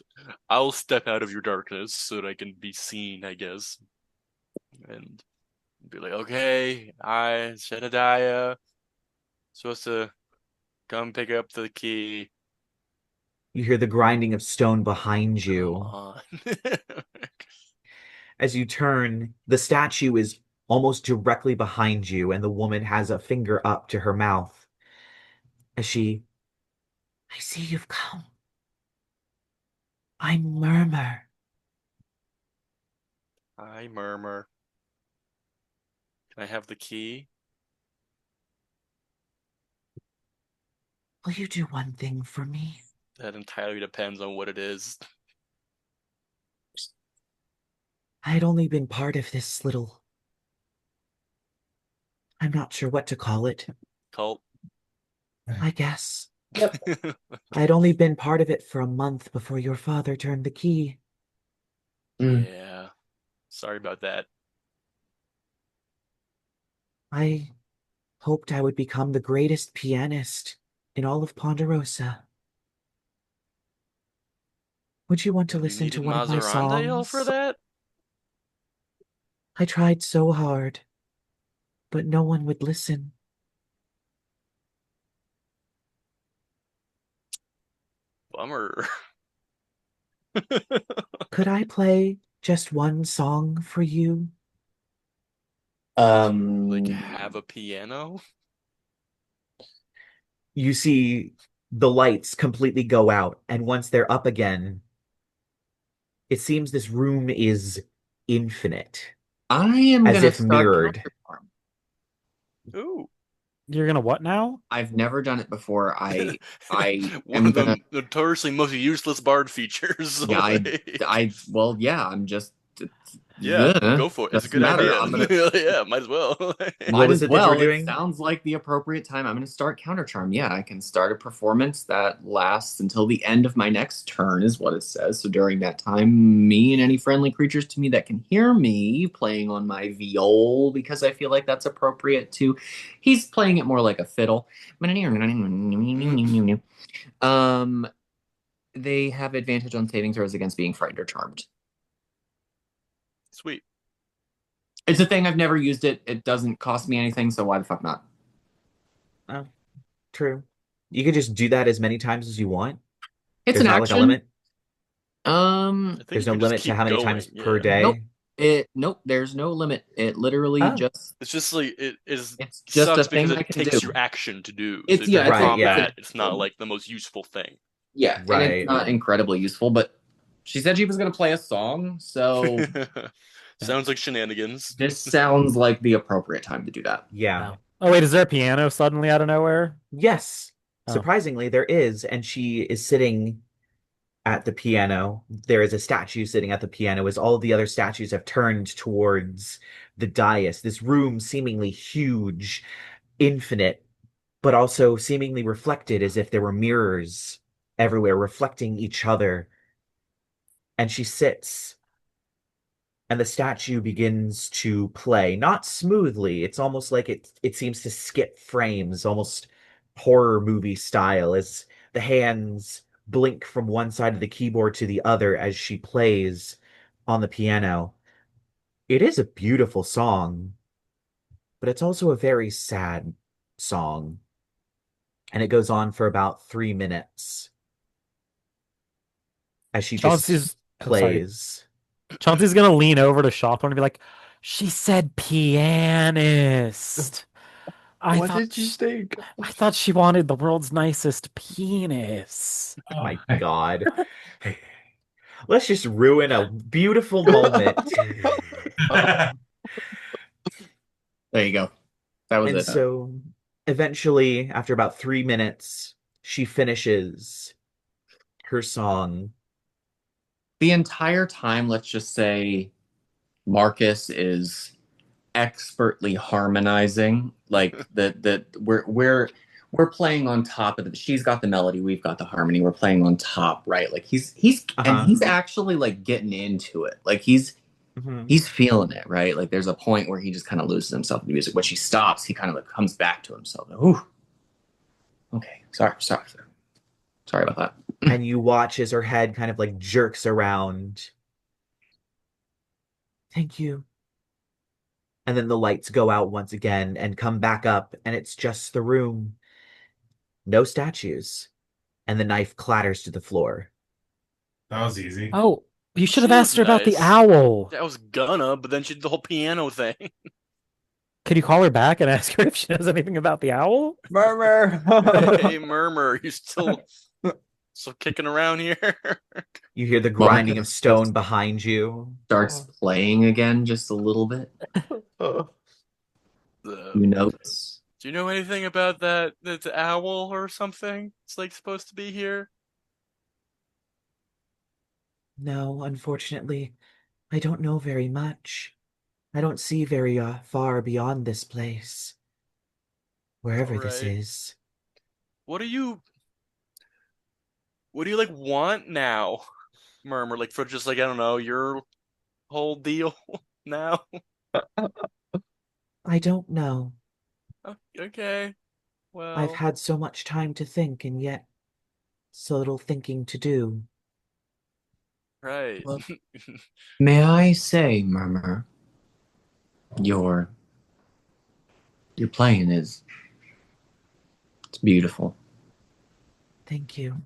Speaker 2: I'll step out of your darkness so that I can be seen, I guess. And be like, okay, Jedidiah, supposed to come pick up the key.
Speaker 1: You hear the grinding of stone behind
Speaker 2: Come
Speaker 1: you.
Speaker 2: on.
Speaker 1: As you turn, the statue is almost directly behind you, and the woman has a finger up to her mouth. I see you've come. I murmur.
Speaker 2: I murmur. Can I have the key?
Speaker 1: Will you do one thing for me?
Speaker 2: That entirely depends on what it is.
Speaker 1: I had only been part of this little... I'm not sure what to call it.
Speaker 2: Cult.
Speaker 1: I guess.
Speaker 7: Yep.
Speaker 1: I'd only been part of it for a month before your father turned the key.
Speaker 2: Yeah. Sorry about that.
Speaker 1: I hoped I would become the greatest pianist in all of Ponderosa. Would you want to
Speaker 2: You
Speaker 1: listen to
Speaker 2: needed
Speaker 1: one of my
Speaker 2: Mazarandale for
Speaker 1: songs?
Speaker 2: that?
Speaker 1: I tried so hard, but no one would listen.
Speaker 2: Bummer.
Speaker 1: Could I play just one song for you?
Speaker 2: Like, have a piano?
Speaker 1: You see the lights completely go out, and once they're up again, it seems this room is infinite,
Speaker 5: I am
Speaker 1: as
Speaker 5: gonna
Speaker 1: if
Speaker 5: start
Speaker 1: mirrored.
Speaker 5: countercharm.
Speaker 2: Ooh.
Speaker 3: You're gonna what now?
Speaker 5: I've never done it before. I
Speaker 2: One
Speaker 5: am
Speaker 2: of the
Speaker 5: gonna
Speaker 2: notoriously most useless bard features.
Speaker 5: yeah,
Speaker 2: Like,
Speaker 5: well yeah, I'm just
Speaker 2: yeah, go for it. It's a
Speaker 5: doesn't
Speaker 2: good
Speaker 5: matter.
Speaker 2: idea.
Speaker 5: I'm gonna
Speaker 2: Yeah, might as well.
Speaker 1: What
Speaker 5: might
Speaker 1: was
Speaker 5: as
Speaker 1: it that you were
Speaker 5: well. It
Speaker 1: doing?
Speaker 5: sounds like the appropriate time. I'm gonna start countercharm. Yeah, I can start a performance that lasts until the end of my next turn, is what it says. So during that time, me and any friendly creatures to me that can hear me playing on my viol, because I feel like that's appropriate too. He's playing it more like a fiddle. They have advantage on saving throws against being frightened or charmed.
Speaker 2: Sweet.
Speaker 5: It's a thing. I've never used it. It doesn't cost me anything, so why the fuck not?
Speaker 1: Oh, true. You could just do that as many times as you want.
Speaker 5: It's
Speaker 1: There's
Speaker 5: an
Speaker 1: not like a
Speaker 5: action.
Speaker 1: limit.
Speaker 2: I think
Speaker 1: There's
Speaker 2: you
Speaker 1: no
Speaker 2: can just
Speaker 1: limit to
Speaker 2: keep
Speaker 1: how many
Speaker 2: going.
Speaker 1: times per
Speaker 2: Yeah.
Speaker 1: day.
Speaker 5: Nope, there's no limit. It literally
Speaker 1: Oh.
Speaker 5: just
Speaker 2: It's just like it's
Speaker 5: it's just
Speaker 2: sucks
Speaker 5: a thing
Speaker 2: because
Speaker 5: I
Speaker 2: it
Speaker 5: can
Speaker 2: takes
Speaker 5: do.
Speaker 2: your action to do.
Speaker 5: It's-
Speaker 2: So
Speaker 5: yeah,
Speaker 2: during
Speaker 1: it's like-
Speaker 2: combat,
Speaker 1: yeah.
Speaker 2: it's not like the most useful thing.
Speaker 5: Yeah, and
Speaker 1: Right.
Speaker 5: it's not incredibly useful, but she said she was gonna play a song, so
Speaker 2: Sounds like shenanigans.
Speaker 5: this sounds like the appropriate time to do that.
Speaker 1: Yeah.
Speaker 3: Oh wait, is there a piano suddenly out of nowhere?
Speaker 1: Yes.
Speaker 3: Oh.
Speaker 1: Surprisingly, there is, and she is sitting at the piano. There is a statue sitting at the piano as all of the other statues have turned towards the dais. This room seemingly huge, infinite, but also seemingly reflected as if there were mirrors everywhere, reflecting each other. And she sits, and the statue begins to play, not smoothly. It's almost like it seems to skip frames, almost horror movie style, as the hands blink from one side of the keyboard to the other as she plays on the piano. It is a beautiful song, but it's also a very sad song. And it goes on for about 3 minutes as she just
Speaker 3: Chauncey's oh, sorry.
Speaker 1: plays.
Speaker 3: Chauncey's gonna lean over to Shawthorn and be like, "She said pianist.
Speaker 4: What did you think?
Speaker 3: I thought she wanted the world's nicest penis."
Speaker 1: Oh my God. Let's just ruin a beautiful moment.
Speaker 5: There you go. That was
Speaker 1: And
Speaker 5: it.
Speaker 1: so eventually, after about 3 minutes, she finishes her song.
Speaker 5: The entire time, let's just say Marcus is expertly harmonizing. Like we're playing on top of it. She's got the melody, we've got the harmony. We're playing on top, right? Like he's and he's actually like getting into it. Like he's feeling it, right? Like there's a point where he just kind of loses himself in the music. When she stops, he kind of like comes back to himself. Like, ooh, okay, sorry about that.
Speaker 1: And you watch as her head kind of like jerks around. Thank you. And then the lights go out once again and come back up, and it's just the room. No statues. And the knife clatters to the floor.
Speaker 6: That was easy.
Speaker 3: Oh, you should have
Speaker 2: She
Speaker 3: asked her
Speaker 2: was
Speaker 3: about the
Speaker 2: nice.
Speaker 3: owl.
Speaker 2: I was gonna, but then she did the whole piano thing.
Speaker 3: Could you call her back and ask her if she knows anything about the owl?
Speaker 4: Murmur.
Speaker 2: Hey, Murmur, you still kicking around here?
Speaker 1: You hear the grinding of stone behind you.
Speaker 5: Starts playing again just a little bit. Who knows?
Speaker 2: Do you know anything about that owl or something? It's like supposed to be here?
Speaker 1: No, unfortunately, I don't know very much. I don't see very far beyond this place. Wherever this
Speaker 2: Alright.
Speaker 1: is.
Speaker 2: What do you like want now, Murmur? Like for just like, I don't know, your whole deal now?
Speaker 1: I don't know.
Speaker 2: Okay.
Speaker 1: I've
Speaker 2: Well,
Speaker 1: had so much time to think and yet so little thinking to do.
Speaker 2: right.
Speaker 5: Well, may I say, Murmur, your playing it's beautiful.
Speaker 1: Thank you.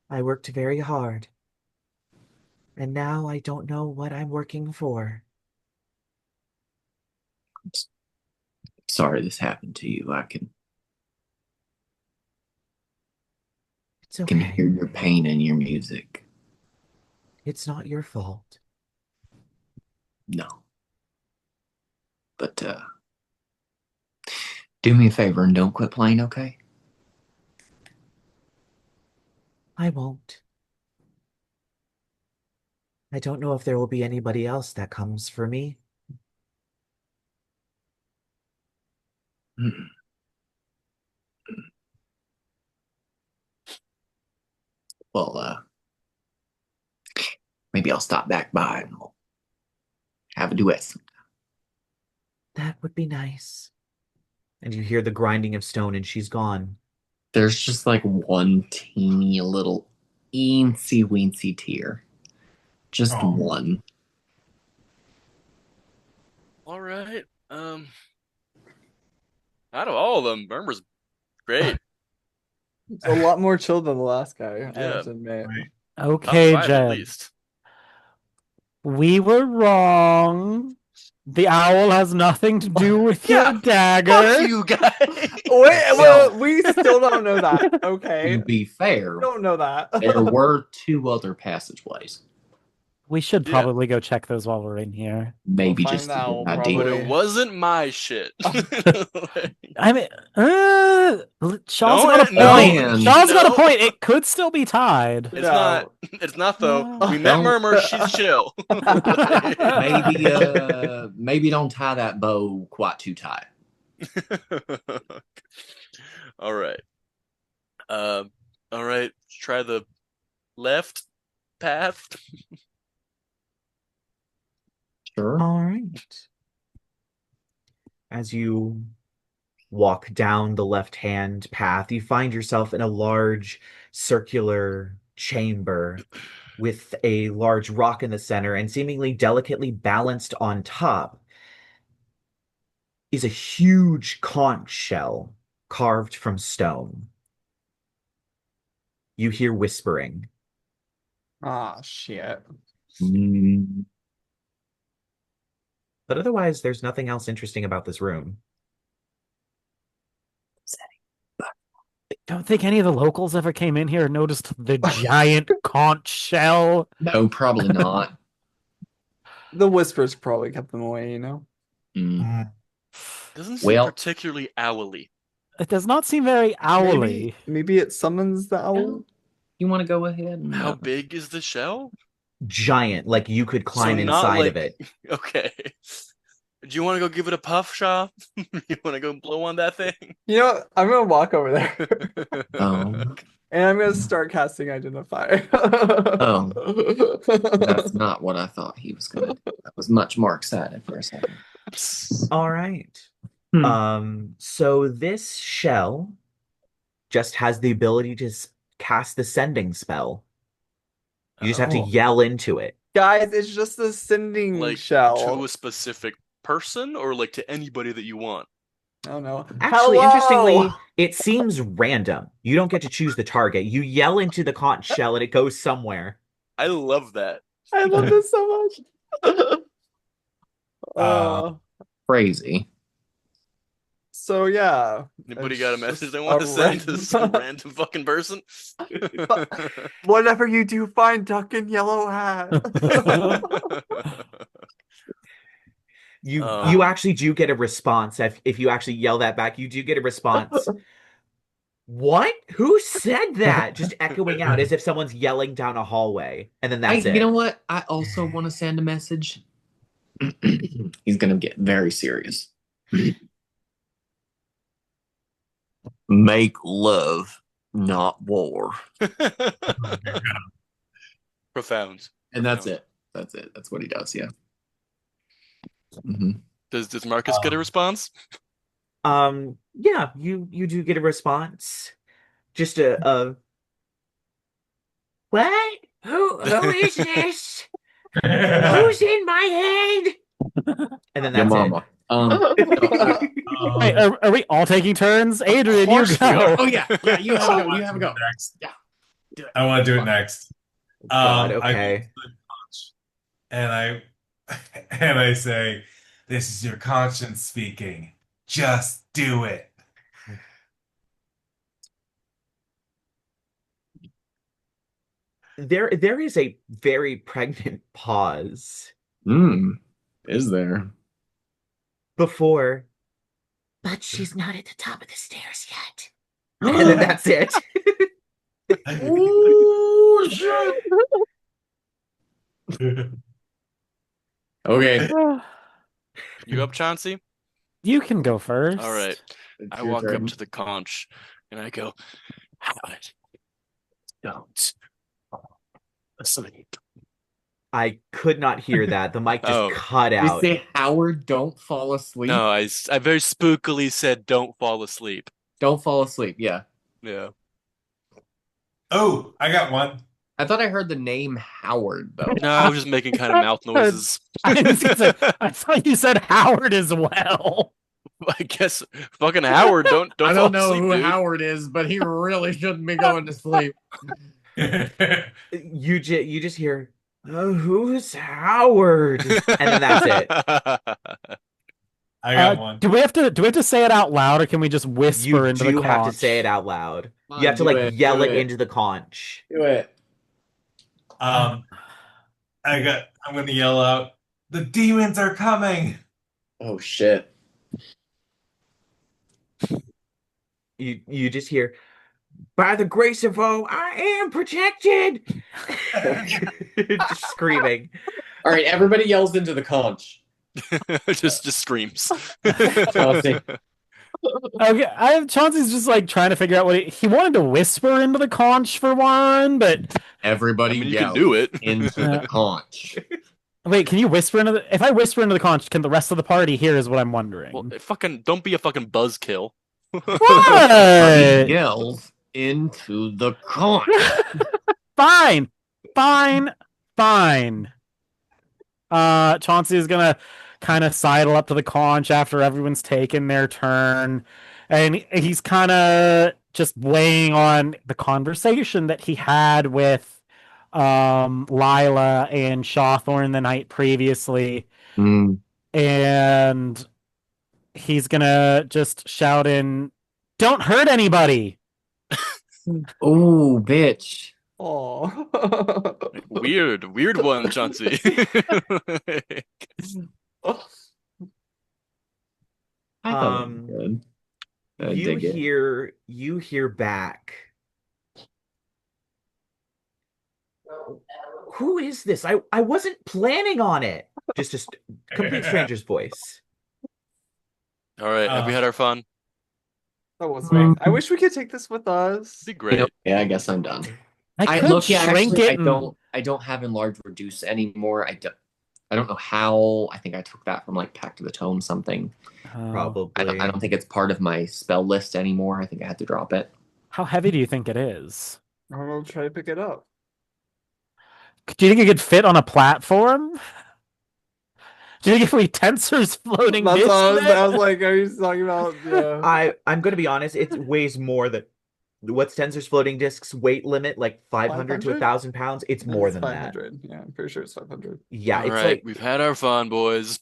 Speaker 1: I worked very hard. And now I don't know what I'm working for.
Speaker 5: Sorry this happened to you. I
Speaker 1: It's
Speaker 5: can
Speaker 1: okay.
Speaker 5: hear your pain in your music.
Speaker 1: It's not your fault.
Speaker 5: No. But do me a favor and don't quit playing, okay?
Speaker 1: I won't. I don't know if there will be anybody else that comes for me.
Speaker 5: Mm-mm. Well, maybe I'll stop back by and we'll have a duet sometime.
Speaker 1: That would be nice. And you hear the grinding of stone and she's gone.
Speaker 5: There's just like one teeny little eensy weensy tear. Just one.
Speaker 2: All right. Out of all of them, Murmur's great.
Speaker 4: It's a lot more chill than the last guy. I
Speaker 2: Yeah.
Speaker 4: must admit.
Speaker 3: Okay,
Speaker 2: Top 5 at
Speaker 3: Jed.
Speaker 2: least.
Speaker 3: We were wrong. The owl has nothing to do with
Speaker 2: Yeah,
Speaker 3: your dagger.
Speaker 2: Fuck you guys.
Speaker 4: Wait, well, we still don't know that. Okay.
Speaker 5: To be fair,
Speaker 4: We don't know that.
Speaker 5: there were 2 other passageways.
Speaker 3: We should
Speaker 2: Yeah.
Speaker 3: probably go check those while we're in here.
Speaker 5: Maybe
Speaker 4: We'll
Speaker 5: just
Speaker 4: find
Speaker 5: to
Speaker 4: out,
Speaker 5: get an
Speaker 2: But
Speaker 5: idea.
Speaker 2: it wasn't my shit.
Speaker 3: I mean, Sean's
Speaker 2: No,
Speaker 3: got a
Speaker 2: no,
Speaker 3: point. Sean's got a
Speaker 2: no.
Speaker 3: point. It could still be tied.
Speaker 2: It's
Speaker 4: No.
Speaker 2: not. It's not though. We met
Speaker 5: Don't-
Speaker 2: Murmur. She's chill.
Speaker 5: Maybe don't tie that bow quite too tight.
Speaker 2: All right. All right. Try the left path.
Speaker 5: Sure.
Speaker 1: All right. As you walk down the left-hand path, you find yourself in a large circular chamber with a large rock in the center, and seemingly delicately balanced on top is a huge conch shell carved from stone. You hear whispering.
Speaker 4: Ah, shit.
Speaker 5: Mm,
Speaker 1: But otherwise, there's nothing else interesting about this room.
Speaker 3: Don't think any of the locals ever came in here and noticed the giant conch shell.
Speaker 5: no, probably not.
Speaker 4: The whispers probably kept them away, you know?
Speaker 5: Mm.
Speaker 2: Doesn't seem
Speaker 5: Well-
Speaker 2: particularly owly.
Speaker 3: It does not seem very owly.
Speaker 4: Maybe it summons the owl.
Speaker 5: You want to go ahead? And,
Speaker 2: How big is the shell?
Speaker 1: Giant, like you could climb
Speaker 2: So not
Speaker 1: inside of
Speaker 2: like-
Speaker 1: it.
Speaker 2: Okay. Do you want to go give it a puff, Shaw? You want to go blow on that thing?
Speaker 4: You know what? I'm gonna walk over there
Speaker 5: Oh,
Speaker 4: and I'm gonna start casting Identify.
Speaker 5: Oh. that's not what I thought he was going to do. I was much more excited for a second.
Speaker 1: All right.
Speaker 5: Hmm.
Speaker 1: So this shell just has the ability to cast the sending spell. You just have to
Speaker 5: Oh.
Speaker 1: yell into it.
Speaker 4: Guys, it's just a sending
Speaker 2: Like
Speaker 4: shell.
Speaker 2: to a specific person or like to anybody that you want?
Speaker 4: I don't know.
Speaker 1: Actually,
Speaker 4: Hello!
Speaker 1: interestingly, it seems random. You don't get to choose the target. You yell into the conch shell and it goes somewhere.
Speaker 2: I love that.
Speaker 4: I love this so much.
Speaker 5: Crazy.
Speaker 4: So yeah,
Speaker 2: Anybody
Speaker 4: It's
Speaker 2: got a
Speaker 4: just
Speaker 2: message they want
Speaker 4: a
Speaker 2: to send to some
Speaker 4: random-
Speaker 2: random fucking person?
Speaker 4: whatever you do, find Duck in Yellow Hat.
Speaker 1: You actually do get a response. If you actually yell that back, you do get a response. What? Who said that? Just echoing out as if someone's yelling down a hallway. And then that's it.
Speaker 5: You know what? I also want to send a message. He's going to get very serious. Make love, not war.
Speaker 2: Profound.
Speaker 5: And that's it. That's it. That's what he does. Yeah. Mm-hmm.
Speaker 2: Does Marcus get a response?
Speaker 1: Yeah, you do get a response. Just a what? Who is this? Who's in my head? And then
Speaker 5: Your
Speaker 1: that's it.
Speaker 5: mama.
Speaker 3: Wait, are we all taking turns? Adrien, you
Speaker 2: course we
Speaker 3: go.
Speaker 5: Oh yeah, you have a go. You have a go.
Speaker 6: Next.
Speaker 5: Yeah.
Speaker 6: I want to do it next.
Speaker 1: God,
Speaker 6: I go
Speaker 1: okay.
Speaker 6: to the conch and I say, "This is your conscience speaking. Just do it."
Speaker 1: There is a very pregnant pause
Speaker 5: Is there?
Speaker 1: before, but she's not at the top of the stairs yet. And then that's it.
Speaker 5: Ooh, shit. Okay.
Speaker 2: You up, Chauncey?
Speaker 3: You can go first.
Speaker 2: All right.
Speaker 5: It's
Speaker 2: I
Speaker 5: your
Speaker 2: walk
Speaker 5: turn.
Speaker 2: up to the conch and I go, Howard, don't fall asleep.
Speaker 1: I could not hear that. The mic just
Speaker 2: Oh.
Speaker 1: cut
Speaker 5: You
Speaker 1: out.
Speaker 5: say, Howard, don't fall asleep.
Speaker 2: No, I very spookily said, don't fall asleep.
Speaker 5: Don't fall asleep. Yeah.
Speaker 2: Yeah.
Speaker 6: Oh, I got one.
Speaker 5: I thought I heard the name Howard, though.
Speaker 2: No, I was just making kind of mouth noises.
Speaker 3: I was gonna say, I thought you said Howard as well.
Speaker 2: I guess fucking Howard, don't
Speaker 5: I
Speaker 2: fall
Speaker 5: don't know
Speaker 2: asleep,
Speaker 5: who
Speaker 2: dude.
Speaker 5: Howard is, but he really shouldn't be going to sleep.
Speaker 1: You just hear, oh, who's Howard? And then that's it.
Speaker 6: I got one.
Speaker 3: Do we have to say it out loud, or can we just whisper
Speaker 1: You
Speaker 3: into the
Speaker 1: do have to
Speaker 3: conch?
Speaker 1: say it out loud.
Speaker 5: Come
Speaker 1: You have to
Speaker 5: on,
Speaker 1: like
Speaker 5: do it,
Speaker 1: yell
Speaker 5: do
Speaker 1: it
Speaker 5: it.
Speaker 1: into the conch.
Speaker 5: Do it.
Speaker 6: I'm gonna yell out, "The demons are coming!"
Speaker 5: Oh, shit.
Speaker 1: You just hear, by the grace of O, I am protected. Just screaming.
Speaker 5: All right, everybody yells into the conch.
Speaker 2: just screams.
Speaker 5: Chauncey.
Speaker 3: Okay, Chauncey's just like trying to figure out what he wanted to whisper into the conch for one, but
Speaker 7: Everybody
Speaker 2: I mean, you
Speaker 7: yell
Speaker 2: can do it.
Speaker 7: into the conch.
Speaker 3: wait, can you whisper into the? If I whisper into the conch, can the rest of the party hear? Is what I'm wondering.
Speaker 2: Well, fucking don't be a fucking buzzkill.
Speaker 3: What?
Speaker 7: Yells into the conch.
Speaker 3: Fine, fine, fine. Chauncey is gonna kind of sidle up to the conch after everyone's taken their turn, and he's kind of just weighing on the conversation that he had with Lyla and Shawthorn the night previously, and he's gonna just shout in, "Don't hurt anybody!"
Speaker 7: Oh, bitch.
Speaker 4: Oh.
Speaker 2: Weird one, Chauncey.
Speaker 7: I thought it was good. I
Speaker 1: You
Speaker 7: dig it.
Speaker 1: hear back. Who is this? I wasn't planning on it. Just a complete stranger's voice.
Speaker 2: All right, have we had our fun?
Speaker 4: That was me. I wish we could take this with us.
Speaker 2: It'd be great.
Speaker 7: Yeah, I guess I'm done.
Speaker 3: I could shrink
Speaker 7: actually,
Speaker 3: it.
Speaker 7: I don't have enlarge reduce anymore. I don't know how. I think I took that from like Pact of the Tome something.
Speaker 1: Probably.
Speaker 7: I don't think it's part of my spell list anymore. I think I had to drop it.
Speaker 3: How heavy do you think it is?
Speaker 4: I'll try to pick it up.
Speaker 3: Do you think it could fit on a platform? Do you think if we tensors floating
Speaker 4: That's
Speaker 3: this
Speaker 4: what
Speaker 3: way?
Speaker 4: I was like, are you talking about? Yeah.
Speaker 1: I'm gonna be honest, it weighs more than what's Tensor's floating discs weight limit, like 500 to
Speaker 4: 500?
Speaker 1: 1,000 pounds. It's more
Speaker 4: It's
Speaker 1: than
Speaker 4: 500. Yeah, I'm pretty sure it's 500.
Speaker 1: Yeah,
Speaker 2: All
Speaker 1: it's
Speaker 2: right,
Speaker 1: like
Speaker 2: we've had our fun, boys.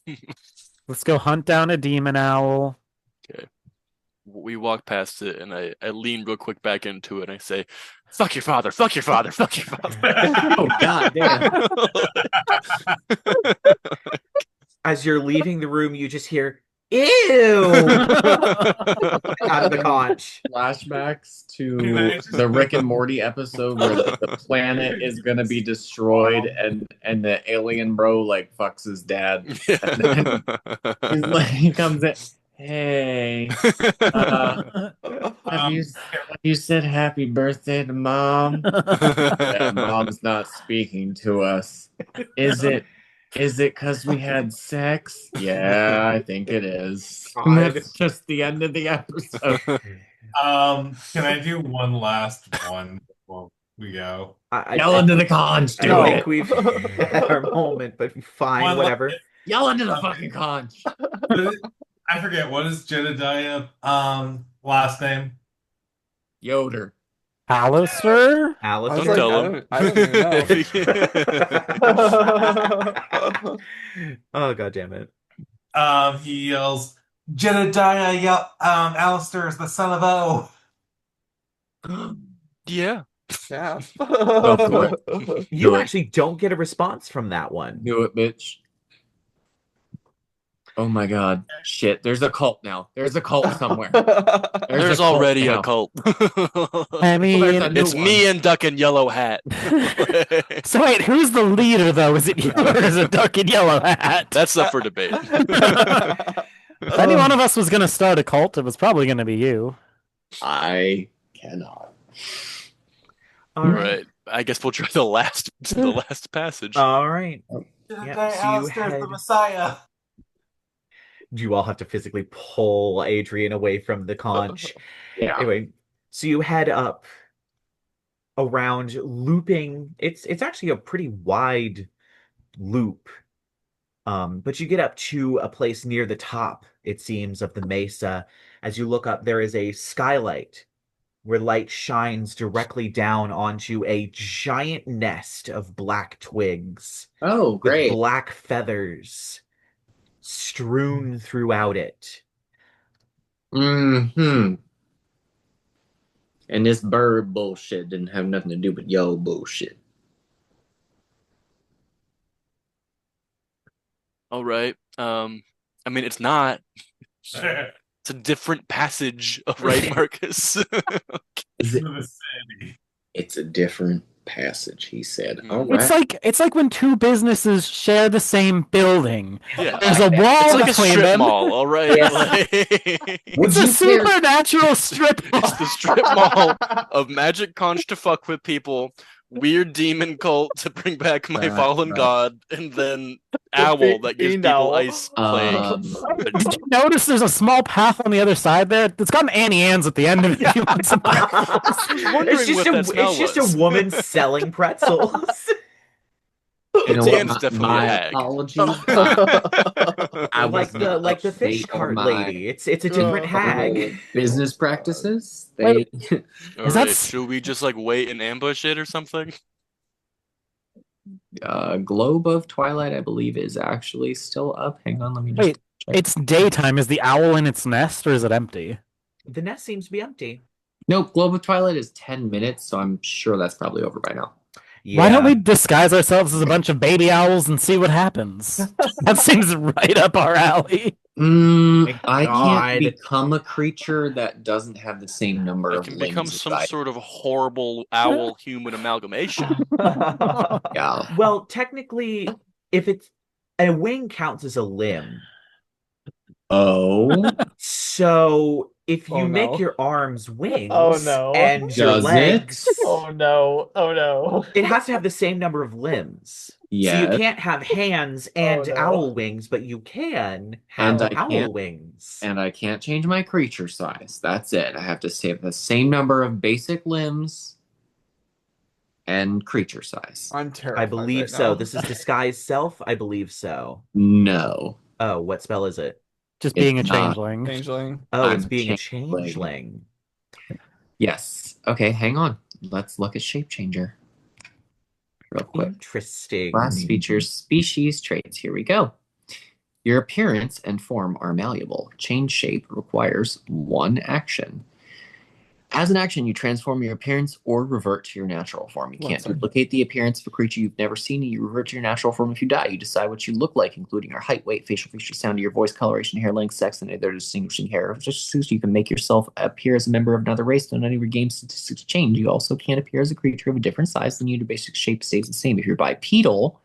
Speaker 3: Let's go hunt down a demon owl.
Speaker 2: Okay. We walk past it, and I lean real quick back into it, and I say, "Fuck your father! Fuck your father! Fuck your father!"
Speaker 7: Oh god damn!
Speaker 1: as you're leaving the room, you just hear "ew" out of the conch.
Speaker 7: Flashbacks to the Rick and Morty episode where the planet is gonna be destroyed and the alien bro like fucks his dad. He's like, he comes in. Hey, have you said happy birthday to mom? Yeah, mom's not speaking to us. Is it because we had sex? Yeah, I think it is. And that's just the end of the episode.
Speaker 6: Can I do one last one before we go?
Speaker 7: Yell into the conch,
Speaker 1: I
Speaker 7: do
Speaker 1: think
Speaker 7: it.
Speaker 1: we've had our moment, but fine,
Speaker 6: One
Speaker 1: whatever.
Speaker 7: Yell into the fucking conch.
Speaker 6: I forget, what is Jedidiah last name?
Speaker 3: Alastor?
Speaker 4: I was
Speaker 1: Alastor?
Speaker 4: like,
Speaker 2: Tell him.
Speaker 4: I don't even know.
Speaker 1: Oh god damn it.
Speaker 6: He yells, Jedidiah, Alastor is the son of O.
Speaker 2: Yeah.
Speaker 4: Yeah.
Speaker 7: for
Speaker 1: You
Speaker 7: Do it.
Speaker 1: actually don't get a response from that one.
Speaker 7: Do it, bitch. Oh my god. Shit, there's a cult now. There's a cult somewhere.
Speaker 2: There's already a cult.
Speaker 3: I mean,
Speaker 7: there's a new
Speaker 2: It's me and Duck in Yellow Hat.
Speaker 3: so wait, who's the leader though? Is it you or is it Duck in Yellow Hat?
Speaker 2: That's up for debate.
Speaker 3: If any one of us was going to start a cult, it was probably going to be you.
Speaker 7: I cannot.
Speaker 1: All
Speaker 2: All
Speaker 1: right.
Speaker 2: right. I guess we'll try the last passage.
Speaker 1: All right.
Speaker 6: Jedidiah,
Speaker 1: so you
Speaker 6: Alastor is
Speaker 1: had-
Speaker 6: the Messiah.
Speaker 1: You all have to physically pull Adrien away from the conch.
Speaker 7: Yeah.
Speaker 1: Anyway, so you head up around looping. It's actually a pretty wide loop. But you get up to a place near the top, it seems, of the mesa. As you look up, there is a skylight where light shines directly down onto a giant nest of black twigs
Speaker 7: Oh,
Speaker 1: with
Speaker 7: great.
Speaker 1: black feathers strewn throughout it.
Speaker 7: Mm-hmm. And this bird bullshit didn't have nothing to do with yo bullshit.
Speaker 2: All right. I mean, it's not. It's a different passage, right, Marcus?
Speaker 7: Is it?
Speaker 6: The city.
Speaker 7: It's a different passage, he said.
Speaker 2: Hmm.
Speaker 7: All right.
Speaker 3: It's like when two businesses share the same building.
Speaker 2: Yeah.
Speaker 3: There's a wall
Speaker 2: It's like a
Speaker 3: between
Speaker 2: strip
Speaker 3: them.
Speaker 2: mall, all right?
Speaker 7: Yes. Would
Speaker 3: It's a
Speaker 7: you care-
Speaker 3: supernatural strip mall.
Speaker 2: It's the strip mall of magic conch to fuck with people, weird demon cult to bring back my
Speaker 7: Right,
Speaker 2: fallen
Speaker 7: right.
Speaker 2: god, and then owl that gives
Speaker 4: fiend
Speaker 2: people
Speaker 4: owl.
Speaker 2: ice plague.
Speaker 3: Did you notice there's a small path on the other side there? It's got an Annie Ann's at the end of it. If you want some.
Speaker 2: Wondering what that smell
Speaker 1: it's just
Speaker 2: was.
Speaker 1: a woman selling pretzels.
Speaker 7: You know
Speaker 2: Dan's
Speaker 7: what?
Speaker 2: definitely a
Speaker 7: My
Speaker 2: hag.
Speaker 7: apologies.
Speaker 2: I
Speaker 1: like the fish cart lady. It's a different hag.
Speaker 7: Business practices.
Speaker 3: Wait.
Speaker 2: All
Speaker 3: Is that
Speaker 2: right,
Speaker 3: s-
Speaker 2: should we just like wait and ambush it or something?
Speaker 7: Globe of Twilight, I believe, is actually still up. Hang on, let me just
Speaker 3: Wait,
Speaker 7: check.
Speaker 3: it's daytime. Is the owl in its nest or is it empty?
Speaker 1: The nest seems to be empty.
Speaker 7: Nope, Globe of Twilight is 10 minutes, so I'm sure that's probably over by now.
Speaker 1: Yeah.
Speaker 3: Why don't we disguise ourselves as a bunch of baby owls and see what happens? That seems right up our alley.
Speaker 1: My
Speaker 7: I
Speaker 1: God.
Speaker 7: can't become a creature that doesn't have the same number
Speaker 2: I
Speaker 7: of
Speaker 2: can
Speaker 7: limbs
Speaker 2: become
Speaker 7: as
Speaker 2: some
Speaker 7: I-
Speaker 2: sort of horrible owl-human amalgamation.
Speaker 7: Yeah.
Speaker 1: Well, technically, if it's a wing counts as a limb.
Speaker 7: Oh,
Speaker 1: So if you
Speaker 4: Oh,
Speaker 1: make
Speaker 4: no.
Speaker 1: your arms wings
Speaker 4: Oh, no.
Speaker 1: and your
Speaker 7: Does
Speaker 1: legs,
Speaker 4: Oh no! Oh no!
Speaker 1: it has to have the same number of limbs. So
Speaker 7: yeah.
Speaker 1: you can't have hands and
Speaker 4: no.
Speaker 1: owl wings, but you can
Speaker 7: And
Speaker 1: have
Speaker 7: I
Speaker 1: owl
Speaker 7: can't-
Speaker 1: wings.
Speaker 7: And I can't change my creature size. That's it. I have to save the same number of basic limbs and creature size.
Speaker 4: I'm terrified.
Speaker 1: I believe
Speaker 4: right
Speaker 1: so.
Speaker 4: now.
Speaker 1: This is disguise self. I believe so.
Speaker 7: No.
Speaker 1: Oh, what spell is it?
Speaker 3: Just
Speaker 7: It's
Speaker 3: being a
Speaker 7: not.
Speaker 3: changeling.
Speaker 4: Changeling.
Speaker 1: Oh, it's
Speaker 7: I'm
Speaker 1: being a
Speaker 7: changeling.
Speaker 1: changeling.
Speaker 7: Yes. Okay, hang on. Let's look at Shape Changer real quick.
Speaker 1: Interesting.
Speaker 7: Last features, species, traits. Here we go. Your appearance and form are malleable. Change shape requires one action. As an action, you transform your appearance or revert to your natural form. You
Speaker 4: One
Speaker 7: can't
Speaker 4: second.
Speaker 7: duplicate the appearance of a creature you've never seen, and you revert to your natural form if you die. You decide what you look like, including your height, weight, facial features, sound of your voice, coloration, hair length, sex, and other distinguishing characteristics. You can make yourself appear as a member of another race. None of your game statistics change. You also can't appear as a creature of a different size than you. Your basic shape stays the same. If you're bipedal,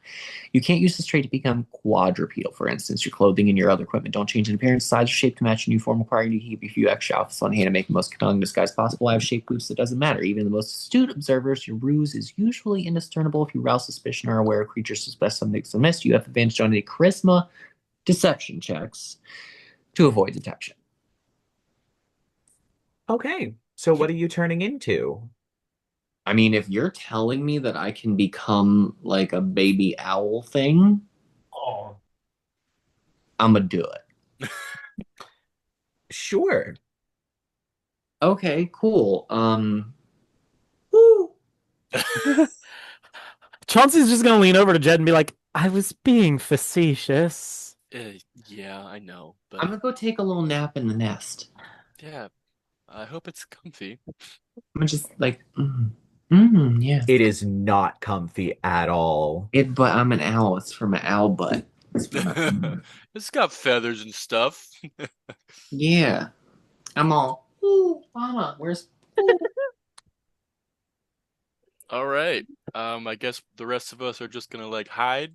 Speaker 7: you can't use this trait to become quadrupedal. For instance, your clothing and your other equipment don't change in appearance, size, or shape to match a new form, requiring you to keep a few extra outfits on hand to make the most compelling disguise possible. I have shape boosts that doesn't matter. Even the most astute observers, your ruse is usually indiscernible. If you rouse suspicion or are aware of creatures suspect something's amiss, you have advantage on any charisma deception checks to avoid detection.
Speaker 1: Okay. So what are you turning into?
Speaker 7: I mean, if you're telling me that I can become like a baby owl thing,
Speaker 4: Oh.
Speaker 7: I'm gonna do it.
Speaker 1: Sure.
Speaker 7: Okay, cool.
Speaker 3: Chauncey's just gonna lean over to Jed and be like, I was being facetious.
Speaker 2: Yeah, I know,
Speaker 7: I'm
Speaker 2: but
Speaker 7: gonna go take a little nap in the nest.
Speaker 2: yeah, I hope it's comfy.
Speaker 7: I'm gonna just like, yeah.
Speaker 1: It is not comfy at all.
Speaker 7: But I'm an owl. It's from an owl butt. It's from
Speaker 2: It's got feathers and stuff.
Speaker 7: yeah. I'm all, ooh, mama, where's?
Speaker 2: All right. I guess the rest of us are just gonna like hide.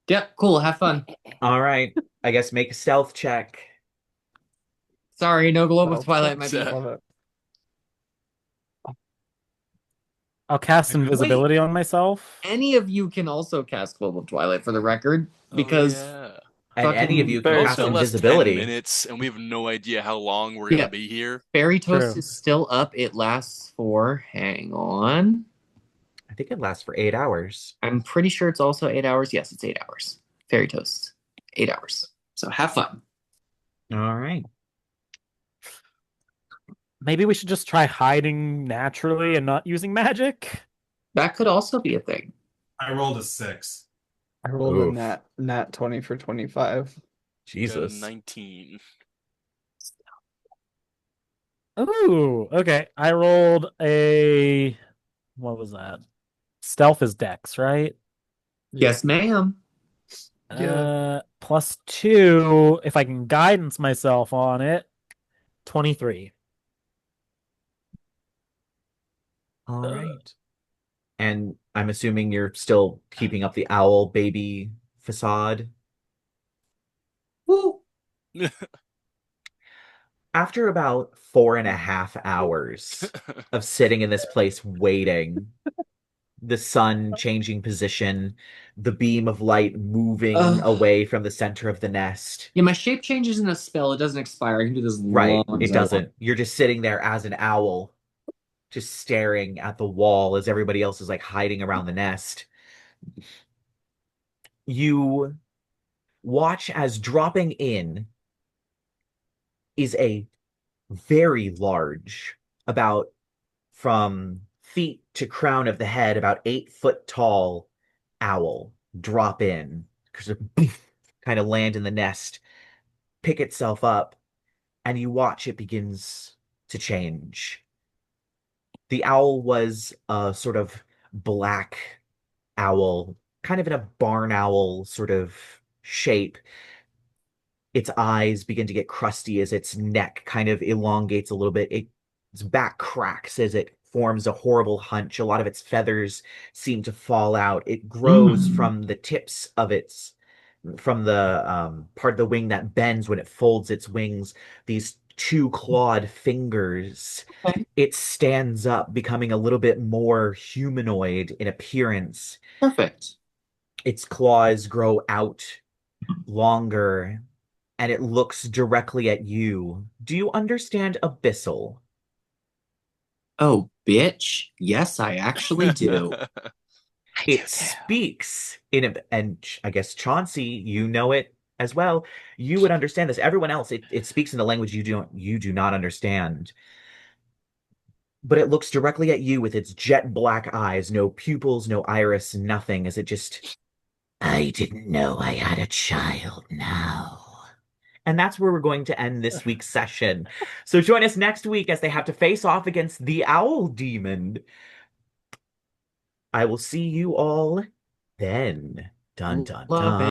Speaker 7: Yep, cool. Have fun.
Speaker 1: All right. I guess make a stealth check.
Speaker 7: Sorry, no globe of
Speaker 4: Oh,
Speaker 7: twilight might be.
Speaker 2: Yeah.
Speaker 4: Love it.
Speaker 3: I'll cast invisibility on myself.
Speaker 7: Any of you can also cast globe of twilight for the record,
Speaker 2: Oh,
Speaker 7: because
Speaker 2: yeah.
Speaker 1: And any of you can
Speaker 4: Very
Speaker 1: cast
Speaker 2: Also less 10
Speaker 1: invisibility.
Speaker 2: minutes, and we have no idea how long we're gonna
Speaker 7: Yeah.
Speaker 2: be here.
Speaker 7: Fairy Toast
Speaker 3: True.
Speaker 7: is still up. It lasts for, hang on.
Speaker 1: I think it lasts for 8 hours.
Speaker 7: I'm pretty sure it's also 8 hours. Yes, it's 8 hours. Fairy Toast, 8 hours. So have fun.
Speaker 1: All right.
Speaker 3: Maybe we should just try hiding naturally and not using magic.
Speaker 7: That could also be a thing.
Speaker 6: I rolled a 6.
Speaker 4: I rolled
Speaker 1: Oof.
Speaker 4: a nat 20 for 25.
Speaker 2: Got a
Speaker 1: Jesus.
Speaker 2: 19.
Speaker 3: Ooh, okay. I rolled a what was that? Stealth is Dex, right?
Speaker 7: Yes, ma'am.
Speaker 3: +2 if I can guidance myself on it. 23.
Speaker 1: All right. And I'm assuming you're still keeping up the owl baby facade.
Speaker 5: Woo.
Speaker 1: After about 4.5 hours of sitting in this place waiting, the sun changing position, the beam of light moving
Speaker 5: Ugh.
Speaker 1: away from the center of the nest.
Speaker 5: Yeah, my shape changes in a spell. It doesn't expire. I can do this as
Speaker 1: Right,
Speaker 5: long
Speaker 1: it
Speaker 5: as I want.
Speaker 1: doesn't. You're just sitting there as an owl, just staring at the wall as everybody else is like hiding around the nest. You watch as dropping in is a very large, about from feet to crown of the head, about 8 foot tall owl drop in, kind of land in the nest, pick itself up, and you watch it begins to change. The owl was a sort of black owl, kind of in a barn owl sort of shape. Its eyes begin to get crusty as its neck kind of elongates a little bit. Its back cracks as it forms a horrible hunch. A lot of its feathers seem to fall out. It grows from the tips of from the part of the wing that bends when it folds its wings, these two clawed fingers.
Speaker 5: Okay.
Speaker 1: It stands up, becoming a little bit more humanoid in appearance.
Speaker 5: Perfect.
Speaker 1: Its claws grow out longer, and it looks directly at you. Do you understand Abyssal?
Speaker 5: Oh, bitch. Yes, I actually do.
Speaker 1: It speaks and I guess Chauncey, you know it as well. You would understand this. Everyone else, it speaks in a language you do not understand. But it looks directly at you with its jet black eyes, no pupils, no iris, nothing, as it just, I didn't know I had a child now. And that's where we're going to end this week's session. So join us next week as they have to face off against the Owl Demon. I will see you all then. Dun dun
Speaker 5: Love
Speaker 1: dun.